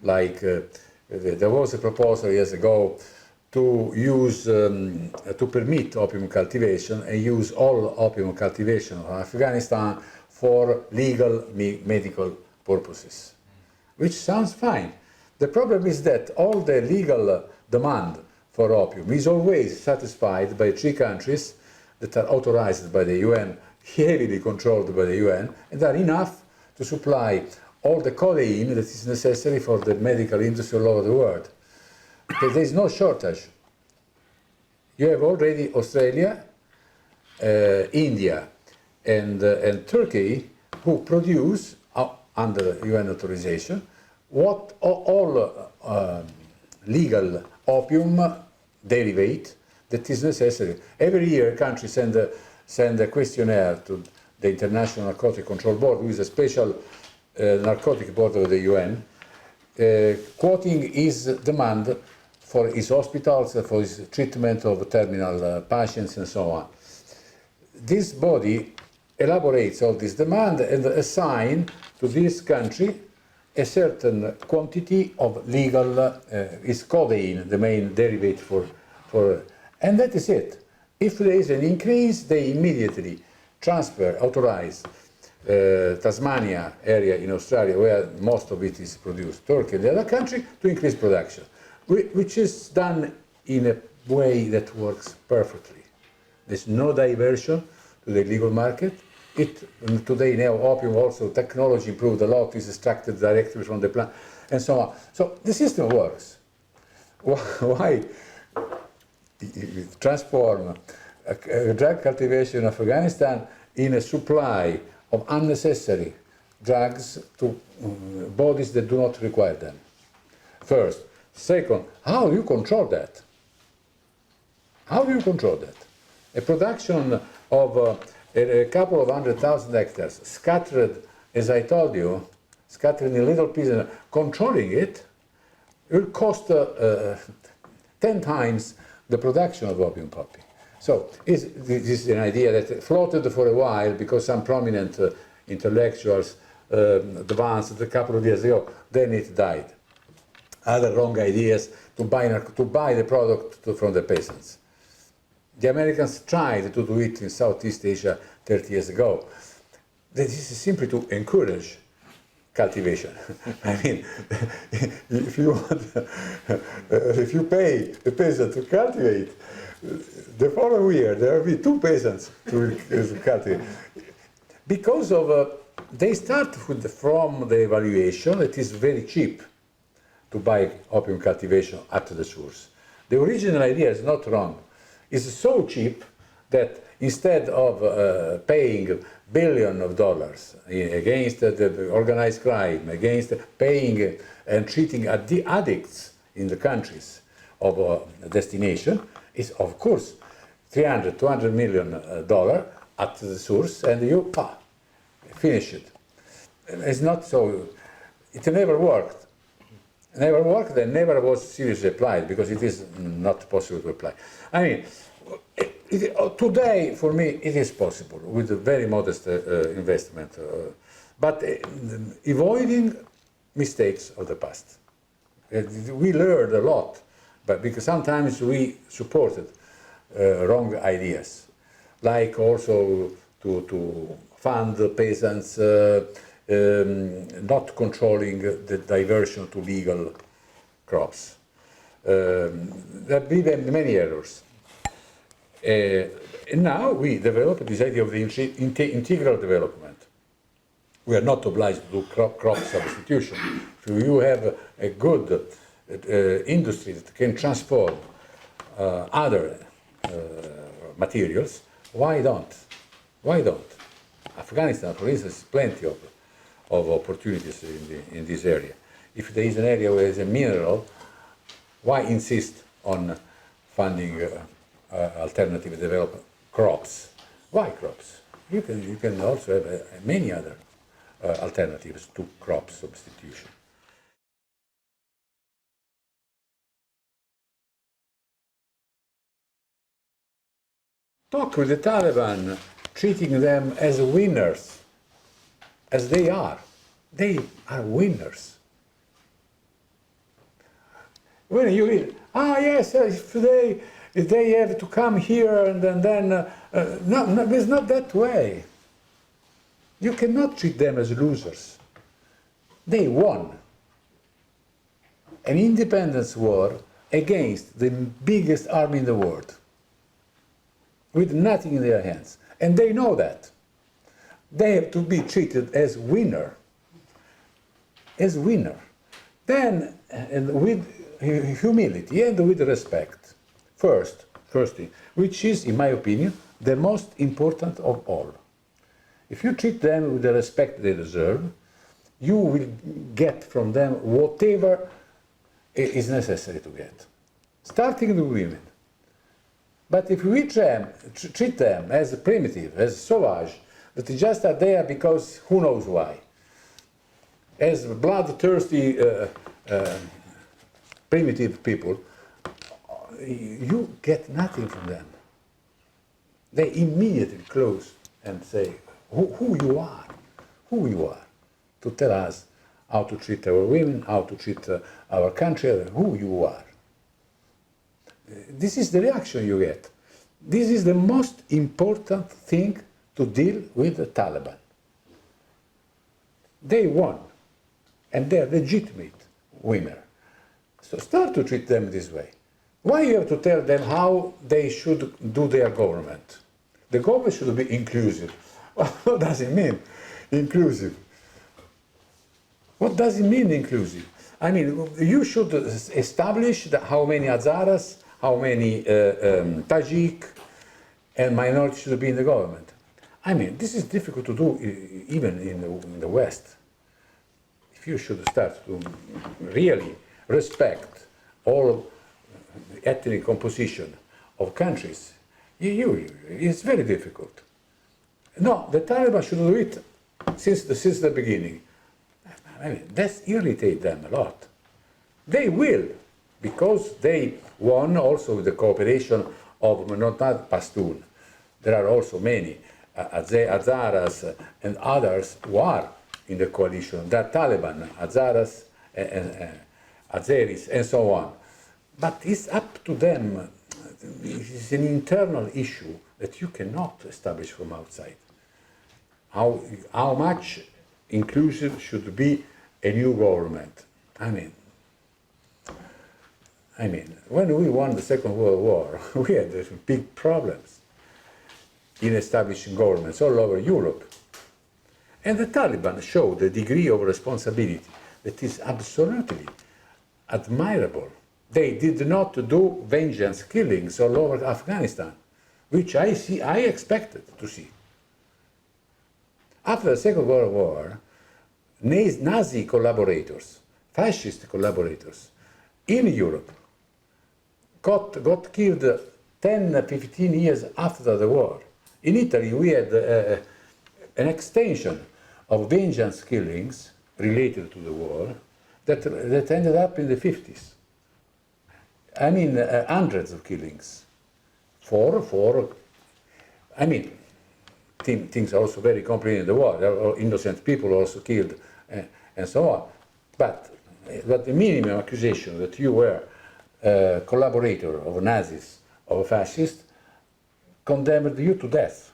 like there was a proposal years ago to use, to permit opium cultivation and use all opium cultivation of Afghanistan for legal medical purposes, which sounds fine. The problem is that all the legal demand for opium is always satisfied by 3 countries that are authorized by the UN, heavily controlled by the UN, and are enough to supply all the codeine that is necessary for the medical industry all over the world. There is no shortage. You have already Australia, India, and Turkey, who produce, under UN authorization, what all legal opium derivate that is necessary. Every year, countries send a questionnaire to the International Narcotic Control Board, who is a special narcotic board of the UN, quoting his demand for his hospitals, for his treatment of terminal patients, and so on. This body elaborates all this demand and assigns to this country a certain quantity of legal, is codeine, the main derivative for, and that is it. If there is an increase, they immediately authorize Tasmania area in Australia, where most of it is produced, Turkey and the other country, to increase production, which is done in a way that works perfectly. There's no diversion to the legal market. Today now opium also, technology improved a lot, is extracted directly from the plant, and so on. So the system works. Why transform drug cultivation in Afghanistan in a supply of unnecessary drugs to bodies that do not require them? First. Second, how do you control that? How do you control that? A production of a couple of 100,000 hectares scattered, as I told you, scattered in little pieces, controlling it will cost 10 times the production of opium poppy. So this is an idea that floated for a while because some prominent intellectuals advanced a couple of years ago, then it died. Other wrong ideas to buy the product from the peasants. The Americans tried to do it in Southeast Asia 30 years ago. This is simply to encourage cultivation. I mean, if you pay a peasant to cultivate, the following year there will be 2 peasants to cultivate. Because of, they start from the evaluation that is very cheap to buy opium cultivation at the source. The original idea is not wrong. It's so cheap that instead of paying billions of dollars against the organized crime, against paying and treating the addicts in the countries of destination, is of course $200 million at the source, and you finish it. It's not so. It never worked. Never worked and never was seriously applied because it is not possible to apply. I mean, today for me it is possible with a very modest investment, but avoiding mistakes of the past. We learned a lot, but because sometimes we supported wrong ideas, like also to fund the peasants, not controlling the diversion to legal crops. There have been many errors. And now we develop this idea of the integral development. We are not obliged to do crop substitution. If you have a good industry that can transform other materials, why don't? Why don't? Afghanistan, for instance, has plenty of opportunities in this area. If there is an area where there is a mineral, why insist on funding alternative development crops? Why crops? You can also have many other alternatives to crop substitution. Talk with the Taliban, treating them as winners, as they are. They are winners. When you read, yes, if they have to come here and then no, it's not that way. You cannot treat them as losers. They won an independence war against the biggest army in the world, with nothing in their hands. And they know that. They have to be treated as winner. as winner. Then, and with humility and with respect, first thing, which is, in my opinion, the most important of all. If you treat them with the respect they deserve, you will get from them whatever is necessary to get, starting with women. But if we treat them as primitive, as sauvage, that they just are there because who knows why, as bloodthirsty primitive people, you get nothing from them. They immediately close and say, who you are, to tell us how to treat our women, how to treat our country, who you are. This is the reaction you get. This is the most important thing to deal with the Taliban. They won, and they're legitimate winner. So start to treat them this way. Why you have to tell them how they should do their government? The government should be inclusive. What does it mean, inclusive? What does it mean, inclusive? I mean, you should establish how many Hazaras, how many Tajik and minorities should be in the government. I mean, this is difficult to do even in the West. If you should start to really respect all ethnic composition of countries, it's very difficult. No, the Taliban should do it since the beginning. I mean, that irritates them a lot. They will, because they won also with the cooperation of not Pashtun. There are also many Hazaras and others who are in the coalition. There are Taliban, Hazaras, and Azeris, and so on. But it's up to them. It's an internal issue that you cannot establish from outside. How much inclusive should be a new government? I mean, when we won the Second World War, we had big problems in establishing governments all over Europe. And the Taliban showed a degree of responsibility that is absolutely admirable. They did not do vengeance killings all over Afghanistan, which I expected to see. After the Second World War, Nazi collaborators, fascist collaborators in Europe got killed 10, 15 years after the war. In Italy, we had an extension of vengeance killings related to the war that ended up in the 50s. I mean, hundreds of killings. Things are also very complicated in the war. There are innocent people also killed, and so on. But the minimum accusation that you were a collaborator of Nazis, of a fascist, condemned you to death.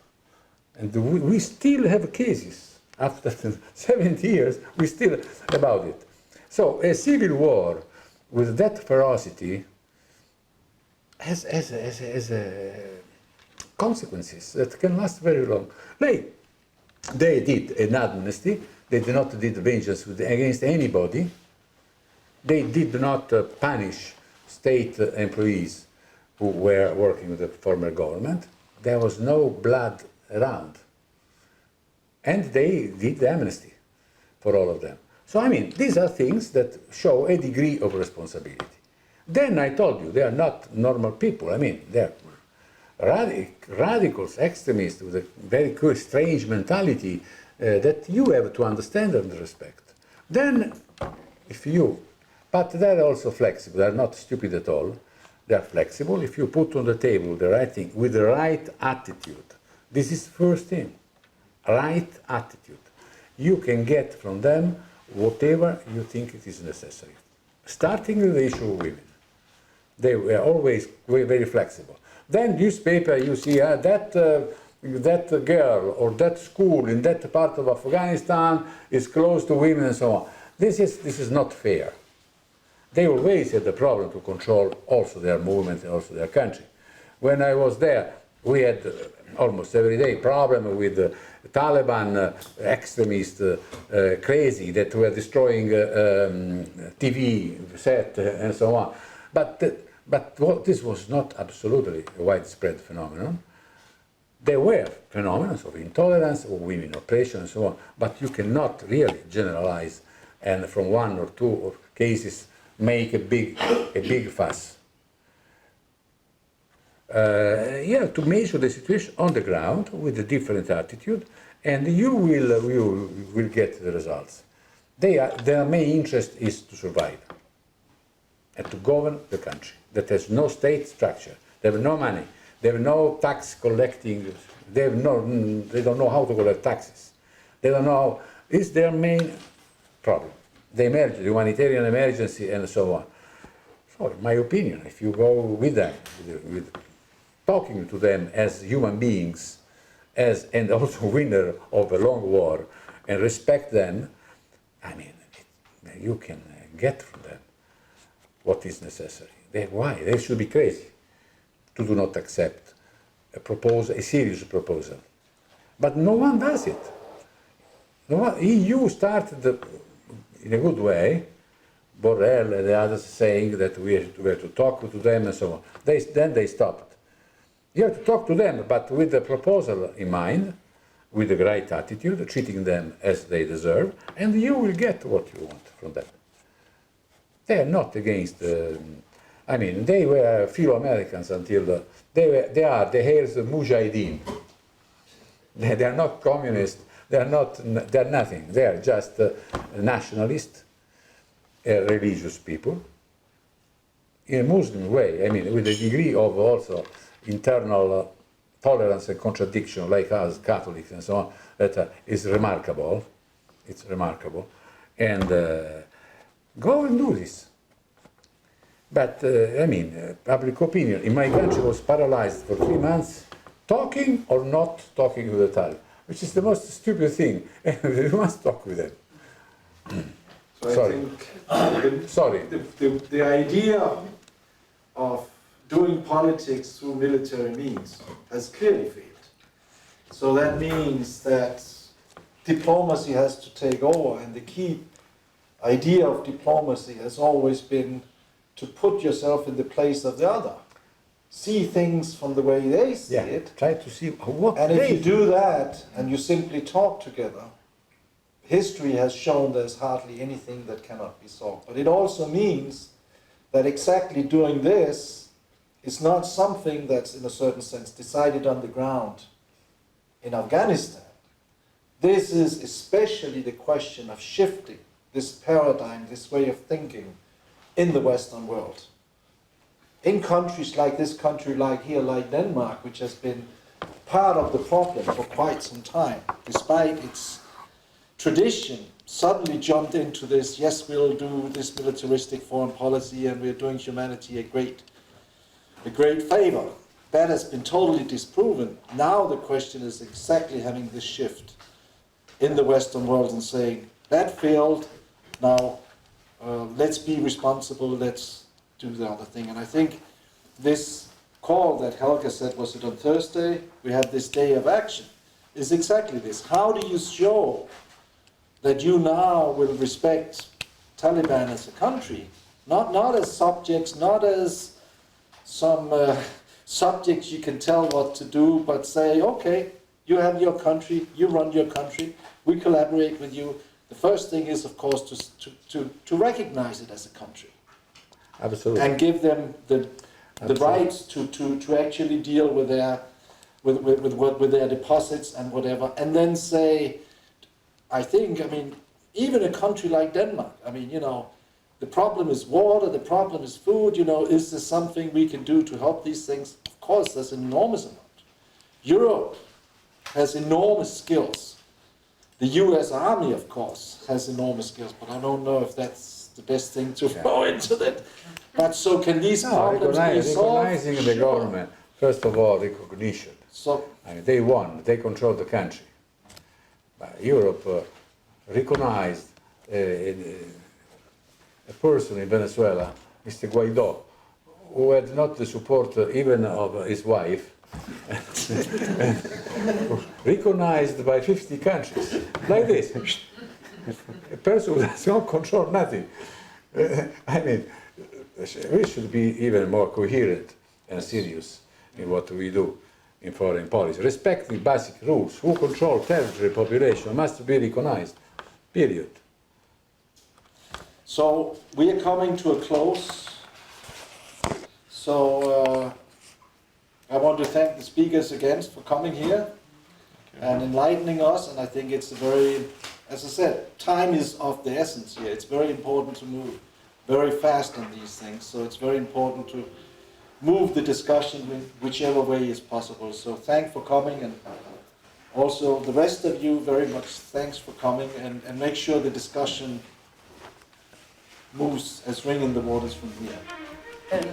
And we still have cases. After 70 years, we still about it. So a civil war with that ferocity has consequences that can last very long. They did an amnesty. They did not did vengeance against anybody. They did not punish state employees who were working with the former government. There was no blood around. And they did the amnesty for all of them. So, I mean, these are things that show a degree of responsibility. Then I told you, they are not normal people. I mean, they're radicals, extremists with a very strange mentality that you have to understand and respect. Then, but they're also flexible. They're not stupid at all. They're flexible. If you put on the table the right thing with the right attitude, this is the first thing, right attitude. You can get from them whatever you think it is necessary. Starting with the issue of women. They were always very flexible. Then newspaper, you see that girl or that school in that part of Afghanistan is close to women and so on. This is not fair. They always had the problem to control also their movement and also their country. When I was there, We had almost every day problem with Taliban extremists, crazy, that were destroying TV set and so on. But this was not absolutely a widespread phenomenon. There were phenomena of intolerance, of women oppression and so on, but you cannot really generalize and from one or two cases make a big fuss. You have to measure the situation on the ground with a different attitude, and you will get the results. Their main interest is to survive and to govern the country that has no state structure. They have no money. They have no tax collecting. They don't know how to collect taxes. They don't know. It's their main problem. The humanitarian emergency, and so on. So, in my opinion, if you go with them, with talking to them as human beings, and also winner of a long war, and respect them, I mean, you can get from them what is necessary. Why? They should be crazy to do not accept a serious proposal. But no one does it. No one, EU started in a good way, Borrell and the others saying that we were to talk to them and so on. Then they stopped. You have to talk to them, but with the proposal in mind, with the right attitude, treating them as they deserve, and you will get what you want from them. They are not against. I mean, they were Philo-Americans until they are the heirs of Mujahideen. They are not communists. They are nothing. They are just nationalist, religious people, in a Muslim way. I mean, with a degree of also internal tolerance and contradiction, like us Catholics and so on, that is remarkable. It's remarkable, and go and do this. But I mean, public opinion in my country was paralyzed for 3 months, talking or not talking with the Taliban, which is the most stupid thing. We must talk with them. So Sorry. I think Sorry. the idea of doing politics through military means has clearly failed. So that means that diplomacy has to take over, and the key idea of diplomacy has always been to put yourself in the place of the other. See things from the way they see it. Try to see what And if they you do that and you simply talk together, history has shown there's hardly anything that cannot be solved. But it also means that exactly doing this is not something that's in a certain sense decided on the ground in Afghanistan. This is especially the question of shifting this paradigm, this way of thinking in the Western world. In countries like this country, like here, like Denmark, which has been part of the problem for quite some time, despite its tradition, suddenly jumped into this, yes, we'll do this militaristic foreign policy and we're doing humanity a great favor. That has been totally disproven. Now the question is exactly having this shift in the Western world and saying, that failed, now let's be responsible, let's do the other thing. And I think this call that Helga said, was it on Thursday? We had this day of action, is exactly this. How do you show that you now will respect Taliban as a country? Not as subjects, not as some subjects you can tell what to do, but say, okay, you have your country, you run your country, we collaborate with you. The first thing is, of course, to recognize it as a country. Absolutely. And give them the rights to actually deal with their deposits and whatever. And then say, I mean, even a country like Denmark, I mean, the problem is water, the problem is food, is there something we can do to help these things? Of course, there's an enormous amount. Europe has enormous skills. The US Army, of course, has enormous skills, but I don't know if that's the best thing to throw into that. But so can these problems be solved? Recognizing the government, first of all, recognition. So, I mean, they won, they control the country. But Europe recognized a person in Venezuela, Mr. Guaido, who had not the support even of his wife. recognized by 50 countries, like this. A person who does not control nothing. I mean, we should be even more coherent and serious in what we do in foreign policy. Respecting basic rules, who control territory, population, must be recognized, period. So we are coming to a close. So I want to thank the speakers again for coming here and enlightening us. And I think it's a very, as I said, time is of the essence here. It's very important to move very fast on these things. So it's very important to move the discussion in whichever way is possible. So thanks for coming, and also the rest of you, very much thanks for coming, and make sure the discussion moves as ring in the waters from here. And